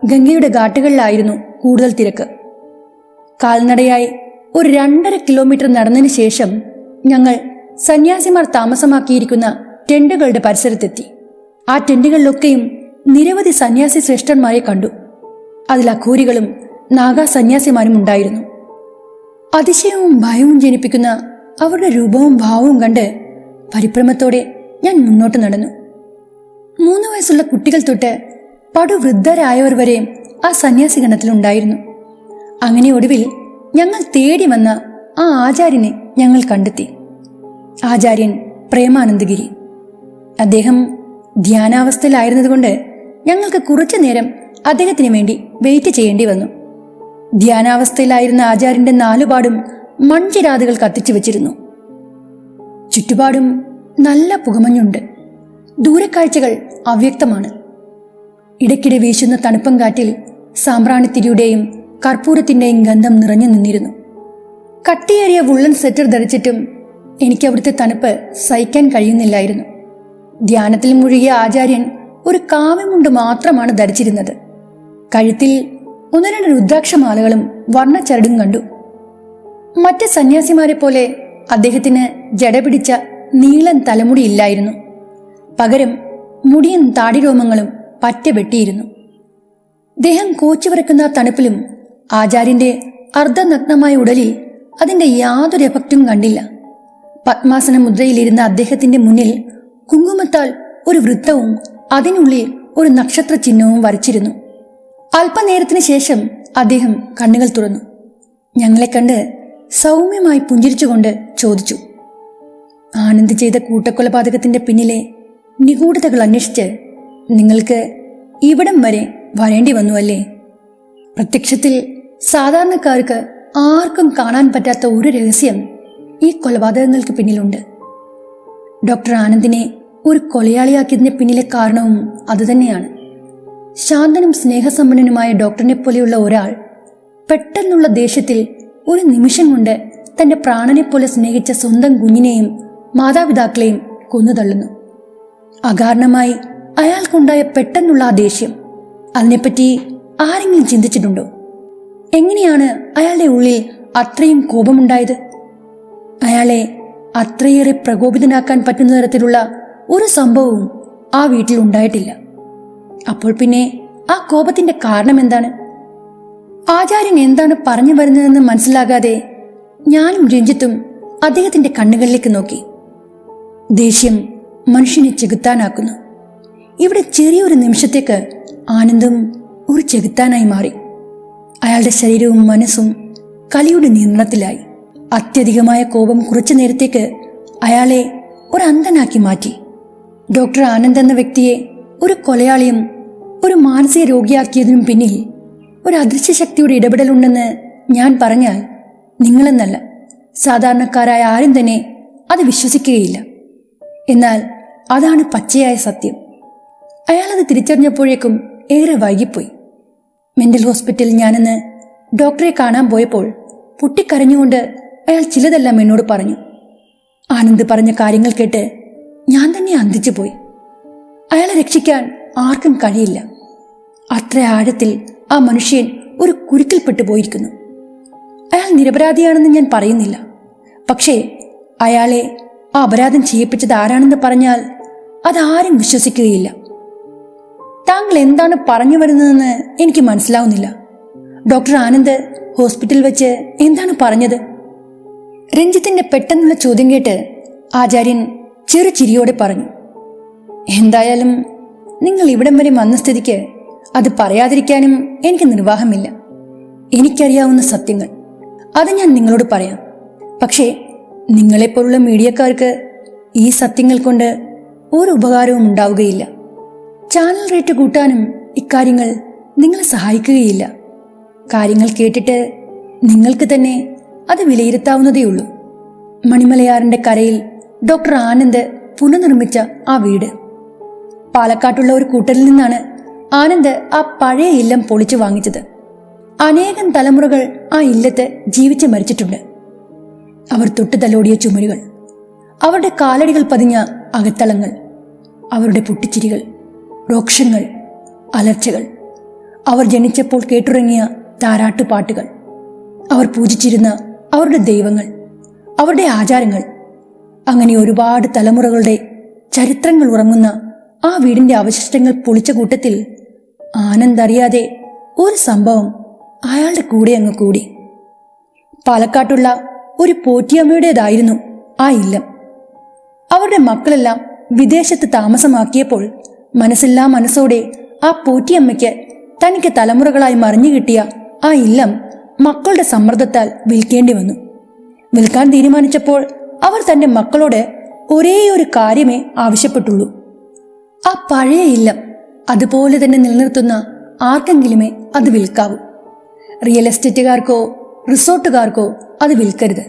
ഗംഗയുടെ ഘാട്ടുകളിലായിരുന്നു കൂടുതൽ തിരക്ക്. കാൽനടയായി ഒരു 2.5 കിലോമീറ്റർ നടന്നതിന് ശേഷം ഞങ്ങൾ സന്യാസിമാർ താമസമാക്കിയിരിക്കുന്ന ടെന്റുകളുടെ പരിസരത്തെത്തി. ആ ടെന്റുകളിലൊക്കെയും നിരവധി സന്യാസി ശ്രേഷ്ഠന്മാരെ കണ്ടു. അതിൽ അഘോരികളും നാഗാ സന്യാസിമാരും ഉണ്ടായിരുന്നു. അതിശയവും ഭയവും ജനിപ്പിക്കുന്ന അവരുടെ രൂപവും ഭാവവും കണ്ട് പരിഭ്രമത്തോടെ ഞാൻ മുന്നോട്ട് നടന്നു. 3 വയസ്സുള്ള കുട്ടികൾ തൊട്ട് പടുവൃദ്ധരായവർ വരെയും ആ സന്യാസി ഗണത്തിലുണ്ടായിരുന്നു. അങ്ങനെ ഒടുവിൽ ഞങ്ങൾ തേടി വന്ന ആ ആചാര്യനെ ഞങ്ങൾ കണ്ടെത്തി. ആചാര്യൻ പ്രേമാനന്ദഗിരി. അദ്ദേഹം ധ്യാനാവസ്ഥയിലായിരുന്നതുകൊണ്ട് ഞങ്ങൾക്ക് കുറച്ചു നേരം അദ്ദേഹത്തിന് വേണ്ടി വെയിറ്റ് ചെയ്യേണ്ടി വന്നു. ധ്യാനാവസ്ഥയിലായിരുന്ന ആചാര്യന്റെ 4 പാടും മൺചിരാതുകൾ കത്തിച്ചു വെച്ചിരുന്നു. ചുറ്റുപാടും നല്ല പുകമഞ്ഞുണ്ട്. ദൂരക്കാഴ്ചകൾ അവ്യക്തമാണ്. ഇടയ്ക്കിടെ വീശുന്ന തണുപ്പം കാറ്റിൽ സാമ്പ്രാണിത്തിരിയുടെയും കർപ്പൂരത്തിന്റെയും ഗന്ധം നിറഞ്ഞു നിന്നിരുന്നു. കട്ടിയേറിയ വുള്ളൻ സ്വെറ്റർ ധരിച്ചിട്ടും എനിക്ക് അവിടുത്തെ തണുപ്പ് സഹിക്കാൻ കഴിയുന്നില്ലായിരുന്നു. ധ്യാനത്തിൽ മുഴുകിയ ആചാര്യൻ ഒരു കാവ്യമുണ്ട് മാത്രമാണ് ധരിച്ചിരുന്നത്. കഴുത്തിൽ 1-2 രുദ്രാക്ഷമാലകളും വർണ്ണച്ചരടും കണ്ടു. മറ്റ് സന്യാസിമാരെ പോലെ അദ്ദേഹത്തിന് ജട പിടിച്ച നീളൻ തലമുടിയില്ലായിരുന്നു. പകരം മുടിയും താടിരോമങ്ങളും പറ്റ വെട്ടിയിരുന്നു. ദേഹം കോച്ചുവിറക്കുന്ന തണുപ്പിലും ആചാര്യന്റെ അർദ്ധനഗ്നമായ ഉടലിൽ അതിന്റെ യാതൊരു എഫക്റ്റും കണ്ടില്ല. പത്മാസന മുദ്രയിലിരുന്ന അദ്ദേഹത്തിന്റെ മുന്നിൽ കുങ്കുമത്താൽ ഒരു വൃത്തവും അതിനുള്ളിൽ ഒരു നക്ഷത്ര ചിഹ്നവും വരച്ചിരുന്നു. അല്പനേരത്തിന് ശേഷം അദ്ദേഹം കണ്ണുകൾ തുറന്നു. ഞങ്ങളെ കണ്ട് സൗമ്യമായി പുഞ്ചിരിച്ചുകൊണ്ട് ചോദിച്ചു, ആനന്ദ് ചെയ്ത കൂട്ടക്കൊലപാതകത്തിന്റെ പിന്നിലെ നിഗൂഢതകൾ അന്വേഷിച്ച് നിങ്ങൾക്ക് ഇവിടം വരെ വരേണ്ടി വന്നു അല്ലേ? പ്രത്യക്ഷത്തിൽ സാധാരണക്കാർക്ക് ആർക്കും കാണാൻ പറ്റാത്ത ഒരു രഹസ്യം ഈ കൊലപാതകങ്ങൾക്ക് പിന്നിലുണ്ട്. ഡോക്ടർ ആനന്ദിനെ ഒരു കൊലയാളിയാക്കിയതിന് പിന്നിലെ കാരണവും അതുതന്നെയാണ്. ശാന്തനും സ്നേഹസമ്പന്നനുമായ ഡോക്ടറിനെ പോലെയുള്ള ഒരാൾ പെട്ടെന്നുള്ള ദേഷ്യത്തിൽ ഒരു നിമിഷം കൊണ്ട് തന്റെ പ്രാണനെ പോലെ സ്നേഹിച്ച സ്വന്തം കുഞ്ഞിനെയും മാതാപിതാക്കളെയും കൊന്നുതള്ളുന്നു. അകാരണമായി അയാൾക്കുണ്ടായ പെട്ടെന്നുള്ള ആ ദേഷ്യം, അതിനെപ്പറ്റി ആരെങ്കിലും ചിന്തിച്ചിട്ടുണ്ടോ? എങ്ങനെയാണ് അയാളുടെ ഉള്ളിൽ അത്രയും കോപമുണ്ടായത്? അയാളെ അത്രയേറെ പ്രകോപിതനാക്കാൻ പറ്റുന്ന തരത്തിലുള്ള ഒരു സംഭവവും ആ വീട്ടിൽ ഉണ്ടായിട്ടില്ല. അപ്പോൾ പിന്നെ ആ കോപത്തിന്റെ കാരണം എന്താണ്? ആചാര്യൻ എന്താണ് പറഞ്ഞു വരുന്നതെന്ന് മനസ്സിലാകാതെ ഞാനും രഞ്ജിത്തും അദ്ദേഹത്തിന്റെ കണ്ണുകളിലേക്ക് നോക്കി. ദേഷ്യം മനുഷ്യനെ ചെകുത്താനാക്കുന്നു. ഇവിടെ ചെറിയൊരു നിമിഷത്തേക്ക് ആനന്ദം ഒരു ചെകുത്താനായി മാറി. അയാളുടെ ശരീരവും മനസ്സും കലിയുടെ നിയന്ത്രണത്തിലായി. അത്യധികമായ കോപം കുറച്ചു നേരത്തേക്ക് അയാളെ ഒരു അന്ധനാക്കി മാറ്റി. ഡോക്ടർ ആനന്ദ് എന്ന വ്യക്തിയെ ഒരു കൊലയാളിയും ഒരു മാനസിക രോഗിയാക്കിയതിനും പിന്നിൽ ഒരു അദൃശ്യ ശക്തിയുടെ ഇടപെടലുണ്ടെന്ന് ഞാൻ പറഞ്ഞാൽ നിങ്ങളെന്നല്ല, സാധാരണക്കാരായ ആരും തന്നെ അത് വിശ്വസിക്കുകയില്ല. എന്നാൽ അതാണ് പച്ചയായ സത്യം. അയാളത് തിരിച്ചറിഞ്ഞപ്പോഴേക്കും ഏറെ വൈകിപ്പോയി. മെന്റൽ ഹോസ്പിറ്റലിൽ ഞാനിന്ന് ഡോക്ടറെ കാണാൻ പോയപ്പോൾ പൊട്ടിക്കരഞ്ഞുകൊണ്ട് അയാൾ ചിലതെല്ലാം എന്നോട് പറഞ്ഞു. ആനന്ദ് പറഞ്ഞ കാര്യങ്ങൾ കേട്ട് ഞാൻ തന്നെ അന്തിച്ചു പോയി. അയാളെ രക്ഷിക്കാൻ ആർക്കും കഴിയില്ല. അത്ര ആഴത്തിൽ ആ മനുഷ്യൻ ഒരു കുരുക്കിൽപ്പെട്ടു പോയിരിക്കുന്നു. അയാൾ നിരപരാധിയാണെന്ന് ഞാൻ പറയുന്നില്ല. പക്ഷേ അയാളെ ആ അപരാധം ചെയ്യിപ്പിച്ചത് ആരാണെന്ന് പറഞ്ഞാൽ അതാരും വിശ്വസിക്കുകയില്ല. താങ്കൾ എന്താണ് പറഞ്ഞു വരുന്നതെന്ന് എനിക്ക് മനസ്സിലാവുന്നില്ല. ഡോക്ടർ ആനന്ദ് ഹോസ്പിറ്റലിൽ വെച്ച് എന്താണ് പറഞ്ഞത്? രഞ്ജിത്തിന്റെ പെട്ടെന്നുള്ള ചോദ്യം കേട്ട് ആചാര്യൻ ചെറു ചിരിയോടെ പറഞ്ഞു, എന്തായാലും നിങ്ങൾ ഇവിടം വരെ വന്ന സ്ഥിതിക്ക് അത് പറയാതിരിക്കാനും എനിക്ക് നിർവാഹമില്ല. എനിക്കറിയാവുന്ന സത്യങ്ങൾ അത് ഞാൻ നിങ്ങളോട് പറയാം. പക്ഷേ നിങ്ങളെപ്പോലുള്ള മീഡിയക്കാർക്ക് ഈ സത്യങ്ങൾ കൊണ്ട് ഒരു ഉപകാരവും ഉണ്ടാവുകയില്ല. ചാനൽ റേറ്റ് കൂട്ടാനും ഇക്കാര്യങ്ങൾ നിങ്ങളെ സഹായിക്കുകയില്ല. കാര്യങ്ങൾ കേട്ടിട്ട് നിങ്ങൾക്ക് തന്നെ അത് വിലയിരുത്താവുന്നതേയുള്ളൂ. മണിമലയാറിന്റെ കരയിൽ ഡോക്ടർ ആനന്ദ് പുനർനിർമ്മിച്ച ആ വീട്, പാലക്കാട്ടുള്ള ഒരു കൂട്ടരിൽ നിന്നാണ് ആനന്ദ് ആ പഴയ ഇല്ലം പൊളിച്ചു വാങ്ങിച്ചത്. അനേകം തലമുറകൾ ആ ഇല്ലത്ത് ജീവിച്ച് മരിച്ചിട്ടുണ്ട്. അവർ തൊട്ടു തലോടിയ ചുമരുകൾ, അവരുടെ കാലടികൾ പതിഞ്ഞ അകത്തളങ്ങൾ, അവരുടെ പൊട്ടിച്ചിരികൾ, രോക്ഷങ്ങൾ, അലർച്ചകൾ, അവർ ജനിച്ചപ്പോൾ കേട്ടുറങ്ങിയ താരാട്ടുപാട്ടുകൾ, അവർ പൂജിച്ചിരുന്ന അവരുടെ ദൈവങ്ങൾ, അവരുടെ ആചാരങ്ങൾ, അങ്ങനെ ഒരുപാട് തലമുറകളുടെ ചരിത്രങ്ങൾ ഉറങ്ങുന്ന ആ വീടിന്റെ അവശിഷ്ടങ്ങൾ പൊളിച്ച കൂട്ടത്തിൽ ആനന്ദ് അറിയാതെ ഒരു സംഭവം അയാളുടെ കൂടെ അങ്ങ് കൂടി. പാലക്കാട്ടുള്ള ഒരു പോറ്റിയമ്മയുടേതായിരുന്നു ആ ഇല്ലം. അവരുടെ മക്കളെല്ലാം വിദേശത്ത് താമസമാക്കിയപ്പോൾ മനസ്സില്ലാ മനസ്സോടെ ആ പോറ്റിയമ്മയ്ക്ക് തനിക്ക് തലമുറകളായി മറിഞ്ഞു കിട്ടിയ ആ ഇല്ലം മക്കളുടെ സമ്മർദ്ദത്താൽ വിൽക്കേണ്ടി വന്നു. വിൽക്കാൻ തീരുമാനിച്ചപ്പോൾ അവർ തന്റെ മക്കളോട് ഒരേയൊരു കാര്യമേ ആവശ്യപ്പെട്ടുള്ളൂ, ആ പഴയ ഇല്ലം അതുപോലെ തന്നെ നിലനിർത്തുന്ന ആർക്കെങ്കിലുമേ അത് വിൽക്കാവൂ. റിയൽ എസ്റ്റേറ്റുകാർക്കോ റിസോർട്ടുകാർക്കോ അത് വിൽക്കരുത്.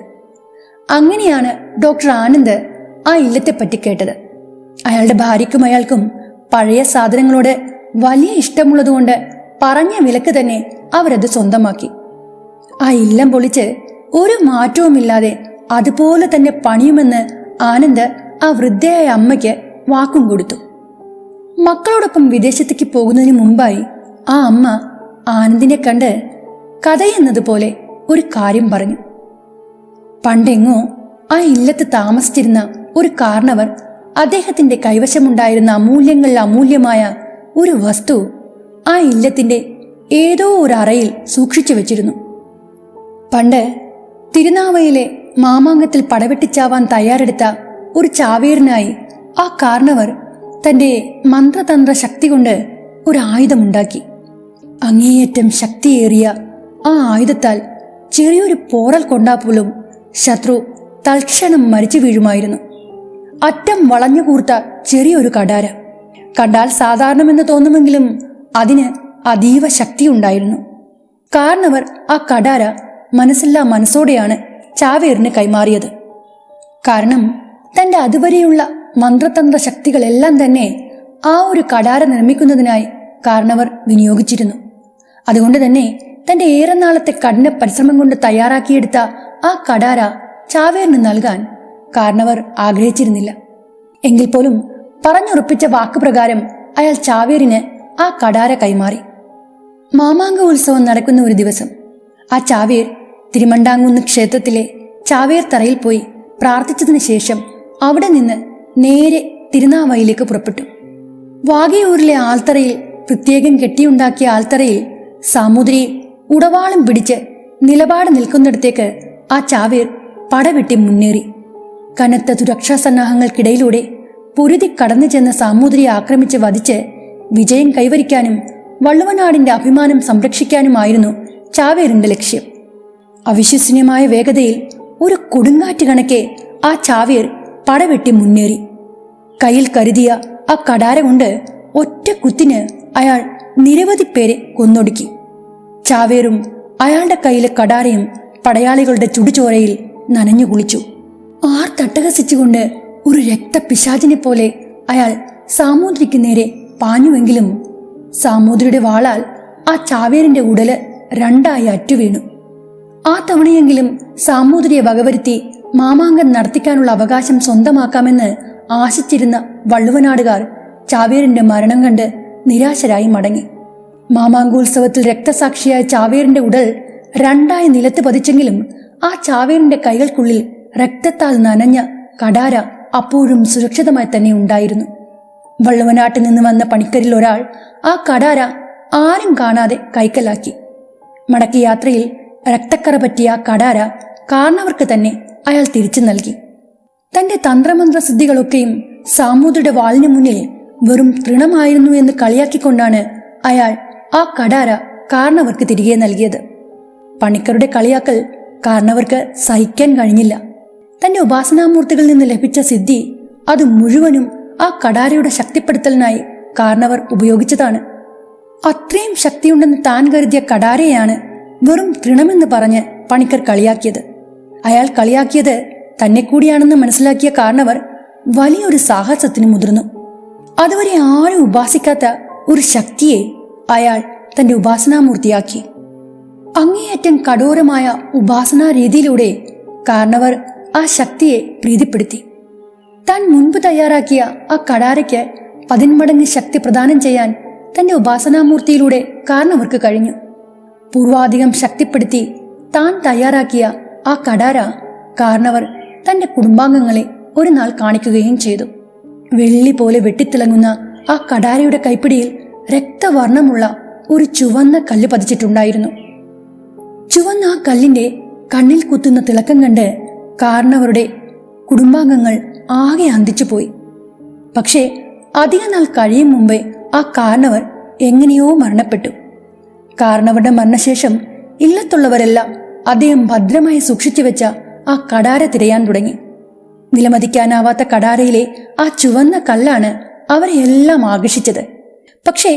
അങ്ങനെയാണ് ഡോക്ടർ ആനന്ദ് ആ ഇല്ലത്തെപ്പറ്റി കേട്ടത്. അയാളുടെ ഭാര്യയ്ക്കും അയാൾക്കും പഴയ സാധനങ്ങളോട് വലിയ ഇഷ്ടമുള്ളതുകൊണ്ട് പറഞ്ഞ വിലക്ക് തന്നെ അവരത് സ്വന്തമാക്കി. ആ ഇല്ലം പൊളിച്ച് ഒരു മാറ്റവുമില്ലാതെ അതുപോലെ തന്നെ പണിയുമെന്ന് ആനന്ദ് ആ വൃദ്ധയായ അമ്മയ്ക്ക് വാക്കും കൊടുത്തു. മക്കളോടൊപ്പം വിദേശത്തേക്ക് പോകുന്നതിന് മുമ്പായി ആ അമ്മ ആനന്ദിനെ കണ്ട് കഥയെന്നതുപോലെ ഒരു കാര്യം പറഞ്ഞു. പണ്ടെങ്ങോ ആ ഇല്ലത്ത് താമസിച്ചിരുന്ന ഒരു കാരണവർ അദ്ദേഹത്തിന്റെ കൈവശമുണ്ടായിരുന്ന അമൂല്യങ്ങളിൽ അമൂല്യമായ ഒരു വസ്തു ആ ഇല്ലത്തിന്റെ ഏതോ ഒരു അറയിൽ സൂക്ഷിച്ചു വെച്ചിരുന്നു. പണ്ട് തിരുനാവയിലെ മാമാങ്കത്തിൽ പടവെട്ടിച്ചാവാൻ തയ്യാറെടുത്ത ഒരു ചാവേറിനായി ആ കാരണവർ തന്റെ മന്ത്രതന്ത്ര ശക്തി കൊണ്ട് ഒരു ആയുധമുണ്ടാക്കി. അങ്ങേയറ്റം ശക്തിയേറിയ ആ ആയുധത്താൽ ചെറിയൊരു പോറൽ കൊണ്ടാപ്പോലും ശത്രു തൽക്ഷണം മരിച്ചു വീഴുമായിരുന്നു. അറ്റം വളഞ്ഞുകൂർത്ത ചെറിയൊരു കടാര കണ്ടാൽ സാധാരണമെന്ന് തോന്നുമെങ്കിലും അതിന് അതീവ ശക്തിയുണ്ടായിരുന്നു. കാരണവർ ആ കടാര മനസ്സില്ലാ മനസ്സോടെയാണ് ചാവേറിന് കൈമാറിയത്. കാരണം തന്റെ അതുവരെയുള്ള മന്ത്രതന്ത്ര ശക്തികളെല്ലാം തന്നെ ആ ഒരു കടാര നിർമ്മിക്കുന്നതിനായി കാരണവർ വിനിയോഗിച്ചിരുന്നു. അതുകൊണ്ട് തന്നെ തന്റെ ഏറെ നാളത്തെ കഠിന പരിശ്രമം കൊണ്ട് തയ്യാറാക്കിയെടുത്ത ആ കടാര ചാവേറിന് നൽകാൻ കാരണവർ ആഗ്രഹിച്ചിരുന്നില്ല. എങ്കിൽ പോലും പറഞ്ഞുറപ്പിച്ച വാക്കുപ്രകാരം അയാൾ ചാവേറിന് ആ കടാര കൈമാറി. മാമാങ്ക ഉത്സവം നടക്കുന്ന ഒരു ദിവസം ആ ചാവേർ തിരുമണ്ടാങ്കുന്ന് ക്ഷേത്രത്തിലെ ചാവേർ തറയിൽ പോയി പ്രാർത്ഥിച്ചതിന് ശേഷം അവിടെ നിന്ന് നേരെ തിരുനാവായിലേക്ക് പുറപ്പെട്ടു. വാഗയൂരിലെ ആൽത്തറയിൽ പ്രത്യേകം കെട്ടിയുണ്ടാക്കിയ ആൽത്തറയിൽ സാമൂതിരി ഉടവാളം പിടിച്ച് നിലപാട് നിൽക്കുന്നിടത്തേക്ക് ആ ചാവേർ പടവെട്ടി മുന്നേറി. കനത്ത സുരക്ഷാ സന്നാഹങ്ങൾക്കിടയിലൂടെ പൊരുതി കടന്നു ചെന്ന സാമൂതിരിയെ ആക്രമിച്ച് വധിച്ച് വിജയം കൈവരിക്കാനും വള്ളുവനാടിന്റെ അഭിമാനം സംരക്ഷിക്കാനുമായിരുന്നു ചാവേറിന്റെ ലക്ഷ്യം. അവിശ്വസനീയമായ വേഗതയിൽ ഒരു കൊടുങ്കാറ്റ് കണക്കെ ആ ചാവേർ പടവെട്ടി മുന്നേറി. കയ്യിൽ കരുതിയ ആ കടാര കൊണ്ട് ഒറ്റ കുത്തിന് അയാൾ നിരവധി പേരെ കൊന്നൊടുക്കി. ചാവേറും അയാളുടെ കയ്യിലെ കടാരയും പടയാളികളുടെ ചുടുചോരയിൽ നനഞ്ഞു കുളിച്ചു. തട്ടഹസിച്ചുകൊണ്ട് ഒരു രക്തപിശാചിനെ പോലെ അയാൾ സാമൂതിരിക്ക് നേരെ പാഞ്ഞുവെങ്കിലും സാമൂതിരിയുടെ വാളാൽ ആ ചാവേറിന്റെ ഉടല് രണ്ടായി അറ്റുവീണു. ആ തവണയെങ്കിലും സാമൂതിരിയെ വകവരുത്തി മാമാങ്കം നടത്തിക്കാനുള്ള അവകാശം സ്വന്തമാക്കാമെന്ന് ആശിച്ചിരുന്ന വള്ളുവനാടുകാർ ചാവേറിന്റെ മരണം കണ്ട് നിരാശരായി മടങ്ങി. മാമാങ്കോത്സവത്തിൽ രക്തസാക്ഷിയായ ചാവേറിന്റെ ഉടൽ രണ്ടായി നിലത്ത് പതിച്ചെങ്കിലും ആ ചാവേറിന്റെ കൈകൾക്കുള്ളിൽ രക്തത്താൽ നനഞ്ഞ കടാര അപ്പോഴും സുരക്ഷിതമായി തന്നെ ഉണ്ടായിരുന്നു. വള്ളുവനാട്ടിൽ നിന്ന് വന്ന പണിക്കരിൽ ഒരാൾ ആ കടാര ആരും കാണാതെ കൈക്കലാക്കി. മടക്കി യാത്രയിൽ രക്തക്കറ പറ്റിയ ആ കടാര കാരണവർക്ക് തന്നെ അയാൾ തിരിച്ചു നൽകി. തന്റെ തന്ത്രമന്ത്ര സിദ്ധികളൊക്കെയും സാമൂതിരിയുടെ വാളിന് മുന്നിൽ വെറും തൃണമായിരുന്നു എന്ന് കളിയാക്കിക്കൊണ്ടാണ് അയാൾ ആ കടാര കാരണവർക്ക് തിരികെ നൽകിയത്. പണിക്കരുടെ കളിയാക്കൽ കാരണവർക്ക് സഹിക്കാൻ കഴിഞ്ഞില്ല. തന്റെ ഉപാസനാമൂർത്തികളിൽ നിന്ന് ലഭിച്ച സിദ്ധി അത് മുഴുവനും ആ കടാരയുടെ ശക്തിപ്പെടുത്തലിനായി കാരണവർ ഉപയോഗിച്ചതാണ്. അത്രയും ശക്തിയുണ്ടെന്ന് താൻ കരുതിയ കടാരയാണ് വെറും തൃണമെന്ന് പറഞ്ഞ് പണിക്കർ കളിയാക്കിയത്. അയാൾ കളിയാക്കിയത് തന്നെ കൂടിയാണെന്ന് മനസ്സിലാക്കിയ കാരണവർ വലിയൊരു സാഹസത്തിന് മുതിർന്നു. അതുവരെ ആരും ഉപാസിക്കാത്ത ഒരു ശക്തിയെ അയാൾ തന്റെ ഉപാസനാമൂർത്തിയാക്കി. അങ്ങേയറ്റം കഠോരമായ ഉപാസനാ രീതിയിലൂടെ കാരണവർ ആ ശക്തിയെ പ്രീതിപ്പെടുത്തി. താൻ മുൻപ് തയ്യാറാക്കിയ ആ കടാരയ്ക്ക് 10 മടങ്ങ് ശക്തി പ്രദാനം ചെയ്യാൻ തന്റെ ഉപാസനാമൂർത്തിയിലൂടെ കാരണവർക്ക് കഴിഞ്ഞു. പൂർവാധികം ശക്തിപ്പെടുത്തി താൻ തയ്യാറാക്കിയ ആ കടാര കാരണവർ തന്റെ കുടുംബാംഗങ്ങളെ ഒരു നാൾ കാണിക്കുകയും ചെയ്തു. വെള്ളി പോലെ വെട്ടിത്തിളങ്ങുന്ന ആ കടാരയുടെ കൈപ്പിടിയിൽ രക്തവർണ്ണമുള്ള ഒരു ചുവന്ന കല്ല് പതിച്ചിട്ടുണ്ടായിരുന്നു. ചുവന്ന ആ കല്ലിന്റെ കണ്ണിൽ കുത്തുന്ന തിളക്കം കണ്ട് കാരണവരുടെ കുടുംബാംഗങ്ങൾ ആകെ അന്തിച്ചുപോയി. പക്ഷേ അധിക നാൾ കഴിയും മുമ്പേ ആ കാരണവർ എങ്ങനെയോ മരണപ്പെട്ടു. കാരണവരുടെ മരണശേഷം ഇല്ലത്തുള്ളവരെല്ലാം അദ്ദേഹം ഭദ്രമായി സൂക്ഷിച്ചു വെച്ച ആ കടാര തിരയാൻ തുടങ്ങി. വിലമതിക്കാനാവാത്ത കടാരയിലെ ആ ചുവന്ന കല്ലാണ് അവരെ എല്ലാം ആകർഷിച്ചത്. പക്ഷേ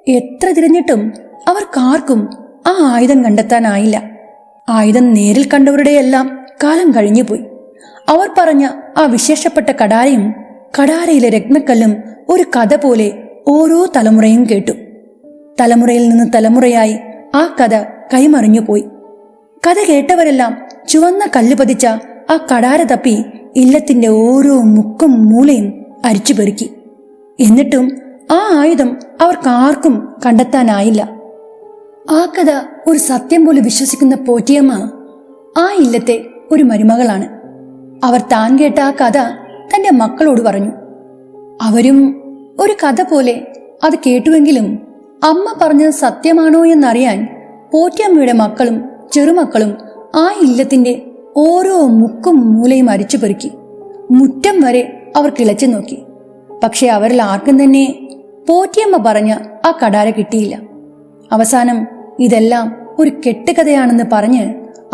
എത്ര തിരഞ്ഞിട്ടും അവർക്കാർക്കും ആ ആയുധം കണ്ടെത്താനായില്ല. ആയുധം നേരിൽ കണ്ടവരുടെയെല്ലാം കാലം കഴിഞ്ഞുപോയി. അവർ പറഞ്ഞ ആ വിശേഷപ്പെട്ട കടാരയും കടാരയിലെ രത്നക്കല്ലും ഒരു കഥ പോലെ ഓരോ തലമുറയും കേട്ടു. തലമുറയിൽ നിന്ന് തലമുറയായി ആ കഥ കൈമറിഞ്ഞു പോയി. കഥ കേട്ടവരെല്ലാം ചുവന്ന കല്ല് പതിച്ച ആ കടാര തപ്പി ഇല്ലത്തിന്റെ ഓരോ മുക്കും മൂലയും അരിച്ചു പെറുക്കി. എന്നിട്ടും ആ ആയുധം അവർക്കാർക്കും കണ്ടെത്താനായില്ല. ആ കഥ ഒരു സത്യം പോലെ വിശ്വസിക്കുന്ന പോറ്റിയമ്മ ആ ഇല്ലത്തെ ഒരു മരുമകളാണ്. അവർ താൻ കേട്ട ആ കഥ തന്റെ മക്കളോട് പറഞ്ഞു. അവരും ഒരു കഥ പോലെ അത് കേട്ടുവെങ്കിലും അമ്മ പറഞ്ഞത് സത്യമാണോ എന്നറിയാൻ പോറ്റിയമ്മയുടെ മക്കളും ചെറുമക്കളും ആ ഇല്ലത്തിന്റെ ഓരോ മുക്കും മൂലയും അരിച്ചു പെറുക്കി. മുറ്റം വരെ അവർ കിളച്ചു നോക്കി. പക്ഷെ അവരിൽ ആർക്കും തന്നെ പോറ്റിയമ്മ പറഞ്ഞ ആ കടാര കിട്ടിയില്ല. അവസാനം ഇതെല്ലാം ഒരു കെട്ടുകഥയാണെന്ന് പറഞ്ഞ്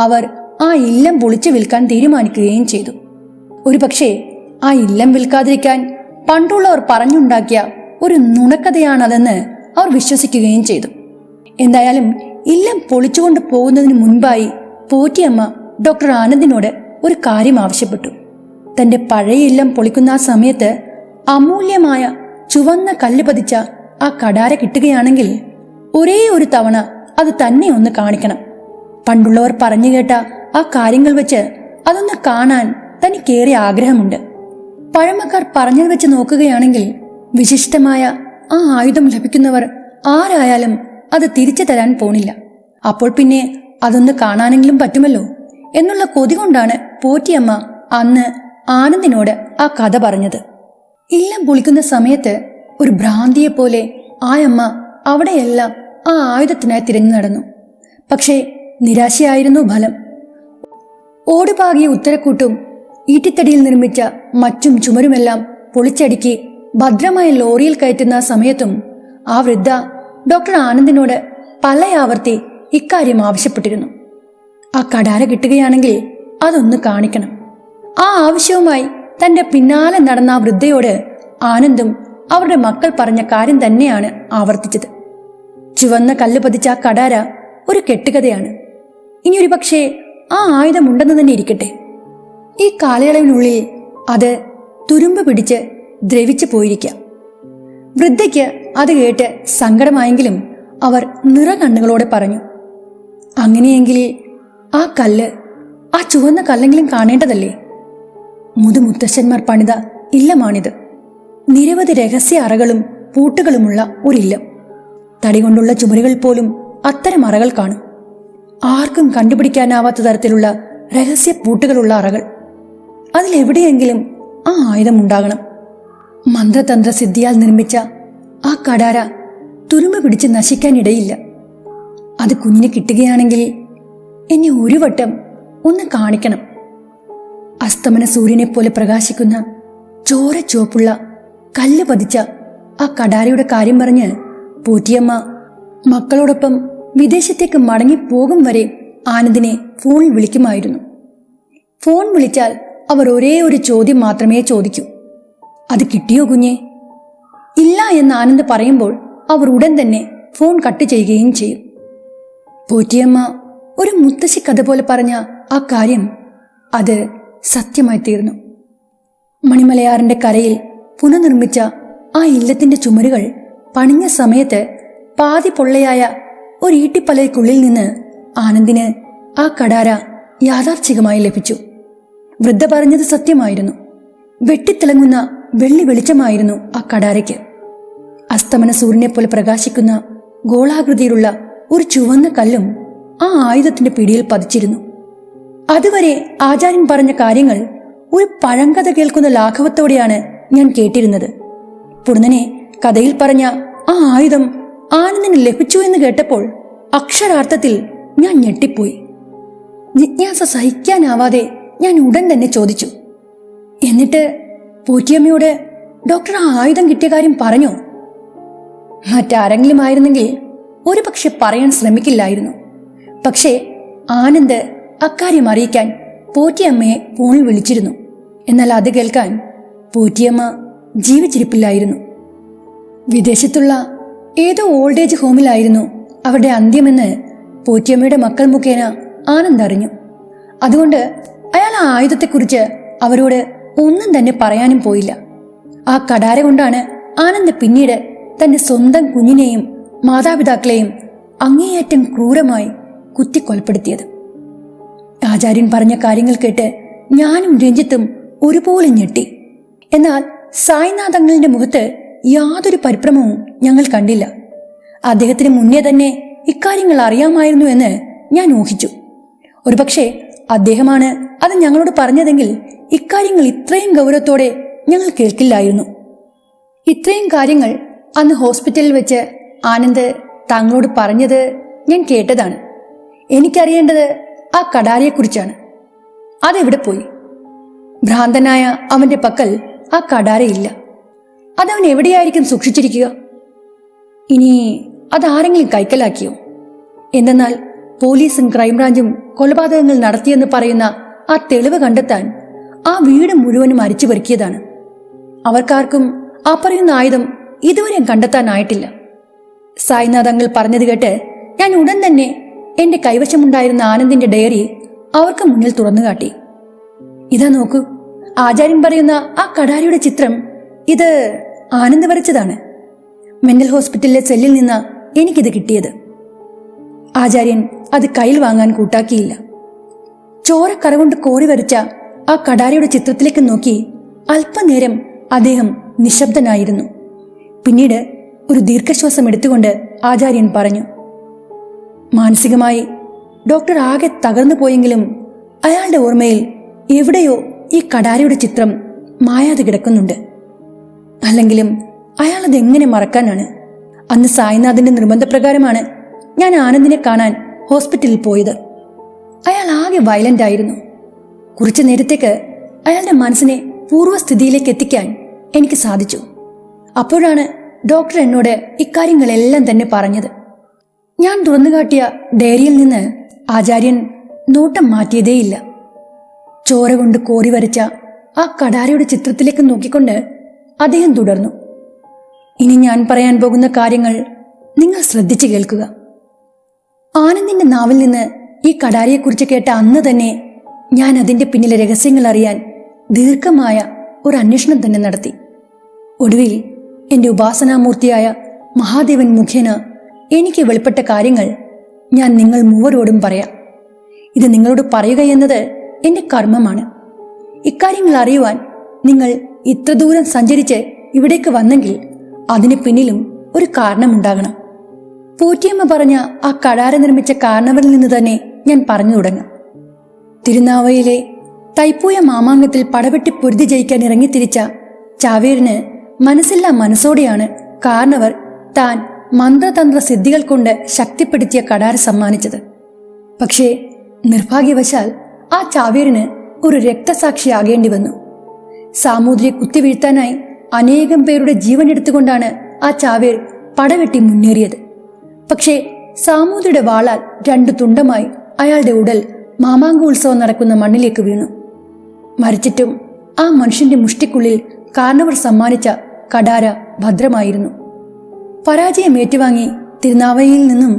അവർ ആ ഇല്ലം പൊളിച്ചു വിൽക്കാൻ തീരുമാനിക്കുകയും ചെയ്തു. ഒരുപക്ഷെ ആ ഇല്ലം വിൽക്കാതിരിക്കാൻ പണ്ടുള്ളവർ പറഞ്ഞുണ്ടാക്കിയ ഒരു നുണക്കഥയാണതെന്ന് അവർ വിശ്വസിക്കുകയും ചെയ്തു. എന്തായാലും ഇല്ലം പൊളിച്ചുകൊണ്ട് പോകുന്നതിന് മുൻപായി പോറ്റിയമ്മ ഡോക്ടർ ആനന്ദിനോട് ഒരു കാര്യം ആവശ്യപ്പെട്ടു. തന്റെ പഴയ ഇല്ലം പൊളിക്കുന്ന ആ സമയത്ത് അമൂല്യമായ ചുവന്ന കല്ല് പതിച്ച ആ കടാര കിട്ടുകയാണെങ്കിൽ ഒരേ ഒരു തവണ അത് തന്നെ ഒന്ന് കാണിക്കണം. പണ്ടുള്ളവർ പറഞ്ഞു കേട്ട ആ കാര്യങ്ങൾ വെച്ച് അതൊന്ന് കാണാൻ തനിക്കേറെ ആഗ്രഹമുണ്ട്. പഴമക്കാർ പറഞ്ഞത് വെച്ച് നോക്കുകയാണെങ്കിൽ വിശിഷ്ടമായ ആ ആയുധം ലഭിക്കുന്നവർ ആരായാലും അത് തിരിച്ചു തരാൻ പോണില്ല. അപ്പോൾ പിന്നെ അതൊന്ന് കാണാനെങ്കിലും പറ്റുമല്ലോ എന്നുള്ള കൊതി കൊണ്ടാണ് പോറ്റിയമ്മ അന്ന് ആനന്ദിനോട് ആ കഥ പറഞ്ഞത്. ഇല്ലം പൊളിക്കുന്ന സമയത്ത് ഒരു ഭ്രാന്തിയെപ്പോലെ ആയമ്മ അവിടെയെല്ലാം ആ ആയുധത്തിനായി തിരഞ്ഞു നടന്നു. പക്ഷേ നിരാശയായിരുന്നു ഫലം. ഓടുപാകിയ ഉത്തരക്കൂട്ടും ഈട്ടിത്തടിയിൽ നിർമ്മിച്ച മറ്റും ചുമരുമെല്ലാം പൊളിച്ചടുക്കി ഭദ്രമായ ലോറിയിൽ കയറ്റുന്ന സമയത്തും ആ വൃദ്ധ ഡോക്ടർ ആനന്ദിനോട് പലയാവർത്തി ഇക്കാര്യം ആവശ്യപ്പെട്ടിരുന്നു. ആ കടാര കിട്ടുകയാണെങ്കിൽ അതൊന്ന് കാണിക്കണം. ആ ആവശ്യവുമായി തന്റെ പിന്നാലെ നടന്ന ആ വൃദ്ധയോട് ആനന്ദും അവരുടെ മക്കൾ പറഞ്ഞ കാര്യം തന്നെയാണ് ആവർത്തിച്ചത്. ചുവന്ന കല്ല് പതിച്ച ആ കടാര ഒരു കെട്ടുകഥയാണ്. ഇനി ഒരു പക്ഷേ ആ ആയുധമുണ്ടെന്ന് തന്നെ ഇരിക്കട്ടെ. ഈ കാലയളവിനുള്ളിൽ അത് തുരുമ്പ് പിടിച്ച് ദ്രവിച്ചു പോയിരിക്കാം. വൃദ്ധയ്ക്ക് അത് കേട്ട് സങ്കടമായെങ്കിലും അവർ നിറകണ്ണുകളോടെ പറഞ്ഞു, അങ്ങനെയെങ്കിൽ ആ കല്ല്, ആ ചുവന്ന കല്ലെങ്കിലും കാണേണ്ടതല്ലേ? മുതുമുത്തശ്ശന്മാർ പണിത ഇല്ലമാണിത്. നിരവധി രഹസ്യ അറകളും പൂട്ടുകളുമുള്ള ഒരില്ലം. തടികൊണ്ടുള്ള ചുമരുകൾ പോലും അത്തരം അറകൾ കാണും. ആർക്കും കണ്ടുപിടിക്കാനാവാത്ത തരത്തിലുള്ള രഹസ്യ പൂട്ടുകളുള്ള അറകൾ. അതിലെവിടെയെങ്കിലും ആ ആയുധമുണ്ടാകണം. മന്ത്രതന്ത്ര സിദ്ധിയാൽ നിർമ്മിച്ച ആ കടാര തുരുമ്പ് പിടിച്ച് നശിക്കാനിടയില്ല. അത് കുഞ്ഞിന് കിട്ടുകയാണെങ്കിൽ എന്നെ ഒരു വട്ടം ഒന്ന് കാണിക്കണം. അസ്തമന സൂര്യനെ പോലെ പ്രകാശിക്കുന്ന ചോര ചുവപ്പുള്ള കല്ല് പതിച്ച ആ കടാരയുടെ കാര്യം പറഞ്ഞ് പോറ്റിയമ്മ മക്കളോടൊപ്പം വിദേശത്തേക്ക് മടങ്ങിപ്പോകും വരെ ആനന്ദിനെ ഫോണിൽ വിളിക്കുമായിരുന്നു. ഫോൺ വിളിച്ചാൽ അവർ ഒരേ ഒരു ചോദ്യം മാത്രമേ ചോദിക്കൂ, അത് കിട്ടിയോ കുഞ്ഞെ? ഇല്ല എന്ന് ആനന്ദ് പറയുമ്പോൾ അവർ ഉടൻ തന്നെ ഫോൺ കട്ട് ചെയ്യുകയും ചെയ്യും. പോറ്റിയമ്മ ഒരു മുത്തശ്ശി കഥ പോലെ പറഞ്ഞ ആ കാര്യം അത് സത്യമായി തീർന്നു. മണിമലയാറിന്റെ കരയിൽ പുനർനിർമ്മിച്ച ആ ഇല്ലത്തിന്റെ ചുമരുകൾ പണിഞ്ഞ സമയത്ത് പാതി പൊള്ളയായ ഒരു ഈട്ടിപ്പലയ്ക്കുള്ളിൽ നിന്ന് ആനന്ദിന് ആ കടാര യാഥാർത്ഥികമായി ലഭിച്ചു. വൃദ്ധ പറഞ്ഞത് സത്യമായിരുന്നു. വെട്ടിത്തിളങ്ങുന്ന വെള്ളി വെളിച്ചമായിരുന്നു ആ കടാരയ്ക്ക്. അസ്തമന സൂര്യനെ പോലെ പ്രകാശിക്കുന്ന ഗോളാകൃതിയിലുള്ള ഒരു ചുവന്ന കല്ലും ആ ആയുധത്തിന്റെ പിടിയിൽ പതിച്ചിരുന്നു. അതുവരെ ആചാര്യൻ പറഞ്ഞ കാര്യങ്ങൾ ഒരു പഴങ്കഥ കേൾക്കുന്ന ലാഘവത്തോടെയാണ് ഞാൻ കേട്ടിരുന്നത്. പുടുന്നനെ കഥയിൽ പറഞ്ഞ ആ ആയുധം ആനന്ദിന് ലഭിച്ചു എന്ന് കേട്ടപ്പോൾ അക്ഷരാർത്ഥത്തിൽ ഞാൻ ഞെട്ടിപ്പോയി. ജിജ്ഞാസ സഹിക്കാനാവാതെ ഞാൻ ഉടൻ തന്നെ ചോദിച്ചു, എന്നിട്ട് പോറ്റിയമ്മയോട് ഡോക്ടർ ആ ആയുധം കിട്ടിയ കാര്യം പറഞ്ഞോ? മറ്റാരെങ്കിലും ആയിരുന്നെങ്കിൽ ഒരു പക്ഷെ പറയാൻ ശ്രമിക്കില്ലായിരുന്നു. പക്ഷേ ആനന്ദ് അക്കാര്യം അറിയിക്കാൻ പോറ്റിയമ്മയെ ഫോണിൽ വിളിച്ചിരുന്നു. എന്നാൽ അത് കേൾക്കാൻ പോറ്റിയമ്മ ജീവിച്ചിരിപ്പില്ലായിരുന്നു. വിദേശത്തുള്ള ഏതോ ഓൾഡ് ഏജ് ഹോമിലായിരുന്നു അവരുടെ അന്ത്യമെന്ന് പോറ്റിയമ്മയുടെ മക്കൾ മുഖേന ആനന്ദ് അറിഞ്ഞു. അതുകൊണ്ട് അയാൾ ആ ആയുധത്തെക്കുറിച്ച് അവരോട് ഒന്നും തന്നെ പറയാനും പോയില്ല. ആ കടാര കൊണ്ടാണ് ആനന്ദ് പിന്നീട് തന്റെ സ്വന്തം കുഞ്ഞിനെയും മാതാപിതാക്കളെയും അങ്ങേയറ്റം ക്രൂരമായി കുത്തിക്കൊലപ്പെടുത്തിയത്. ആചാര്യൻ പറഞ്ഞ കാര്യങ്ങൾ കേട്ട് ഞാനും രഞ്ജിത്തും ഒരുപോലെ ഞെട്ടി. എന്നാൽ സായിനാഥങ്ങളുടെ മുഖത്ത് യാതൊരു പരിഭ്രമവും ഞങ്ങൾ കണ്ടില്ല. അദ്ദേഹത്തിന് മുന്നേ തന്നെ ഇക്കാര്യങ്ങൾ അറിയാമായിരുന്നു എന്ന് ഞാൻ ഊഹിച്ചു. ഒരുപക്ഷെ അദ്ദേഹമാണ് അത് ഞങ്ങളോട് പറഞ്ഞതെങ്കിൽ ഇക്കാര്യങ്ങൾ ഇത്രയും ഗൗരവത്തോടെ ഞങ്ങൾ കേൾക്കില്ലായിരുന്നു. ഇത്രയും കാര്യങ്ങൾ അന്ന് ഹോസ്പിറ്റലിൽ വെച്ച് ആനന്ദ് താങ്കളോട് പറഞ്ഞത് ഞാൻ കേട്ടതാണ്. എനിക്കറിയേണ്ടത് ആ കടാരയെക്കുറിച്ചാണ്. അതെവിടെ പോയി? ഭ്രാന്തനായ അവന്റെ പക്കൽ ആ കടാരയില്ല. അതവൻ എവിടെയായിരിക്കും സൂക്ഷിച്ചിരിക്കുക? ഇനി അതാരെങ്കിലും കൈക്കലാക്കിയോ? എന്തെന്നാൽ പോലീസും ക്രൈംബ്രാഞ്ചും കൊലപാതകങ്ങൾ നടത്തിയെന്ന് പറയുന്ന ആ തെളിവ് കണ്ടെത്താൻ ആ വീട് മുഴുവനും അരിച്ചു പെറുക്കിയതാണ്. അവർക്കാർക്കും ആ പറയുന്ന ആയുധം ഇതുവരെ കണ്ടെത്താനായിട്ടില്ല. സായിനാഥങ്ങൾ പറഞ്ഞത് കേട്ട് ഞാൻ ഉടൻ തന്നെ എന്റെ കൈവശമുണ്ടായിരുന്ന ആനന്ദിന്റെ ഡയറി അവർക്ക് മുന്നിൽ തുറന്നു കാട്ടി. ഇതാ നോക്കൂ, ആചാര്യൻ പറയുന്ന ആ കടാരിയുടെ ചിത്രം ഇത് ആനന്ദ് വരച്ചതാണ്. മെന്റൽ ഹോസ്പിറ്റലിലെ സെല്ലിൽ നിന്ന് എനിക്കിത് കിട്ടിയത്. ആചാര്യൻ അത് കയ്യിൽ വാങ്ങാൻ കൂട്ടാക്കിയില്ല. ചോരക്കറ കൊണ്ട് കോറി വരച്ച ആ കടാരയുടെ ചിത്രത്തിലേക്ക് നോക്കി അല്പനേരം അദ്ദേഹം നിശബ്ദനായിരുന്നു. പിന്നീട് ഒരു ദീർഘശ്വാസം എടുത്തുകൊണ്ട് ആചാര്യൻ പറഞ്ഞു, മാനസികമായി ഡോക്ടർ ആകെ തകർന്നു പോയെങ്കിലും അയാളുടെ ഓർമ്മയിൽ എവിടെയോ ഈ കടാരയുടെ ചിത്രം മായാതെ കിടക്കുന്നുണ്ട്. അല്ലെങ്കിലും അയാൾ അതെങ്ങനെ മറക്കാനാണ്? അന്ന് സായിനാഥിന്റെ നിർബന്ധപ്രകാരമാണ് ഞാൻ ആനന്ദിനെ കാണാൻ ഹോസ്പിറ്റലിൽ പോയത്. അയാൾ ആകെ വയലന്റ് ആയിരുന്നു. കുറച്ചു നേരത്തേക്ക് അയാളുടെ മനസ്സിനെ പൂർവ്വസ്ഥിതിയിലേക്ക് എത്തിക്കാൻ എനിക്ക് സാധിച്ചു. അപ്പോഴാണ് ഡോക്ടർ എന്നോട് ഇക്കാര്യങ്ങളെല്ലാം തന്നെ പറഞ്ഞത്. ഞാൻ തുറന്നുകാട്ടിയ ഡയറിയിൽ നിന്ന് ആചാര്യൻ നോട്ടം മാറ്റിയതേയില്ല. ചോര കൊണ്ട് കോറി വരച്ച ആ കടാരയുടെ ചിത്രത്തിലേക്ക് നോക്കിക്കൊണ്ട് അദ്ദേഹം തുടർന്നു, ഇനി ഞാൻ പറയാൻ പോകുന്ന കാര്യങ്ങൾ നിങ്ങൾ ശ്രദ്ധിച്ചു കേൾക്കുക. ആനന്ദിന്റെ നാവിൽ നിന്ന് ഈ കടാരയെക്കുറിച്ച് കേട്ട അന്ന് തന്നെ ഞാൻ അതിന്റെ പിന്നിലെ രഹസ്യങ്ങൾ അറിയാൻ ദീർഘമായ ഒരു അന്വേഷണം തന്നെ നടത്തി. ഒടുവിൽ എന്റെ ഉപാസനാമൂർത്തിയായ മഹാദേവൻ മുഖേന എനിക്ക് വെളിപ്പെട്ട കാര്യങ്ങൾ ഞാൻ നിങ്ങൾ മൂവരോടും പറയാം. ഇത് നിങ്ങളോട് പറയുക എന്നത് എന്റെ കർമ്മമാണ്. ഇക്കാര്യങ്ങൾ അറിയുവാൻ നിങ്ങൾ ഇത്ര ദൂരം സഞ്ചരിച്ച് ഇവിടേക്ക് വന്നെങ്കിൽ അതിന് പിന്നിലും ഒരു കാരണമുണ്ടാകണം. പോറ്റിയമ്മ പറഞ്ഞ ആ കടാര നിർമ്മിച്ച കാരണവരിൽ നിന്ന് തന്നെ ഞാൻ പറഞ്ഞു തുടങ്ങാം. തിരുനാവയിലെ തൈപ്പൂയ മാമാങ്കത്തിൽ പടവെട്ടി പൊരുതി ജയിക്കാൻ ഇറങ്ങിത്തിരിച്ച ചാവേറിന് മനസ്സില്ലാ മനസ്സോടെയാണ് കാരണവർ താൻ മന്ത്രതന്ത്ര സിദ്ധികൾ കൊണ്ട് ശക്തിപ്പെടുത്തിയ കടാര സമ്മാനിച്ചത്. പക്ഷേ നിർഭാഗ്യവശാൽ ആ ചാവേറിന് ഒരു രക്തസാക്ഷിയാകേണ്ടി വന്നു. സാമൂതിരിയെ കുത്തിവീഴ്ത്താനായി അനേകം പേരുടെ ജീവൻ എടുത്തുകൊണ്ടാണ് ആ ചാവേർ പടവെട്ടി മുന്നേറിയത്. പക്ഷേ സാമൂതിരിയുടെ വാളാൽ 2 തുണ്ടമായി അയാളുടെ ഉടൽ മാമാങ്ക ഉത്സവം നടക്കുന്ന മണ്ണിലേക്ക് വീണു. മരിച്ചിട്ടും ആ മനുഷ്യന്റെ മുഷ്ടിക്കുള്ളിൽ കാരണവർ സമ്മാനിച്ച കടാര ഭദ്രമായിരുന്നു. പരാജയം ഏറ്റുവാങ്ങി തിരുനാവയിൽ നിന്നും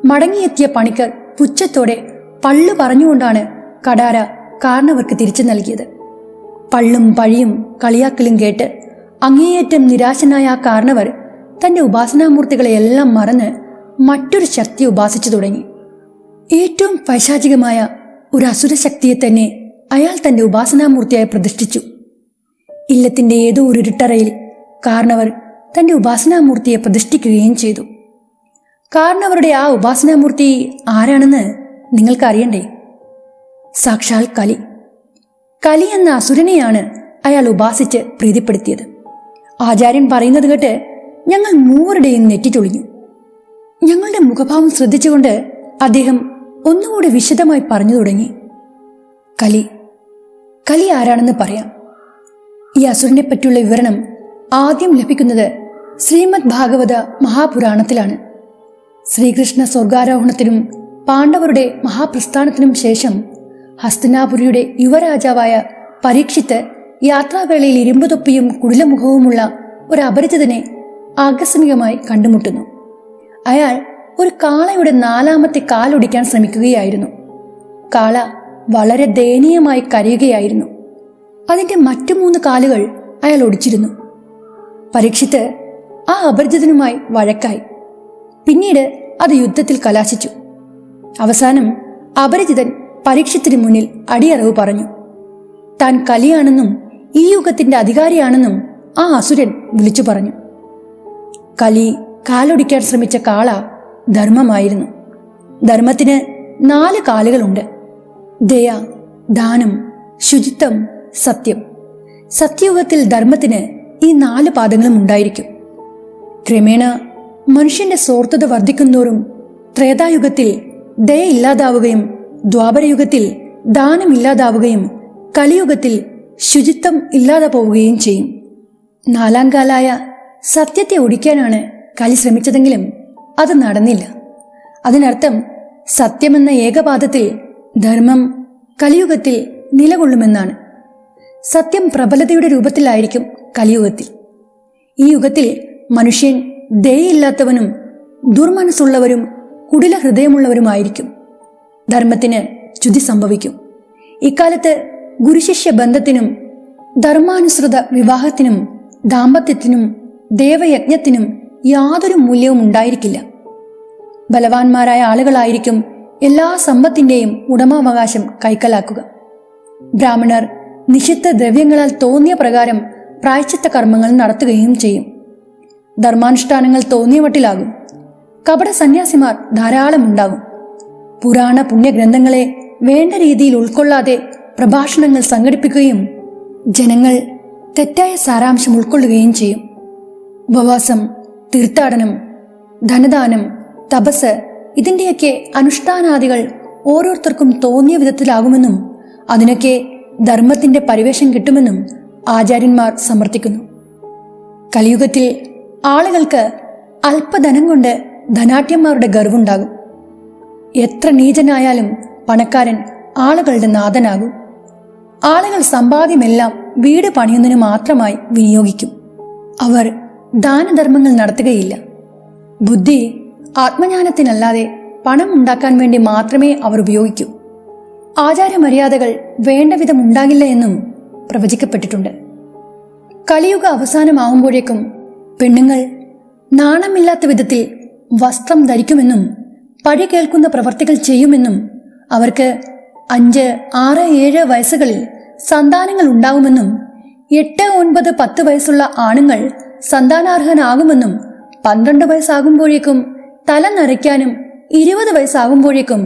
മടങ്ങിയെത്തിയ പണിക്കർ പുച്ഛത്തോടെ പള്ളു പറഞ്ഞുകൊണ്ടാണ് കടാര കാരണവർക്ക് തിരിച്ചു നൽകിയത്. പള്ളും പഴിയും കളിയാക്കലും കേട്ട് അങ്ങേയറ്റം നിരാശനായ ആ കാരണവർ തന്റെ ഉപാസനാമൂർത്തികളെയെല്ലാം മറന്ന് മറ്റൊരു ശക്തി ഉപാസിച്ചു തുടങ്ങി. ഏറ്റവും പൈശാചികമായ ഒരു അസുരശക്തിയെ തന്നെ അയാൾ തന്റെ ഉപാസനാമൂർത്തിയായി പ്രതിഷ്ഠിച്ചു. ഇല്ലത്തിന്റെ ഏതോ ഒരു ഇരുട്ടറയിൽ കാരണവർ തന്റെ ഉപാസനാമൂർത്തിയെ പ്രതിഷ്ഠിക്കുകയും ചെയ്തു. കാരണവരുടെ ആ ഉപാസനാമൂർത്തി ആരാണെന്ന് നിങ്ങൾക്കറിയണ്ടേ? സാക്ഷാൽ കലി. കലി എന്ന അസുരനെയാണ് അയാൾ ഉപാസിച്ച് പ്രീതിപ്പെടുത്തിയത്. ആചാര്യൻ പറയുന്നത് കേട്ട് ഞങ്ങൾ മൂവരുടെയും നെറ്റിച്ചൊളിഞ്ഞു. ഞങ്ങളുടെ മുഖഭാവം ശ്രദ്ധിച്ചുകൊണ്ട് അദ്ദേഹം ഒന്നുകൂടി വിശദമായി പറഞ്ഞു തുടങ്ങി. കലി ആരാണെന്ന് പറയാം. ഈ അസുരനെ പറ്റിയുള്ള വിവരണം ആദ്യം ലഭിക്കുന്നത് ശ്രീമദ് ഭാഗവത മഹാപുരാണത്തിലാണ്. ശ്രീകൃഷ്ണ സ്വർഗാരോഹണത്തിനും പാണ്ഡവരുടെ മഹാപ്രസ്ഥാനത്തിനും ശേഷം ഹസ്തിനാപുരിയുടെ യുവരാജാവായ പരീക്ഷിത്ത് യാത്രാവേളയിൽ ഇരുമ്പുതൊപ്പിയും കുടിലമുഖവുമുള്ള ഒരു അപരിചിതനെ ആകസ്മികമായി കണ്ടുമുട്ടുന്നു. അയാൾ ഒരു കാളയുടെ 4ാമത്തെ കാലൊടിക്കാൻ ശ്രമിക്കുകയായിരുന്നു. കാള വളരെ ദയനീയമായി കരയുകയായിരുന്നു. അതിന്റെ മറ്റു 3 കാലുകൾ അയാൾ ഒടിച്ചിരുന്നു. പരീക്ഷിത്ത് ആ അപരിചിതനുമായി വഴക്കായി. പിന്നീട് അത് യുദ്ധത്തിൽ കലാശിച്ചു. അവസാനം അപരിചിതൻ പരീക്ഷത്തിന് മുന്നിൽ അടിയറവ് പറഞ്ഞു. താൻ കലിയാണെന്നും ഈ യുഗത്തിന്റെ അധികാരിയാണെന്നും ആ അസുരൻ വിളിച്ചു പറഞ്ഞു. കലി കാലൊടിക്കാൻ ശ്രമിച്ച കാള ധർമ്മമായിരുന്നു. ധർമ്മത്തിന് 4 കാലുകളുണ്ട്: ദയ, ദാനം, ശുചിത്വം, സത്യം. സത്യയുഗത്തിൽ ധർമ്മത്തിന് ഈ 4 പാദങ്ങളും ഉണ്ടായിരിക്കും. ക്രമേണ മനുഷ്യന്റെ സ്വാർത്ഥത വർദ്ധിക്കുന്തോറും ത്രേതായുഗത്തിൽ ദയ ഇല്ലാതാവുകയും ദ്വാപരയുഗത്തിൽ ദാനം ഇല്ലാതാവുകയും കലിയുഗത്തിൽ ശുചിത്വം ഇല്ലാതെ പോവുകയും ചെയ്യും. 4ാം കാലായ സത്യത്തെ ഒടിക്കാനാണ് കലി ശ്രമിച്ചതെങ്കിലും അത് നടന്നില്ല. അതിനർത്ഥം സത്യമെന്ന ഏകപാദത്തിൽ ധർമ്മം കലിയുഗത്തിൽ നിലകൊള്ളുമെന്നാണ്. സത്യം പ്രബലതയുടെ രൂപത്തിലായിരിക്കും കലിയുഗത്തിൽ. ഈ യുഗത്തിൽ മനുഷ്യൻ ദയയില്ലാത്തവനും ദുർമനസ്സുള്ളവരും കുടില ഹൃദയമുള്ളവരുമായിരിക്കും. ധർമ്മത്തിന് ച്യുതി സംഭവിക്കും. ഇക്കാലത്ത് ഗുരുശിഷ്യ ബന്ധത്തിനും ധർമാനുസൃത വിവാഹത്തിനും ദാമ്പത്യത്തിനും ദേവയജ്ഞത്തിനും യാതൊരു മൂല്യവും ഉണ്ടായിരിക്കില്ല. ബലവാന്മാരായ ആളുകളായിരിക്കും എല്ലാ സമ്പത്തിന്റെയും ഉടമാവകാശം കൈക്കലാക്കുക. ബ്രാഹ്മണർ നിഷിദ്ധ ദ്രവ്യങ്ങളാൽ തോന്നിയ പ്രകാരം പ്രായശ്ചിത്ത കർമ്മങ്ങൾ നടത്തുകയും ചെയ്യും. ധർമാനുഷ്ഠാനങ്ങൾ തോന്നിയ മട്ടിലാകും. കപട സന്യാസിമാർ ധാരാളം ഉണ്ടാകും. പുരാണ പുണ്യഗ്രന്ഥങ്ങളെ വേണ്ട രീതിയിൽ ഉൾക്കൊള്ളാതെ പ്രഭാഷണങ്ങൾ സംഘടിപ്പിക്കുകയും ജനങ്ങൾ തെറ്റായ സാരാംശം ഉൾക്കൊള്ളുകയും ചെയ്യും. ഉപവാസം, തീർത്ഥാടനം, ധനദാനം, തപസ് ഇതിൻ്റെയൊക്കെ അനുഷ്ഠാനാദികൾ ഓരോരുത്തർക്കും തോന്നിയ വിധത്തിലാകുമെന്നും അതിനൊക്കെ ധർമ്മത്തിന്റെ പരിവേഷം കിട്ടുമെന്നും ആചാര്യന്മാർ സമർത്ഥിക്കുന്നു. കലിയുഗത്തിൽ ആളുകൾക്ക് അല്പധനം കൊണ്ട് ധനാഢ്യന്മാരുടെ ഗർവുണ്ടാകും. എത്ര നീചനായാലും പണക്കാരൻ ആളുകളുടെ നാഥനാകും. ആളുകൾ സമ്പാദ്യമെല്ലാം വീട് പണിയുന്നതിന് മാത്രമായി വിനിയോഗിക്കും. അവർ ദാനധർമ്മങ്ങൾ നടത്തുകയില്ല. ബുദ്ധി ആത്മജ്ഞാനത്തിനല്ലാതെ പണം ഉണ്ടാക്കാൻ വേണ്ടി മാത്രമേ അവർ ഉപയോഗിക്കൂ. ആചാരമര്യാദകൾ വേണ്ട വിധം ഉണ്ടാകില്ല എന്നും പ്രവചിക്കപ്പെട്ടിട്ടുണ്ട്. കലിയുഗ അവസാനമാവുമ്പോഴേക്കും പെണ്ണുങ്ങൾ നാണമില്ലാത്ത വിധത്തിൽ വസ്ത്രം ധരിക്കുമെന്നും പഴി കേൾക്കുന്ന പ്രവർത്തികൾ ചെയ്യുമെന്നും അവർക്ക് 5, 6, 7 വയസ്സുകളിൽ സന്താനങ്ങൾ ഉണ്ടാകുമെന്നും 8, 9, 10 വയസ്സുള്ള ആണുങ്ങൾ സന്താനാർഹനാകുമെന്നും 12 വയസ്സാകുമ്പോഴേക്കും തല നരയ്ക്കാനും 20 വയസ്സാകുമ്പോഴേക്കും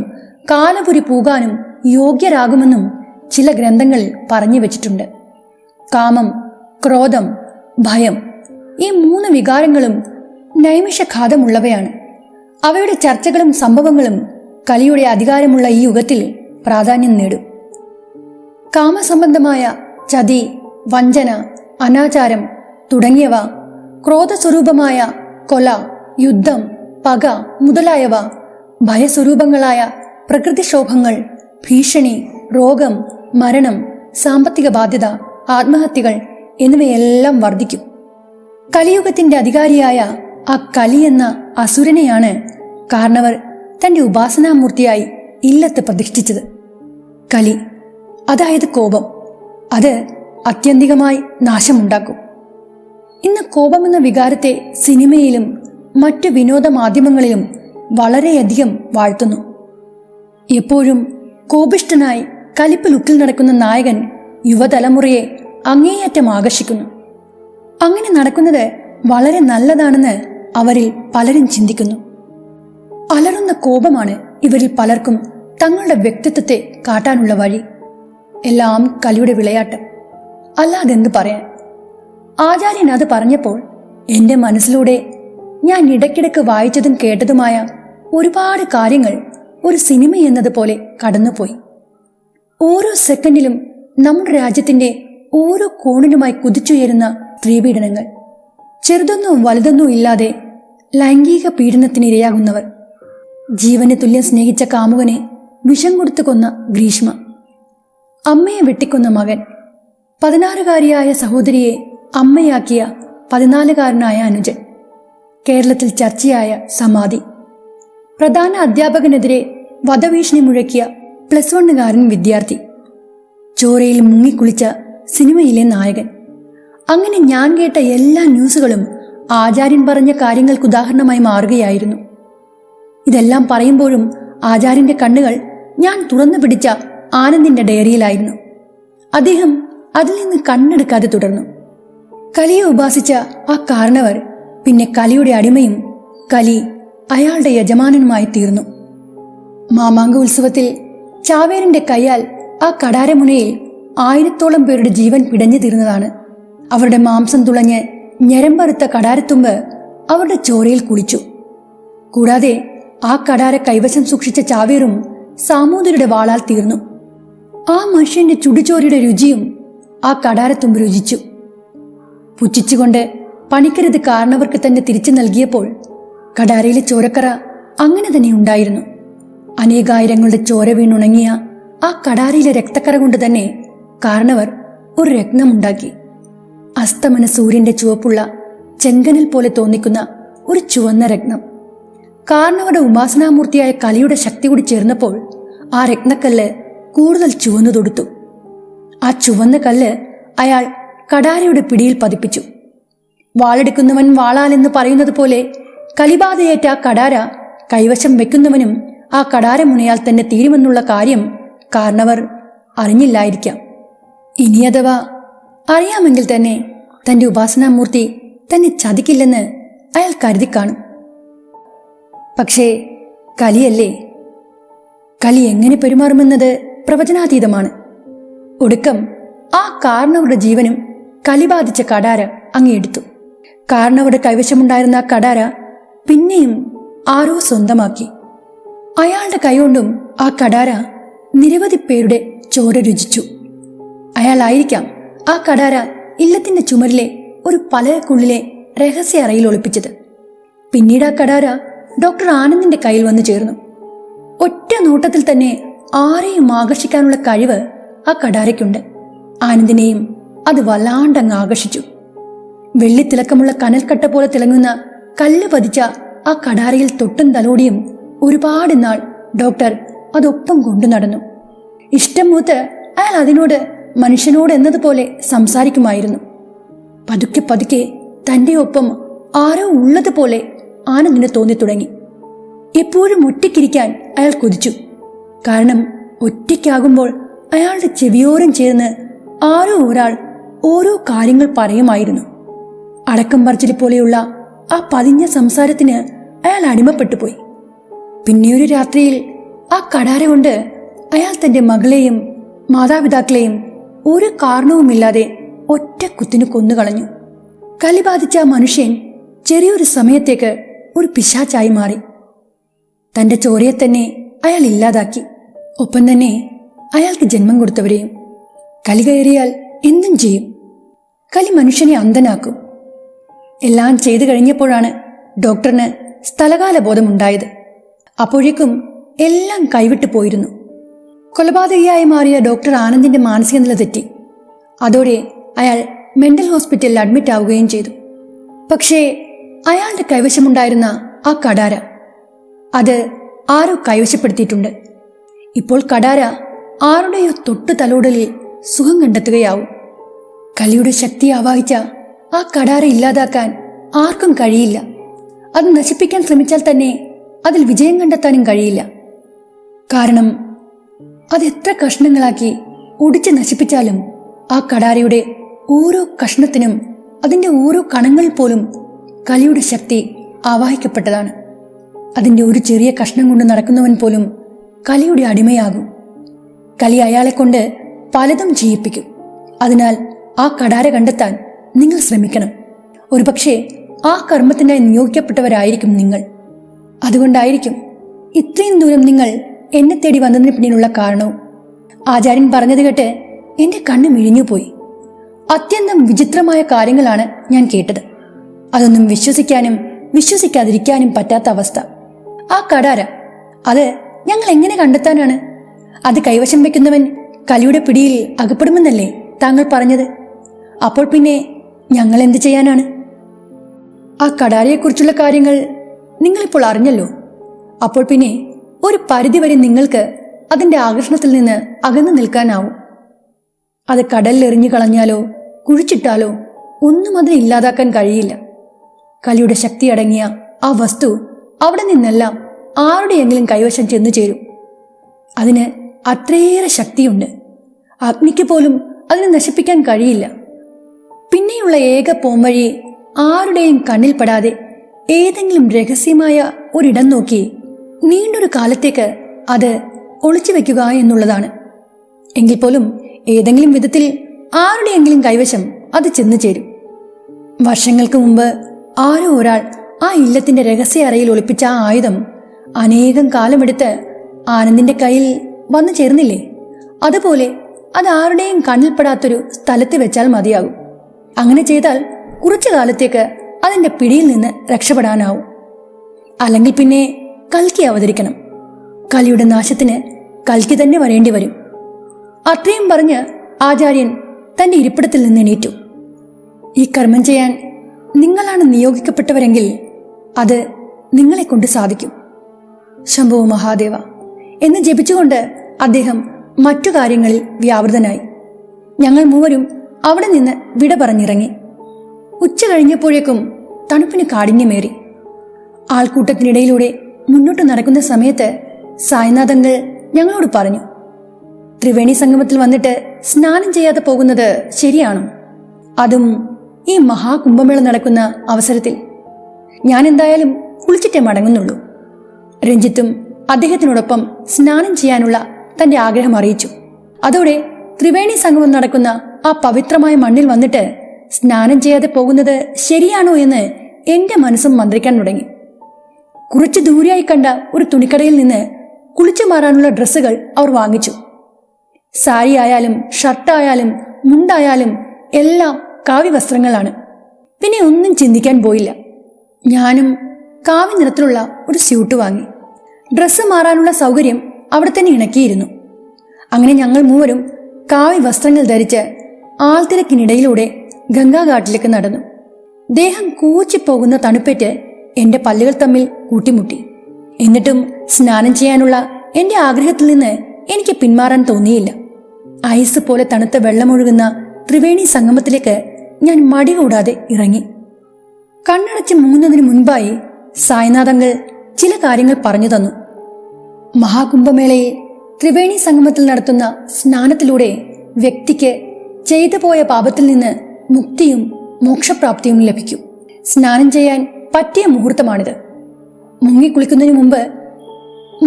കാലപുരി പൂകാനും യോഗ്യരാകുമെന്നും ചില ഗ്രന്ഥങ്ങളിൽ പറഞ്ഞു വെച്ചിട്ടുണ്ട്. കാമം, ക്രോധം, ഭയം ഈ 3 വികാരങ്ങളും നൈമിഷഘാതമുള്ളവയാണ്. അവയുടെ ചർച്ചകളും സംഭവങ്ങളും കലിയുടെ അധികാരമുള്ള ഈ യുഗത്തിൽ പ്രാധാന്യം നേടും. കാമസംബന്ധമായ ചതി, വഞ്ചന, അനാചാരം തുടങ്ങിയവ, ക്രോധസ്വരൂപമായ കൊല, യുദ്ധം, പക മുതലായവ, ഭയസ്വരൂപങ്ങളായ പ്രകൃതിക്ഷോഭങ്ങൾ, ഭീഷണി, രോഗം, മരണം, സാമ്പത്തിക ബാധ്യത, ആത്മഹത്യകൾ എന്നിവയെല്ലാം വർദ്ധിക്കും. കലിയുഗത്തിന്റെ അധികാരിയായ ആ കലി എന്ന അസുരനെയാണ് കാരണവർ തന്റെ ഉപാസനാമൂർത്തിയായി ഇല്ലത്ത് പ്രതിഷ്ഠിച്ചത്. കലി, അതായത് കോപം, അത് അത്യന്തികമായി നാശമുണ്ടാക്കും. ഇന്ന് കോപമെന്ന വികാരത്തെ സിനിമയിലും മറ്റു വിനോദ മാധ്യമങ്ങളിലും വളരെയധികം വാഴ്ത്തുന്നു. എപ്പോഴും കോപിഷ്ഠനായി കലിപ്പ് ലുക്കിൽ നടക്കുന്ന നായകൻ യുവതലമുറയെ അങ്ങേയറ്റം ആകർഷിക്കുന്നു. അങ്ങനെ നടക്കുന്നത് വളരെ നല്ലതാണെന്ന് അവരിൽ പലരും ചിന്തിക്കുന്നു. അലറുന്ന കോപമാണ് ഇവരിൽ പലർക്കും തങ്ങളുടെ വ്യക്തിത്വത്തെ കാട്ടാനുള്ള വഴി. എല്ലാം കലിയുടെ വിളയാട്ടം, അല്ലാതെന്ത് പറയാൻ. ആചാര്യൻ അത് പറഞ്ഞപ്പോൾ എൻ്റെ മനസ്സിലൂടെ ഞാൻ ഇടയ്ക്കിടയ്ക്ക് വായിച്ചതും കേട്ടതുമായ ഒരുപാട് കാര്യങ്ങൾ ഒരു സിനിമ എന്നതുപോലെ കടന്നുപോയി. ഓരോ സെക്കൻഡിലും നമ്മുടെ രാജ്യത്തിന്റെ ഓരോ കോണിലുമായി കുതിച്ചുയരുന്ന സ്ത്രീപീഡനങ്ങൾ, ചെറുതൊന്നോ വലുതൊന്നോ ഇല്ലാതെ ലൈംഗിക പീഡനത്തിനിരയാകുന്നവർ, ജീവന് തുല്യം സ്നേഹിച്ച കാമുകനെ വിഷം കൊടുത്തു കൊന്ന ഗ്രീഷ്മ, അമ്മയെ വെട്ടിക്കൊന്ന മകൻ, 16കാരിയായ സഹോദരിയെ അമ്മയാക്കിയ 14കാരനായ അനുജൻ, കേരളത്തിൽ ചർച്ചയായ സമാധി, പ്രധാന അധ്യാപകനെതിരെ വധഭീഷണി മുഴക്കിയ +1കാരൻ വിദ്യാർത്ഥി, ചോരയിൽ മുങ്ങിക്കുളിച്ച സിനിമയിലെ നായകൻ. അങ്ങനെ ഞാൻ കേട്ട എല്ലാ ന്യൂസുകളും ആചാര്യൻ പറഞ്ഞ കാര്യങ്ങൾക്ക് ഉദാഹരണമായി മാറുകയായിരുന്നു. ഇതെല്ലാം പറയുമ്പോഴും ആചാര്യന്റെ കണ്ണുകൾ ഞാൻ തുറന്നു പിടിച്ച ആനന്ദിന്റെ ഡയറിയിലായിരുന്നു. അദ്ദേഹം അതിൽ നിന്ന് കണ്ണെടുക്കാതെ തുടർന്നു. കലിയെ ഉപാസിച്ച ആ കാരണവർ പിന്നെ കലിയുടെ അടിമയും കലി അയാളുടെ യജമാനനുമായി തീർന്നു. മാമാങ്ക ഉത്സവത്തിൽ ചാവേറിന്റെ കൈയാൽ ആ കടാരമുനയിൽ 1000-ഓളം പേരുടെ ജീവൻ പിടഞ്ഞു തീർന്നതാണ്. അവരുടെ മാംസം തുളഞ്ഞ് ഞരമ്പറുത്ത കടാരത്തുമ്പ് അവരുടെ ചോരയിൽ കുളിച്ചു. കൂടാതെ ആ കടാര കൈവശം സൂക്ഷിച്ച ചാവേറും സാമൂതിരിയുടെ വാളാൽ തീർന്നു. ആ മനുഷ്യന്റെ ചുടുചോരയുടെ രുചിയും ആ കടാരത്തുമ്പ് രുചിച്ചു. പുച്ഛിച്ചുകൊണ്ട് പണിക്കരുത് കാരണവർക്ക് തന്നെ തിരിച്ചു നൽകിയപ്പോൾ കടാരയിലെ ചോരക്കറ അങ്ങനെ തന്നെ ഉണ്ടായിരുന്നു. അനേകായിരങ്ങളുടെ ചോര വീണുണങ്ങിയ ആ കടാരയിലെ രക്തക്കറ കൊണ്ട് തന്നെ കാരണവർ ഒരു രത്നമുണ്ടാക്കി. അസ്തമന സൂര്യന്റെ ചുവപ്പുള്ള ചെങ്കനൽ പോലെ തോന്നിക്കുന്ന ഒരു ചുവന്ന രത്നം. കാരണവരുടെ ഉപാസനാമൂർത്തിയായ കലിയുടെ ശക്തി കൂടി ചേർന്നപ്പോൾ ആ രത്നക്കല്ല് കൂടുതൽ ചുവന്നു തൊടുത്തു. ആ ചുവന്ന കല്ല് അയാൾ കടാരയുടെ പിടിയിൽ പതിപ്പിച്ചു. വാളെടുക്കുന്നവൻ വാളാലെന്ന് പറയുന്നത് പോലെ കലിബാധയേറ്റ ആ കടാര കൈവശം വെക്കുന്നവനും ആ കടാരമുനയാൽ തന്നെ തീരുമെന്നുള്ള കാര്യം കാരണവർ അറിഞ്ഞില്ലായിരിക്കാം. ഇനി അഥവാ അറിയാമെങ്കിൽ തന്നെ തന്റെ ഉപാസനാമൂർത്തി തന്നെ ചതിക്കില്ലെന്ന് അയാൾ കരുതി കാണും. പക്ഷേ കലിയല്ലേ? കലി എങ്ങനെ പെരുമാറുമെന്നത് പ്രവചനാതീതമാണ്. ഒടുക്കം ആ കാരണവരുടെ ജീവനും കലി ബാധിച്ച കടാര അങ്ങെടുത്തു. കാരണവരുടെ കൈവശമുണ്ടായിരുന്ന ആ കടാര പിന്നെയും ആരോ സ്വന്തമാക്കി. അയാളുടെ കൈകൊണ്ടും ആ കടാര നിരവധി പേരുടെ ചോര രുചിച്ചു. അയാളായിരിക്കാം ആ കടാര ഇല്ലത്തിന്റെ ചുമരിലെ ഒരു പലകക്കുള്ളിലെ രഹസ്യ അറയിൽ ഒളിപ്പിച്ചത്. പിന്നീട് ആ കടാര ഡോക്ടർ ആനന്ദിന്റെ കയ്യിൽ വന്നു ചേർന്നു. ഒറ്റ നോട്ടത്തിൽ തന്നെ ആരെയും ആകർഷിക്കാനുള്ള കഴിവ് ആ കടാരയ്ക്കുണ്ട്. ആനന്ദിനെയും അത് വല്ലാണ്ടങ്ങ് ആകർഷിച്ചു. വെള്ളിത്തിളക്കമുള്ള കനൽക്കട്ട പോലെ തിളങ്ങുന്ന കല്ല് പതിച്ച ആ കടാരയിൽ തൊട്ടും തലോടിയും ഒരുപാട് നാൾ ഡോക്ടർ അതൊപ്പം കൊണ്ടു നടന്നു. ഇഷ്ടം മൂത്ത് അയാൾ അതിനോട് മനുഷ്യനോട് എന്നതുപോലെ സംസാരിക്കുമായിരുന്നു. പതുക്കെ പതുക്കെ തന്റെ ഒപ്പം ആരോ ഉള്ളതുപോലെ ആനന്ദിന് തോന്നി തുടങ്ങി. എപ്പോഴും ഒറ്റയ്ക്കിരിക്കാൻ അയാൾ കൊതിച്ചു. കാരണം ഒറ്റയ്ക്കാകുമ്പോൾ അയാളുടെ ചെവിയോരം ചേർന്ന് ആരോ ഒരാൾ ഓരോ കാര്യങ്ങൾ പറയുമായിരുന്നു. അടക്കം പറച്ചിൽ പോലെയുള്ള ആ പതിഞ്ഞ സംസാരത്തിന് അയാൾ അടിമപ്പെട്ടു പോയി. പിന്നെയൊരു രാത്രിയിൽ ആ കടാര കൊണ്ട് അയാൾ തന്റെ മകളെയും മാതാപിതാക്കളെയും ഒരു കാരണവുമില്ലാതെ ഒറ്റ കുത്തിനു കൊന്നുകളഞ്ഞു. കലി ബാധിച്ച ആ മനുഷ്യൻ ചെറിയൊരു സമയത്തേക്ക് ഒരു പിശാചായി മാറി. തന്റെ ചോരയെ തന്നെ അയാൾ ഇല്ലാതാക്കി. ഒപ്പം തന്നെ അയാൾക്ക് ജന്മം കൊടുത്തവരെയും. കലി കയറിയാൽ എന്തും ചെയ്യും. കലി മനുഷ്യനെ അന്ധനാക്കും. എല്ലാം ചെയ്തു കഴിഞ്ഞപ്പോഴാണ് ഡോക്ടറിന് സ്ഥലകാല ബോധമുണ്ടായത്. അപ്പോഴേക്കും എല്ലാം കൈവിട്ടു പോയിരുന്നു. കൊലപാതകിയായി മാറിയ ഡോക്ടർ ആനന്ദിന്റെ മാനസിക നില തെറ്റി. അതോടെ അയാൾ മെന്റൽ ഹോസ്പിറ്റലിൽ അഡ്മിറ്റ് ആവുകയും ചെയ്തു. പക്ഷേ അയാളുടെ കൈവശമുണ്ടായിരുന്ന ആ കടാര അത് ആരോ കൈവശപ്പെടുത്തിയിട്ടുണ്ട്. ഇപ്പോൾ കടാര ആരുടെയോ തൊട്ടു തലോടലിൽ സുഖം കണ്ടെത്തുകയാവും. കലിയുടെ ശക്തി ആവാഹിച്ച ആ കടാര ഇല്ലാതാക്കാൻ ആർക്കും കഴിയില്ല. അത് നശിപ്പിക്കാൻ ശ്രമിച്ചാൽ തന്നെ അതിൽ വിജയം കണ്ടെത്താനും കഴിയില്ല. കാരണം അതെത്ര കഷ്ണങ്ങളാക്കി ഒടിച്ച് നശിപ്പിച്ചാലും ആ കടാരയുടെ ഓരോ കഷ്ണത്തിനും അതിൻ്റെ ഓരോ കണങ്ങൾ പോലും കലിയുടെ ശക്തി ആവാഹിക്കപ്പെട്ടതാണ്. അതിൻ്റെ ഒരു ചെറിയ കഷ്ണം കൊണ്ട് നടക്കുന്നവൻ പോലും കലിയുടെ അടിമയാകും. കലി അയാളെ കൊണ്ട് പലതും ചെയ്യിപ്പിക്കും. അതിനാൽ ആ കടാര കണ്ടെത്താൻ നിങ്ങൾ ശ്രമിക്കണം. ഒരുപക്ഷെ ആ കർമ്മത്തിനായി നിയോഗിക്കപ്പെട്ടവരായിരിക്കും നിങ്ങൾ. അതുകൊണ്ടായിരിക്കും ഇത്രയും ദൂരം നിങ്ങൾ എന്നെ തേടി വന്നതിന് പിന്നിലുള്ള കാരണവും. ആചാര്യൻ പറഞ്ഞത് കേട്ട് എന്റെ കണ്ണ് മിഴിഞ്ഞുപോയി. അത്യന്തം വിചിത്രമായ കാര്യങ്ങളാണ് ഞാൻ കേട്ടത്. അതൊന്നും വിശ്വസിക്കാനും വിശ്വസിക്കാതിരിക്കാനും പറ്റാത്ത അവസ്ഥ. ആ കടാര അത് ഞങ്ങൾ എങ്ങനെ കണ്ടെത്താനാണ്? അത് കൈവശം വെക്കുന്നവൻ കലിയുടെ പിടിയിൽ അകപ്പെടുമെന്നല്ലേ താങ്കൾ പറഞ്ഞത്? അപ്പോൾ പിന്നെ ഞങ്ങൾ എന്ത് ചെയ്യാനാണ്? ആ കടാരയെക്കുറിച്ചുള്ള കാര്യങ്ങൾ നിങ്ങളിപ്പോൾ അറിഞ്ഞല്ലോ. അപ്പോൾ പിന്നെ ഒരു പരിധിവരെ നിങ്ങൾക്ക് അതിൻ്റെ ആകർഷണത്തിൽ നിന്ന് അകന്നു നിൽക്കാനാവും. അത് കടലിലെറിഞ്ഞു കളഞ്ഞാലോ കുഴിച്ചിട്ടാലോ ഒന്നും അതിനെ ഇല്ലാതാക്കാൻ കഴിയില്ല. കലിയുടെ ശക്തി അടങ്ങിയ ആ വസ്തു അവിടെ നിന്നെല്ലാം ആരുടെയെങ്കിലും കൈവശം ചെന്നു ചേരും. അതിന് അത്രയേറെ ശക്തിയുണ്ട്. അഗ്നിക്ക് പോലും അതിനെ നശിപ്പിക്കാൻ കഴിയില്ല. പിന്നെയുള്ള ഏക പോംവഴി ആരുടെയും കണ്ണിൽപ്പെടാതെ ഏതെങ്കിലും രഹസ്യമായ ഒരിടം നോക്കി നീണ്ടൊരു കാലത്തേക്ക് അത് ഒളിച്ചു വെക്കുക എന്നുള്ളതാണ്. എങ്കിൽ പോലും ഏതെങ്കിലും വിധത്തിൽ ആരുടെയെങ്കിലും കൈവശം അത് ചെന്നു ചേരും. വർഷങ്ങൾക്ക് മുമ്പ് ആരോ ഒരാൾ ആ ഇല്ലത്തിന്റെ രഹസ്യ അറയിൽ ഒളിപ്പിച്ച ആ ആയുധം അനേകം കാലമെടുത്ത് ആനന്ദിന്റെ കയ്യിൽ വന്നു ചേർന്നില്ലേ? അതുപോലെ അത് ആരുടെയും കണ്ണിൽപ്പെടാത്തൊരു സ്ഥലത്ത് വെച്ചാൽ മതിയാകും. അങ്ങനെ ചെയ്താൽ കുറച്ചു കാലത്തേക്ക് അതിന്റെ പിടിയിൽ നിന്ന് രക്ഷപ്പെടാനാവും. അല്ലെങ്കിൽ പിന്നെ കൽക്കി അവതരിക്കണം. കലിയുടെ നാശത്തിന് കൽക്കി തന്നെ വരേണ്ടി വരും. അത്രയും പറഞ്ഞ് ആചാര്യൻ തന്റെ ഇരിപ്പിടത്തിൽ നിന്ന് എണീറ്റു. ഈ കർമ്മം ചെയ്യാൻ നിങ്ങളാണ് നിയോഗിക്കപ്പെട്ടവരെങ്കിൽ അത് നിങ്ങളെ കൊണ്ട് സാധിക്കും. ശംഭോ മഹാദേവ എന്ന് ജപിച്ചുകൊണ്ട് അദ്ദേഹം മറ്റു കാര്യങ്ങളിൽ വ്യാപൃതനായി. ഞങ്ങൾ മൂവരും അവിടെ നിന്ന് വിട പറഞ്ഞിറങ്ങി. ഉച്ച കഴിഞ്ഞപ്പോഴേക്കും തണുപ്പിന് കാഠിന്യമേറി. ആൾക്കൂട്ടത്തിനിടയിലൂടെ മുന്നോട്ട് നടക്കുന്ന സമയത്ത് സായ്നാഥങ്ങൾ ഞങ്ങളോട് പറഞ്ഞു, ത്രിവേണി സംഗമത്തിൽ വന്നിട്ട് സ്നാനം ചെയ്യാതെ പോകുന്നത് ശരിയാണോ? അതും ഈ മഹാകുംഭമേള നടക്കുന്ന അവസരത്തിൽ. ഞാൻ എന്തായാലും കുളിച്ചിട്ടേ മടങ്ങുന്നുള്ളൂ. രഞ്ജിത്തും അദ്ദേഹത്തിനോടൊപ്പം സ്നാനം ചെയ്യാനുള്ള തന്റെ ആഗ്രഹം അറിയിച്ചു. അതോടെ ത്രിവേണി സംഗമം നടക്കുന്ന ആ പവിത്രമായ മണ്ണിൽ വന്നിട്ട് സ്നാനം ചെയ്യാതെ പോകുന്നത് ശരിയാണോ എന്ന് എന്റെ മനസ്സും മന്ത്രിക്കാൻ തുടങ്ങി. കുറച്ചു ദൂരെയായി കണ്ട ഒരു തുണിക്കടയിൽ നിന്ന് കുളിച്ചു മാറാനുള്ള ഡ്രസ്സുകൾ അവർ വാങ്ങിച്ചു. സാരി ആയാലും ഷർട്ടായാലും മുണ്ടായാലും എല്ലാം കാവ്യവസ്ത്രങ്ങളാണ്. പിന്നെ ഒന്നും ചിന്തിക്കാൻ പോയില്ല. ഞാനും കാവ്യ നിറത്തിലുള്ള ഒരു സ്യൂട്ട് വാങ്ങി. ഡ്രസ്സ് മാറാനുള്ള സൗകര്യം അവിടെ തന്നെ ഇണക്കിയിരുന്നു. അങ്ങനെ ഞങ്ങൾ മൂവരും കാവ്യ വസ്ത്രങ്ങൾ ധരിച്ച് ആൾത്തിരക്കിനിടയിലൂടെ ഗംഗാഘാട്ടിലേക്ക് നടന്നു. ദേഹം കൂച്ചിപ്പോകുന്ന തണുപ്പേറ്റ് എന്റെ പല്ലുകൾ തമ്മിൽ കൂട്ടിമുട്ടി. എന്നിട്ടും സ്നാനം ചെയ്യാനുള്ള എന്റെ ആഗ്രഹത്തിൽ നിന്ന് എനിക്ക് പിന്മാറാൻ തോന്നിയില്ല. ഐസ് പോലെ തണുത്ത വെള്ളമൊഴുകുന്ന ത്രിവേണി സംഗമത്തിലേക്ക് ഞാൻ മടി കൂടാതെ ഇറങ്ങി. കണ്ണടച്ച് മുങ്ങുന്നതിന് മുൻപായി സായ്നാഥങ്ങൾ ചില കാര്യങ്ങൾ പറഞ്ഞു തന്നു. മഹാകുംഭമേളയിൽ ത്രിവേണി സംഗമത്തിൽ നടത്തുന്ന സ്നാനത്തിലൂടെ വ്യക്തിക്ക് ചെയ്തു പോയ പാപത്തിൽ നിന്ന് മുക്തിയും മോക്ഷപ്രാപ്തിയും ലഭിക്കും. സ്നാനം ചെയ്യാൻ പറ്റിയ മുഹൂർത്തമാണിത്. മുങ്ങിക്കുളിക്കുന്നതിന് മുമ്പ്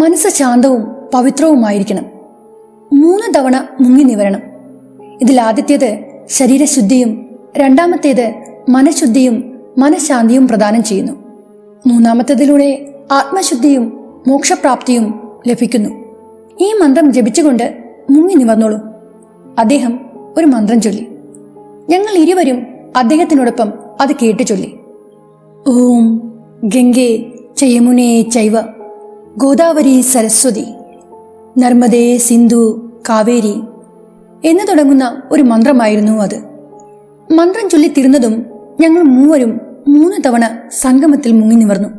മനസ്സ് ശാന്തവും പവിത്രവുമായിരിക്കണം. 3 തവണ മുങ്ങി നിവരണം. ഇതിൽ ആദ്യത്തേത് ശരീരശുദ്ധിയും രണ്ടാമത്തേത് മനഃശുദ്ധിയും മനഃശാന്തിയും പ്രദാനം ചെയ്യുന്നു. 3ാമത്തേതിലൂടെ ആത്മശുദ്ധിയും മോക്ഷപ്രാപ്തിയും ലഭിക്കുന്നു. ഈ മന്ത്രം ജപിച്ചുകൊണ്ട് മുങ്ങി നിവർന്നോളൂ. അദ്ദേഹം ഒരു മന്ത്രം ചൊല്ലി. ഞങ്ങൾ ഇരുവരും അദ്ദേഹത്തിനോടൊപ്പം അത് കേട്ടു ചൊല്ലി. ഓം ഗംഗേ ചയമുനേ ചൈവ ഗോദാവരി സരസ്വതി നർമ്മദേ സിന്ധു കാവേരി എന്ന് തുടങ്ങുന്ന ഒരു മന്ത്രമായിരുന്നു അത്. മന്ത്രം ചൊല്ലിത്തീർന്നതും ഞങ്ങൾ മൂവരും 3 തവണ സംഗമത്തിൽ മുങ്ങി നിവർന്നു.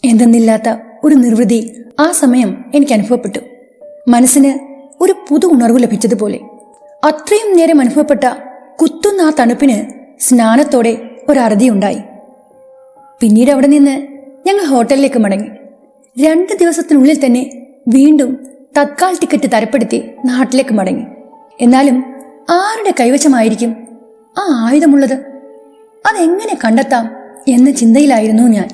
എന്തെന്നില്ലാത്ത ഒരു നിർവൃതി ആ സമയം എനിക്ക് അനുഭവപ്പെട്ടു. മനസ്സിന് ഒരു പുതു ഉണർവ് ലഭിച്ചതുപോലെ. അത്രയും നേരം അനുഭവപ്പെട്ട കുത്തുന്ന ആ തണുപ്പിന് സ്നാനത്തോടെ ഒരറുതിയുണ്ടായി. പിന്നീട് അവിടെ നിന്ന് ഞങ്ങൾ ഹോട്ടലിലേക്ക് മടങ്ങി. 2 ദിവസത്തിനുള്ളിൽ തന്നെ വീണ്ടും തത്കാൽ ടിക്കറ്റ് തരപ്പെടുത്തി നാട്ടിലേക്ക് മടങ്ങി. എന്നാലും ആരുടെ കൈവശമായിരിക്കും ആ ആയുധമുള്ളത്? അതെങ്ങനെ കണ്ടെത്താം എന്ന ചിന്തയിലായിരുന്നു ഞാൻ.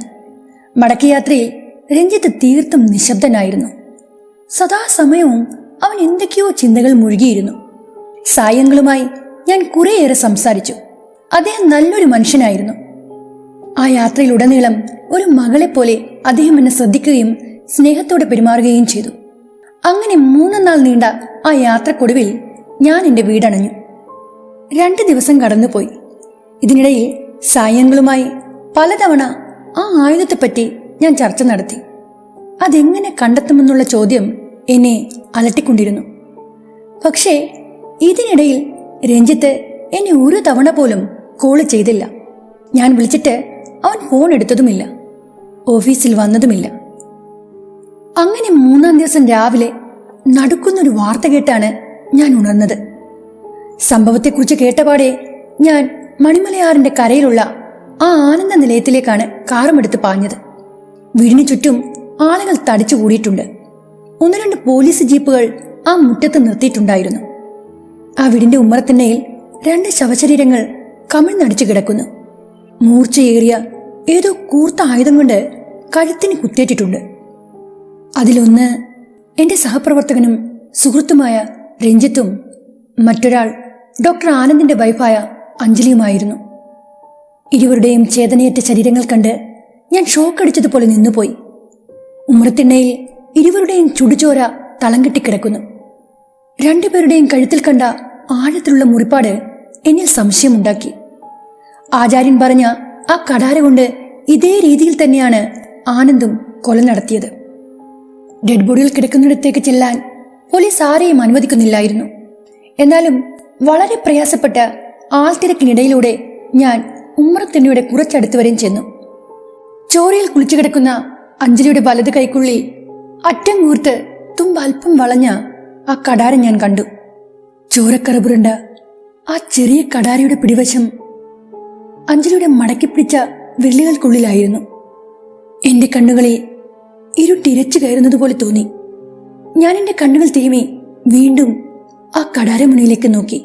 മടക്കയാത്രയിൽ രഞ്ജിത്ത് തീർത്തും നിശബ്ദനായിരുന്നു. സദാസമയവും അവൻ എന്തൊക്കെയോ ചിന്തകൾ മുഴുകിയിരുന്നു. സായങ്ങളുമായി ഞാൻ കുറേയേറെ സംസാരിച്ചു. അദ്ദേഹം നല്ലൊരു മനുഷ്യനായിരുന്നു. ആ യാത്രയിലുടനീളം ഒരു മകളെപ്പോലെ അദ്ദേഹം എന്നെ ശ്രദ്ധിക്കുകയും സ്നേഹത്തോടെ പെരുമാറുകയും ചെയ്തു. അങ്ങനെ 3 നാൾ നീണ്ട ആ യാത്രക്കൊടുവിൽ ഞാൻ എൻ്റെ വീടണഞ്ഞു. 2 ദിവസം കടന്നുപോയി. ഇതിനിടയിൽ സായങ്ങളുമായി പലതവണ ആ ആയുധത്തെപ്പറ്റി ഞാൻ ചർച്ച നടത്തി. അതെങ്ങനെ കണ്ടെത്തുമെന്നുള്ള ചോദ്യം എന്നെ അലട്ടിക്കൊണ്ടിരുന്നു. പക്ഷേ ഇതിനിടയിൽ രഞ്ജിത്ത് എന്നെ ഒരു തവണ പോലും കോള് ചെയ്തില്ല. ഞാൻ വിളിച്ചിട്ട് അവൻ ഫോൺ എടുത്തതുമില്ല, ഓഫീസിൽ വന്നതുമില്ല. അങ്ങനെ 3-ാം ദിവസം രാവിലെ നടുക്കുന്നൊരു വാർത്ത കേട്ടാണ് ഞാൻ ഉണർന്നത്. സംഭവത്തെക്കുറിച്ച് കേട്ടപാടെ ഞാൻ മണിമലയാറിന്റെ കരയിലുള്ള ആ ആനന്ദ നിലയത്തിലേക്കാണ് കാറുമെടുത്ത് പാഞ്ഞത്. വീടിന് ചുറ്റും ആളുകൾ തടിച്ചു കൂടിയിട്ടുണ്ട്. ഒന്ന് രണ്ട് പോലീസ് ജീപ്പുകൾ ആ മുറ്റത്ത് നിർത്തിയിട്ടുണ്ടായിരുന്നു. ആ വീടിന്റെ ഉമ്മറത്തിണ്ണയിൽ 2 ശവശരീരങ്ങൾ കമിഴ്ന്നടിച്ചു കിടക്കുന്നു. മൂർച്ചയേറിയ ഏതോ കൂർത്ത ആയുധം കൊണ്ട് കഴുത്തിന് കുത്തേറ്റിട്ടുണ്ട്. അതിലൊന്ന് എന്റെ സഹപ്രവർത്തകനും സുഹൃത്തുമായ രഞ്ജിത്തും മറ്റൊരാൾ ഡോക്ടർ ആനന്ദിന്റെ വൈഫായ അഞ്ജലിയുമായിരുന്നു. ഇരുവരുടെയും ചേതനയേറ്റ ശരീരങ്ങൾ കണ്ട് ഞാൻ ഷോക്കടിച്ചതുപോലെ നിന്നുപോയി. ഉമ്മറത്തിണ്ണയിൽ ഇരുവരുടെയും ചുടുചോര തളം കെട്ടിക്കിടക്കുന്നു. 2 പേരുടെയും കഴുത്തിൽ കണ്ട ആഴത്തിലുള്ള മുറിപ്പാട് എന്നിൽ സംശയമുണ്ടാക്കി. ആചാര്യൻ പറഞ്ഞ ആ കടാര കൊണ്ട് ഇതേ രീതിയിൽ തന്നെയാണ് ആനന്ദും കൊല നടത്തിയത്. ഡെഡ് ബോഡികൾ കിടക്കുന്നിടത്തേക്ക് ചെല്ലാൻ പോലീസ് ആരെയും അനുവദിക്കുന്നില്ലായിരുന്നു. എന്നാലും വളരെ പ്രയാസപ്പെട്ട ആൾത്തിരക്കിനിടയിലൂടെ ഞാൻ ഉമ്മറത്തിണ്ണയുടെ കുറച്ചടുത്ത് വരെയും ചെന്നു. ചോരയിൽ കുളിച്ചു കിടക്കുന്ന അഞ്ജലിയുടെ വലത് കൈക്കുള്ളിൽ അറ്റം കൂർത്ത് തുമ്പൽപ്പം വളഞ്ഞ ആ കടാര ഞാൻ കണ്ടു. ചോരക്കറപുരണ്ട ആ ചെറിയ കടാരയുടെ പിടിവശം അഞ്ജലിയുടെ മടക്കിപ്പിടിച്ച വിരലുകൾക്കുള്ളിലായിരുന്നു. എന്റെ കണ്ണുകളിൽ ഇരുട്ടിരച്ചു കയറുന്നതുപോലെ തോന്നി. ഞാൻ എന്റെ കണ്ണുകൾ തിരുമി വീണ്ടും ആ കടാരമുനയിലേക്ക് നോക്കി.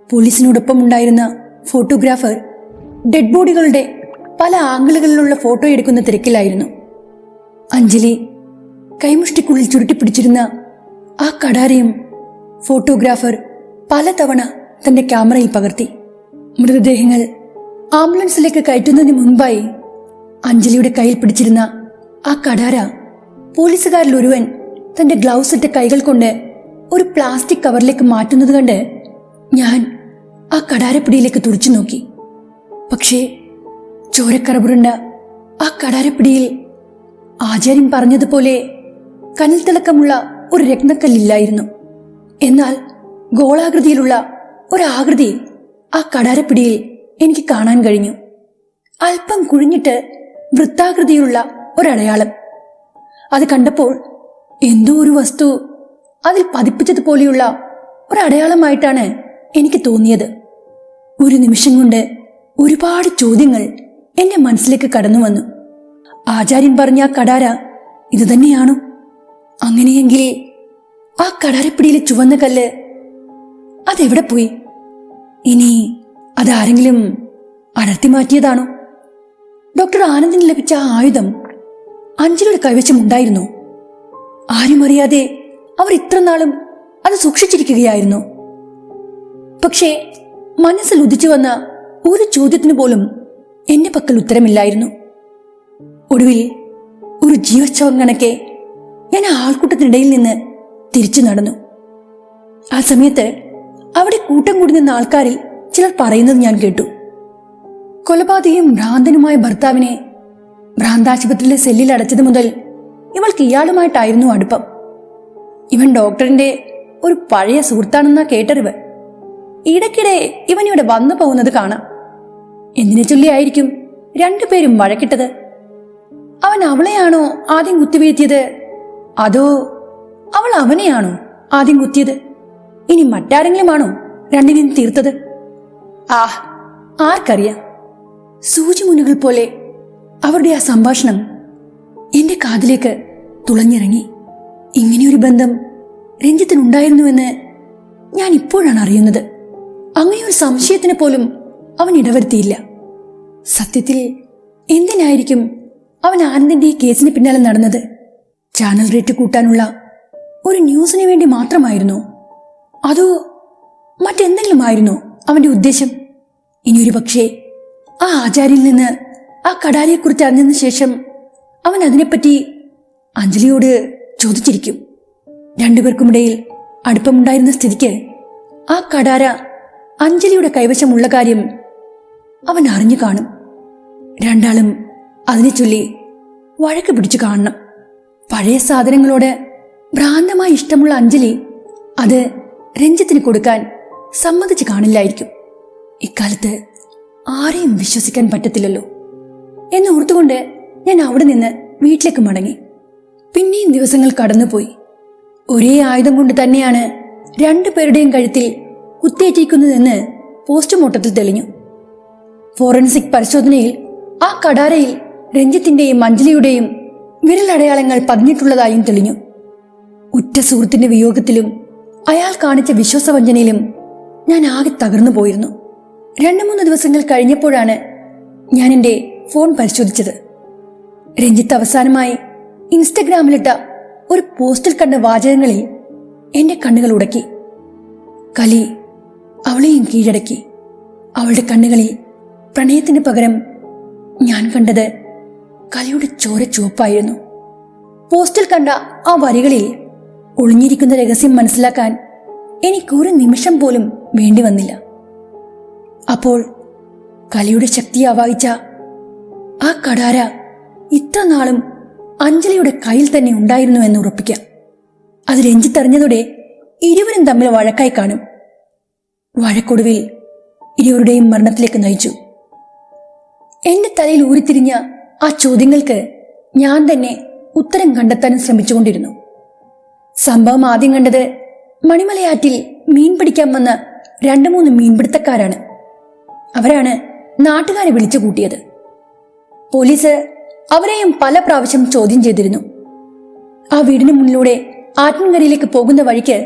പോലീസിനോടൊപ്പം ഉണ്ടായിരുന്ന ഫോട്ടോഗ്രാഫർ ഡെഡ് ബോഡികളുടെ പല ആംഗിളുകളിലുള്ള ഫോട്ടോ എടുക്കുന്ന തിരക്കിലായിരുന്നു. അഞ്ജലി കൈമുഷ്ടിക്കുള്ളിൽ ചുരുട്ടിപ്പിടിച്ചിരുന്ന ആ കടാരയും ഫോട്ടോഗ്രാഫർ പലതവണ തന്റെ ക്യാമറയിൽ പകർത്തി. മൃതദേഹങ്ങൾ ആംബുലൻസിലേക്ക് കയറ്റുന്നതിന് മുൻപായി അഞ്ജലിയുടെ കയ്യിൽ പിടിച്ചിരുന്ന ആ കടാര പോലീസുകാരിൽ ഒരുവൻ തന്റെ ഗ്ലൗസ് ഇട്ട കൈകൾ കൊണ്ട് ഒരു പ്ലാസ്റ്റിക് കവറിലേക്ക് മാറ്റുന്നത് കണ്ട് ഞാൻ ആ കടാരപ്പിടിയിലേക്ക് തുറച്ചു നോക്കി. പക്ഷേ ചോരക്കറപുരണ്ട ആ കടാരപ്പിടിയിൽ ആചാര്യൻ പറഞ്ഞതുപോലെ കനൽ തിളക്കമുള്ള ഒരു രത്നക്കല്ലില്ലായിരുന്നു. എന്നാൽ ഗോളാകൃതിയിലുള്ള ഒരാകൃതി ആ കടാരപ്പിടിയിൽ എനിക്ക് കാണാൻ കഴിഞ്ഞു. അല്പം കുഴിഞ്ഞിട്ട് വൃത്താകൃതിയിലുള്ള ഒരടയാളം. അത് കണ്ടപ്പോൾ എന്തോ ഒരു വസ്തു അതിൽ പതിപ്പിച്ചതുപോലെയുള്ള ഒരടയാളമായിട്ടാണ് എനിക്ക് തോന്നിയത്. ഒരു നിമിഷം കൊണ്ട് ഒരുപാട് ചോദ്യങ്ങൾ എന്റെ മനസ്സിലേക്ക് കടന്നു വന്നു. ആചാര്യൻ പറഞ്ഞ ആ കടാര ഇത് തന്നെയാണോ? അങ്ങനെയെങ്കിൽ ആ കടാരപ്പിടിയിലെ ചുവന്ന കല്ല് അതെവിടെ പോയി? ഇനി അതാരെങ്കിലും അടർത്തി മാറ്റിയതാണോ? ഡോക്ടർ ആനന്ദിന് ലഭിച്ച ആ ആയുധം അഞ്ജലിയുടെ കൈവശമുണ്ടായിരുന്നു. ആരും അറിയാതെ അവർ ഇത്ര നാളും അത് സൂക്ഷിച്ചിരിക്കുകയായിരുന്നു. പക്ഷേ മനസ്സിൽ ഉദിച്ചു വന്ന ഒരു ചോദ്യത്തിന് പോലും എന്റെ പക്കൽ ഉത്തരമില്ലായിരുന്നു. ഒടുവിൽ ഒരു ജീവച്ഛവം കണക്കെ ഞാൻ ആ ആൾക്കൂട്ടത്തിനിടയിൽ നിന്ന് തിരിച്ചു നടന്നു. ആ സമയത്ത് അവിടെ കൂട്ടം കൂടി നിന്ന ആൾക്കാരിൽ ചിലർ പറയുന്നത് ഞാൻ കേട്ടു. കൊലപാതകയും ഭ്രാന്തനുമായ ഭർത്താവിനെ ഭ്രാന്താശുപത്രിയിലെ സെല്ലിൽ അടച്ചത് മുതൽ ഇവൾക്ക് ഇയാളുമായിട്ടായിരുന്നു അടുപ്പം. ഇവൻ ഡോക്ടറിന്റെ ഒരു പഴയ സുഹൃത്താണെന്നാ കേട്ടറിവ്. ഇടയ്ക്കിടെ ഇവൻ ഇവിടെ വന്നു പോകുന്നത് കാണാം. എന്തിനെ ചൊല്ലിയായിരിക്കും 2 പേരും വഴക്കിട്ടത്? അവൻ അവളെയാണോ ആദ്യം കുത്തിവീഴ്ത്തിയത്, അതോ അവൾ അവനെയാണോ ആദ്യം കുത്തിയത്? ഇനി മറ്റാരെങ്കിലുമാണോ രണ്ടിനെയും തീർത്തത്? ആർക്കറിയാം. സൂചിമുനുകൾ പോലെ അവരുടെ ആ സംഭാഷണം എന്റെ കാതിലേക്ക് തുളഞ്ഞിറങ്ങി. ഇങ്ങനെയൊരു ബന്ധം രഞ്ജിത്തിനുണ്ടായിരുന്നുവെന്ന് ഞാൻ ഇപ്പോഴാണ് അറിയുന്നത്. അങ്ങനെയൊരു സംശയത്തിന് പോലും അവൻ ഇടവരുത്തിയില്ല. സത്യത്തിൽ എന്തിനായിരിക്കും അവൻ ആനന്ദിന്റെ ഈ കേസിന് പിന്നാലെ നടന്നത്? ചാനൽ റേറ്റ് കൂട്ടാനുള്ള ഒരു ന്യൂസിന് വേണ്ടി മാത്രമായിരുന്നോ? അതോ മറ്റെന്തെങ്കിലും ആയിരുന്നോ അവന്റെ ഉദ്ദേശം? ഇനിയൊരു പക്ഷേ ആ ആചാര്യയിൽ നിന്ന് ആ കടാരയെക്കുറിച്ച് അറിഞ്ഞതിന് ശേഷം അവൻ അതിനെപ്പറ്റി അഞ്ജലിയോട് ചോദിച്ചിരിക്കും. 2 പേർക്കുമിടയിൽ അടുപ്പമുണ്ടായിരുന്ന സ്ഥിതിക്ക് ആ കടാര അഞ്ജലിയുടെ കൈവശമുള്ള കാര്യം അവൻ അറിഞ്ഞു കാണും. 2 ആളും അതിനെ ചൊല്ലി വഴക്ക് പിടിച്ചു കാണണം. പഴയ സാധനങ്ങളോട് ഭ്രാന്തമായി ഇഷ്ടമുള്ള അഞ്ജലി അത് രഞ്ജിത്തിന് കൊടുക്കാൻ സമ്മതിച്ചു കാണില്ലായിരിക്കും. ഇക്കാലത്ത് ആരെയും വിശ്വസിക്കാൻ പറ്റത്തില്ലല്ലോ എന്ന് ഓർത്തുകൊണ്ട് ഞാൻ അവിടെ നിന്ന് വീട്ടിലേക്ക് മടങ്ങി. പിന്നെയും ദിവസങ്ങൾ കടന്നുപോയി. ഒരേ ആയുധം കൊണ്ട് തന്നെയാണ് 2 പേരുടെയും കഴുത്തിൽ കുത്തേറ്റിരിക്കുന്നതെന്ന് പോസ്റ്റ്മോർട്ടത്തിൽ തെളിഞ്ഞു. ഫോറൻസിക് പരിശോധനയിൽ ആ കടാരയിൽ രഞ്ജിത്തിന്റെയും അഞ്ജലിയുടെയും വിരലടയാളങ്ങൾ പതിഞ്ഞിട്ടുള്ളതായും തെളിഞ്ഞു. ഉറ്റ സുഹൃത്തിന്റെ വിയോഗത്തിലും അയാൾ കാണിച്ച വിശ്വാസവഞ്ചനയിലും ഞാൻ ആകെ തകർന്നു പോയിരുന്നു. 2-3 ദിവസങ്ങൾ കഴിഞ്ഞപ്പോഴാണ് ഞാൻ എൻ്റെ ഫോൺ പരിശോധിച്ചത്. രഞ്ജിത്ത് അവസാനമായി ഇൻസ്റ്റഗ്രാമിലിട്ട ഒരു പോസ്റ്റിൽ കണ്ട വാചകങ്ങളിൽ എന്റെ കണ്ണുകൾ ഉടക്കി. കലി അവളെയും കീഴടക്കി. അവളുടെ കണ്ണുകളിൽ പ്രണയത്തിന് പകരം ഞാൻ കണ്ടത് കലിയുടെ ചോര ചുവപ്പായിരുന്നു. പോസ്റ്റിൽ കണ്ട ആ വരികളിൽ ഒളിഞ്ഞിരിക്കുന്ന രഹസ്യം മനസ്സിലാക്കാൻ എനിക്കൊരു നിമിഷം പോലും വേണ്ടി വന്നില്ല. അപ്പോൾ കലിയുടെ ശക്തി ആവാഹിച്ച ആ കടാര ഇത്ര നാളും അഞ്ജലിയുടെ കയ്യിൽ തന്നെ ഉണ്ടായിരുന്നു എന്ന് ഉറപ്പിക്കാം. അത് രഞ്ജിത്തറിഞ്ഞതോടെ ഇരുവരും തമ്മിൽ വഴക്കായി കാണും. വഴക്കൊടുവിൽ ഇരുവരുടെയും മരണത്തിലേക്ക് നയിച്ചു. എന്റെ തലയിൽ ഊരിത്തിരിഞ്ഞ ആ ചോദ്യങ്ങൾക്ക് ഞാൻ തന്നെ ഉത്തരം കണ്ടെത്താനും ശ്രമിച്ചുകൊണ്ടിരുന്നു. സംഭവം ആദ്യം കണ്ടത് മണിമലയാറ്റിൽ മീൻ പിടിക്കാൻ വന്ന 2-3 മീൻപിടുത്തക്കാരാണ്. അവരാണ് നാട്ടുകാരെ വിളിച്ചു കൂട്ടിയത്. പോലീസ് അവരെയും പല പ്രാവശ്യം ചോദ്യം ചെയ്തിരുന്നു. ആ വീടിന് മുന്നിലൂടെ ആറ്റിൻകരയിലേക്ക് പോകുന്ന വഴിക്ക്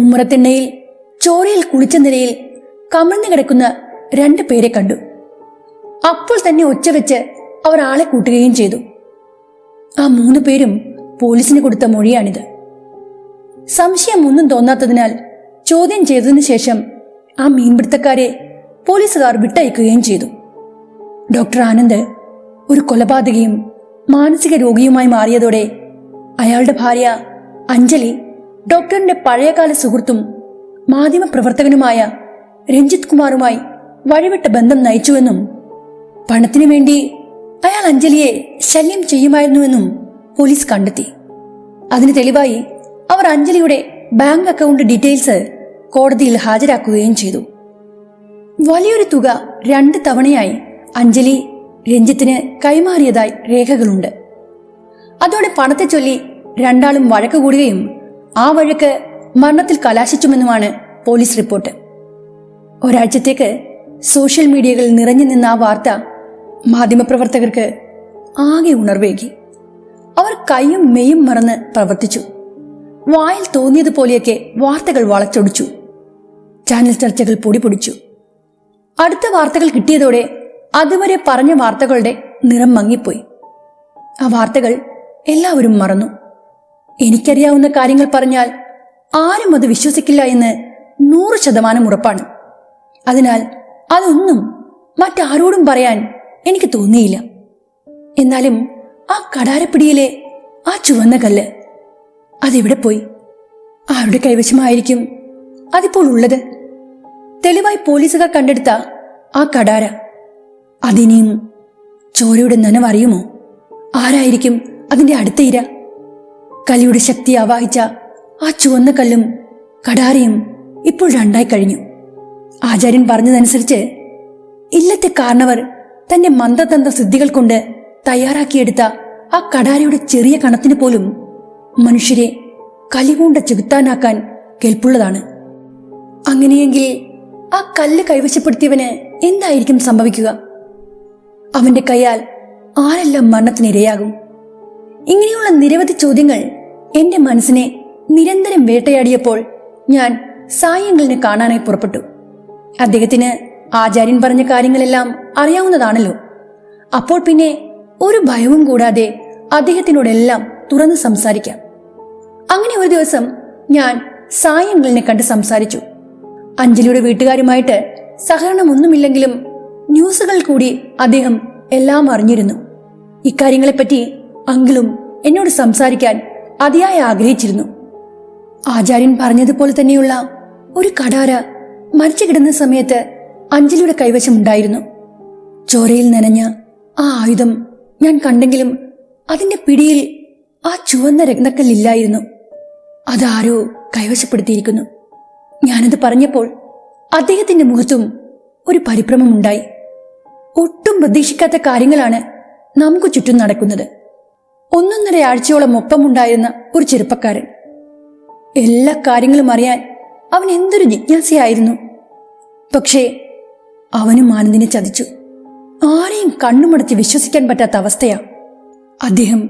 ഉമ്മറത്തെണ്ണയിൽ ചോരയിൽ കുളിച്ച നിലയിൽ കമിഴ്ന്നു കിടക്കുന്ന 2 പേരെ കണ്ടു. അപ്പോൾ തന്നെ ഒച്ച വെച്ച് അവർ ആളെ കൂട്ടുകയും ചെയ്തു. ആ 3 പേരും പോലീസിന് കൊടുത്ത മൊഴിയാണിത്. സംശയമൊന്നും തോന്നാത്തതിനാൽ ചോദ്യം ചെയ്തതിനു ശേഷം ആ മീൻപിടുത്തക്കാരെ പോലീസുകാർ വിട്ടയക്കുകയും ചെയ്തു. ഡോക്ടർ ആനന്ദ് ഒരു കൊലപാതകയും മാനസിക രോഗിയുമായി മാറിയതോടെ അയാളുടെ ഭാര്യ അഞ്ജലി ഡോക്ടറിന്റെ പഴയകാല സുഹൃത്തും മാധ്യമപ്രവർത്തകനുമായ രഞ്ജിത്ത് കുമാറുമായി വഴിവിട്ട ബന്ധം നയിച്ചുവെന്നും പണത്തിനു വേണ്ടി അയാൾ അഞ്ജലിയെ ശല്യം ചെയ്യുമായിരുന്നുവെന്നും പോലീസ് കണ്ടെത്തി. അതിന് തെളിവായി അവർ അഞ്ജലിയുടെ ബാങ്ക് അക്കൗണ്ട് ഡീറ്റെയിൽസ് കോടതിയിൽ ഹാജരാക്കുകയും ചെയ്തു. വലിയൊരു തുക 2 തവണയായി അഞ്ജലി രഞ്ജിത്തിന് കൈമാറിയതായി രേഖകളുണ്ട്. അതോടെ പണത്തെ ചൊല്ലി രണ്ടാളും വഴക്ക് കൂടുകയും ആ വഴക്ക് മരണത്തിൽ കലാശിച്ചുമെന്നുമാണ് പോലീസ് റിപ്പോർട്ട്. ഒരാഴ്ചത്തേക്ക് സോഷ്യൽ മീഡിയകളിൽ നിറഞ്ഞു നിന്ന ആ വാർത്ത മാധ്യമപ്രവർത്തകർക്ക് ആകെ ഉണർവേകി. അവർ കൈയും മെയ്യും മറന്ന് പ്രവർത്തിച്ചു. വായിൽ തോന്നിയതുപോലെയൊക്കെ വാർത്തകൾ വളച്ചൊടിച്ചു. ചാനൽ ചർച്ചകൾ പൊടിപൊടിച്ചു. അടുത്ത വാർത്തകൾ കിട്ടിയതോടെ അതുവരെ പറഞ്ഞ വാർത്തകളുടെ നിറം മങ്ങിപ്പോയി. ആ വാർത്തകൾ എല്ലാവരും മറന്നു. എനിക്കറിയാവുന്ന കാര്യങ്ങൾ പറഞ്ഞാൽ ആരും അത് വിശ്വസിക്കില്ല എന്ന് 100% ഉറപ്പാണ്. അതിനാൽ അതൊന്നും മറ്റാരോടും പറയാൻ എനിക്ക് തോന്നിയില്ല. എന്നാലും ആ കടാരപ്പിടിയിലെ ആ ചുവന്ന കല്ല് അതെവിടെ പോയി? ആരുടെ കൈവശമായിരിക്കും അതിപ്പോൾ ഉള്ളത്? തെളിവായി പോലീസുകാർ കണ്ടെടുത്ത ആ കടാര അതിനെയും ചോരയുടെ നനവറിയുമോ? ആരായിരിക്കും അതിന്റെ അടുത്ത ഇര? കലിയുടെ ശക്തി ആവാഹിച്ച ആ ചുവന്ന കല്ലും കടാരയും ഇപ്പോൾ 2ആയി കഴിഞ്ഞു. ആചാര്യൻ പറഞ്ഞതനുസരിച്ച് ഇല്ലത്തെ കാരണവർ തന്റെ മന്ത്രതന്ത്ര സിദ്ധികൾ കൊണ്ട് തയ്യാറാക്കിയെടുത്ത ആ കടാരയുടെ ചെറിയ കണത്തിന് പോലും മനുഷ്യരെ കലികൊണ്ട ചെകുത്താനാക്കാൻ കെൽപ്പുള്ളതാണ്. അങ്ങനെയെങ്കിൽ ആ കല്ല് കൈവശപ്പെടുത്തിയവന് എന്തായിരിക്കും സംഭവിക്കുക? അവന്റെ കൈയാൽ ആരെല്ലാം മരണത്തിനിരയാകും? ഇങ്ങനെയുള്ള നിരവധി ചോദ്യങ്ങൾ എന്റെ മനസ്സിനെ നിരന്തരം വേട്ടയാടിയപ്പോൾ ഞാൻ സായങ്കലിനെ കാണാനായി പുറപ്പെട്ടു. അദ്ദേഹത്തിന് ആചാര്യൻ പറഞ്ഞ കാര്യങ്ങളെല്ലാം അറിയാവുന്നതാണല്ലോ. അപ്പോൾ പിന്നെ ഒരു ഭയവും കൂടാതെ അദ്ദേഹത്തിനോടെല്ലാം തുറന്ന് സംസാരിക്കാം. അങ്ങനെ ഒരു ദിവസം ഞാൻ സായങ്കലിനെ കണ്ട് സംസാരിച്ചു. അഞ്ജലിയുടെ വീട്ടുകാരുമായിട്ട് സഹകരണമൊന്നുമില്ലെങ്കിലും ന്യൂസുകൾ കൂടി അദ്ദേഹം എല്ലാം അറിഞ്ഞിരുന്നു. ഇക്കാര്യങ്ങളെപ്പറ്റി അങ്കിളും എന്നോട് സംസാരിക്കാൻ അതിയായി ആഗ്രഹിച്ചിരുന്നു. ആചാര്യൻ പറഞ്ഞതുപോലെ തന്നെയുള്ള ഒരു കടാര മരിച്ചു കിടന്ന സമയത്ത് അഞ്ജലിയുടെ കൈവശമുണ്ടായിരുന്നു. ചോരയിൽ നനഞ്ഞ ആ ആയുധം ഞാൻ കണ്ടെങ്കിലും അതിന്റെ പിടിയിൽ ആ ചുവന്ന രത്നക്കല്ലില്ലായിരുന്നു. അതാരോ കൈവശപ്പെടുത്തിയിരിക്കുന്നു. ഞാനത് പറഞ്ഞപ്പോൾ അദ്ദേഹത്തിന്റെ മുഖത്തും ഒരു പരിഭ്രമമുണ്ടായി. ഒട്ടും പ്രതീക്ഷിക്കാത്ത കാര്യങ്ങളാണ് നമുക്ക് ചുറ്റും നടക്കുന്നത്. 1.5 ആഴ്ചയോളം ഒപ്പമുണ്ടായിരുന്ന ഒരു ചെറുപ്പക്കാരൻ. എല്ലാ കാര്യങ്ങളും അറിയാൻ അവൻ എന്തൊരു ജിജ്ഞാസയായിരുന്നു. പക്ഷേ അവനും ആനന്ദിനെ ചതിച്ചു. ആരെയും കണ്ണുമടച്ച് വിശ്വസിക്കാൻ പറ്റാത്ത അവസ്ഥയാ. അദ്ദേഹം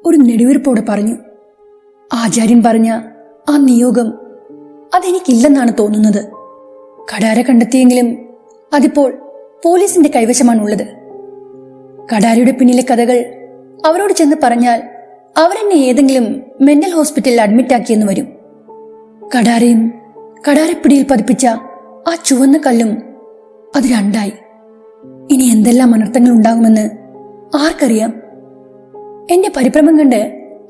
ഒരു നെടുവീർപ്പോടെ പറഞ്ഞു, ആചാര്യൻ പറഞ്ഞ ആ നിയോഗം അതെനിക്കില്ലെന്നാണ് തോന്നുന്നത്. കടാര കണ്ടെത്തിയെങ്കിലും അതിപ്പോൾ പോലീസിന്റെ കൈവശമാണുള്ളത്. കടാരയുടെ പിന്നിലെ കഥകൾ അവരോട് ചെന്ന് പറഞ്ഞാൽ അവരെന്നെ ഏതെങ്കിലും മെന്റൽ ഹോസ്പിറ്റലിൽ അഡ്മിറ്റാക്കിയെന്ന് വരും. കടാരയും കടാരപ്പിടിയിൽ പതിപ്പിച്ച ആ ചുവന്ന കല്ലും അത് രണ്ടായി. ഇനി എന്തെല്ലാം അനർത്ഥങ്ങൾ ഉണ്ടാകുമെന്ന് ആർക്കറിയാം. എന്റെ പരിഭ്രമം കണ്ട്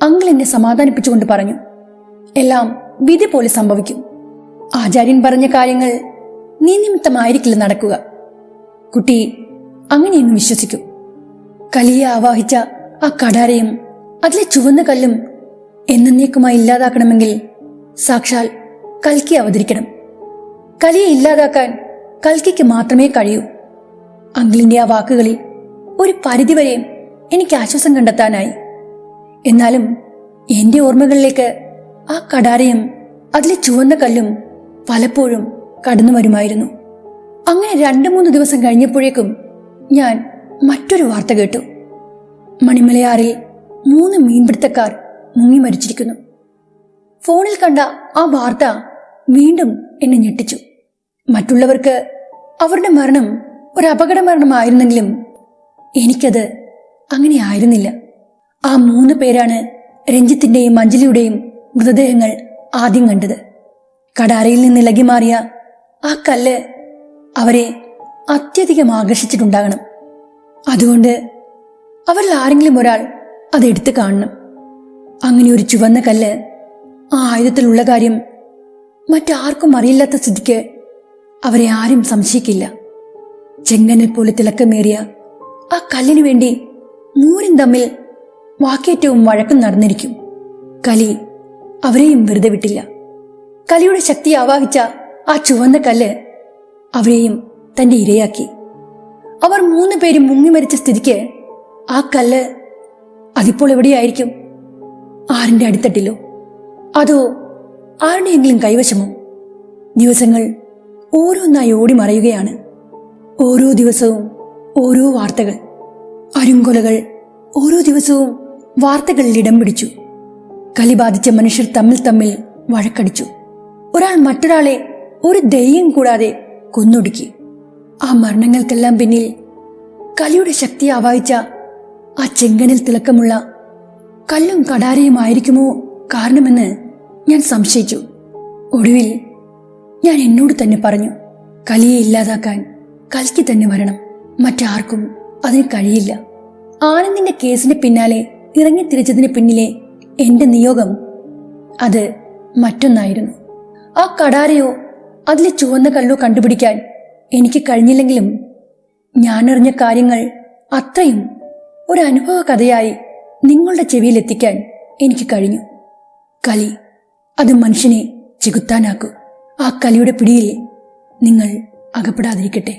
അങ്കിൾ എന്നെ സമാധാനിപ്പിച്ചുകൊണ്ട് പറഞ്ഞു, എല്ലാം വിധി പോലെ സംഭവിക്കും. ആചാര്യൻ പറഞ്ഞ കാര്യങ്ങൾ നീ നിമിത്തമായിരിക്കില്ല നടക്കുക. കുട്ടി അങ്ങനെയെന്ന് വിശ്വസിക്കൂ. കലിയെ ആവാഹിച്ച ആ കടാരയും അതിലെ ചുവന്ന കല്ലും എന്നേക്കുമായി ഇല്ലാതാക്കണമെങ്കിൽ സാക്ഷാൽ കൽക്കി അവതരിക്കണം. കലിയെ ഇല്ലാതാക്കാൻ കൽക്കിക്ക് മാത്രമേ കഴിയൂ. അങ്കിളിന്റെ ആ വാക്കുകളിൽ ഒരു പരിധിവരെ എനിക്ക് ആശ്വാസം കണ്ടെത്താനായി. എന്നാലും എന്റെ ഓർമ്മകളിലേക്ക് ആ കടാരയും അതിലെ ചുവന്ന കല്ലും പലപ്പോഴും കടന്നു വരുമായിരുന്നു. അങ്ങനെ 2-3 ദിവസം കഴിഞ്ഞപ്പോഴേക്കും ഞാൻ മറ്റൊരു വാർത്ത കേട്ടു. മണിമലയാറിൽ 3 മീൻപിടുത്തക്കാർ മുങ്ങി മരിച്ചിരിക്കുന്നു. ഫോണിൽ കണ്ട ആ വാർത്ത വീണ്ടും എന്നെ ഞെട്ടിച്ചു. മറ്റുള്ളവർക്ക് അവരുടെ മരണം ഒരു അപകട മരണമായിരുന്നെങ്കിലും എനിക്കത് അങ്ങനെ ആയിരുന്നില്ല. ആ 3 പേരാണ് രഞ്ജിത്തിന്റെയും അഞ്ജലിയുടെയും മൃതദേഹങ്ങൾ ആദ്യം കണ്ടത്. കടാരയിൽ നിന്ന് ഇളകി മാറിയ ആ കല്ല് അവരെ അത്യധികം ആകർഷിച്ചിട്ടുണ്ടാകണം. അതുകൊണ്ട് അവരിൽ ആരെങ്കിലും ഒരാൾ അതെടുത്ത് കാണണം. അങ്ങനെ ഒരു ചുവന്ന കല്ല് ആ ആയുധത്തിലുള്ള കാര്യം മറ്റാർക്കും അറിയില്ലാത്ത സ്ഥിതിക്ക് അവരെ ആരും സംശയിക്കില്ല. ചെങ്കനൽ പോലെ തിളക്കമേറിയ ആ കല്ലിനു വേണ്ടി 3 തമ്മിൽ വാക്കേറ്റവും വഴക്കും നടന്നിരിക്കും. കലി അവരെയും വെറുതെ വിട്ടില്ല. കലിയുടെ ശക്തി ആവാഹിച്ച ആ ചുവന്ന കല്ല് അവരെയും തന്റെ ഇരയാക്കി. അവർ 3 പേരും മുങ്ങി മരിച്ച സ്ഥിതിക്ക് ആ കല്ല് അതിപ്പോൾ എവിടെയായിരിക്കും? ആരിന്റെ അടിത്തട്ടിലോ അതോ ആരുടെയെങ്കിലും കൈവശമോ? ദിവസങ്ങൾ ഓരോന്നായി ഓടി മറയുകയാണ്. ഓരോ ദിവസവും ഓരോ വാർത്തകൾ. അരുങ്കൊലകൾ ഓരോ ദിവസവും വാർത്തകളിൽ ഇടം പിടിച്ചു. കലി ബാധിച്ച മനുഷ്യർ തമ്മിൽ വഴക്കടിച്ചു. ഒരാൾ മറ്റൊരാളെ ഒരു ദയ്യം കൂടാതെ കൊന്നൊടുക്കി. ആ മരണങ്ങൾക്കെല്ലാം പിന്നിൽ കലിയുടെ ശക്തി ആവാഹിച്ച ആ ചെങ്കനിൽ തിളക്കമുള്ള കല്ലും കടാരയുമായിരിക്കുമോ കാരണമെന്ന് ഞാൻ സംശയിച്ചു. ഒടുവിൽ ഞാൻ എന്നോട് തന്നെ പറഞ്ഞു, കലിയെ ഇല്ലാതാക്കാൻ കൽക്കി തന്നെ വരണം. മറ്റാർക്കും അതിന് കഴിയില്ല. ആനന്ദിന്റെ കേസിന് പിന്നാലെ ഇറങ്ങിത്തിരിച്ചതിന് പിന്നിലെ എന്റെ നിയോഗം അത് മറ്റൊന്നായിരുന്നു. ആ കടാരയോ അതിലെ ചുവന്ന കല്ലോ കണ്ടുപിടിക്കാൻ എനിക്ക് കഴിഞ്ഞില്ലെങ്കിലും ഞാനറിഞ്ഞ കാര്യങ്ങൾ അത്രയും ഒരു അനുഭവ കഥയായി നിങ്ങളുടെ ചെവിയിലെത്തിക്കാൻ എനിക്ക് കഴിഞ്ഞു. കലി അത് മനുഷ്യനെ ചെകുത്താനാക്കും. ആ കലിയുടെ പിടിയിൽ നിങ്ങൾ അകപ്പെടാതിരിക്കട്ടെ.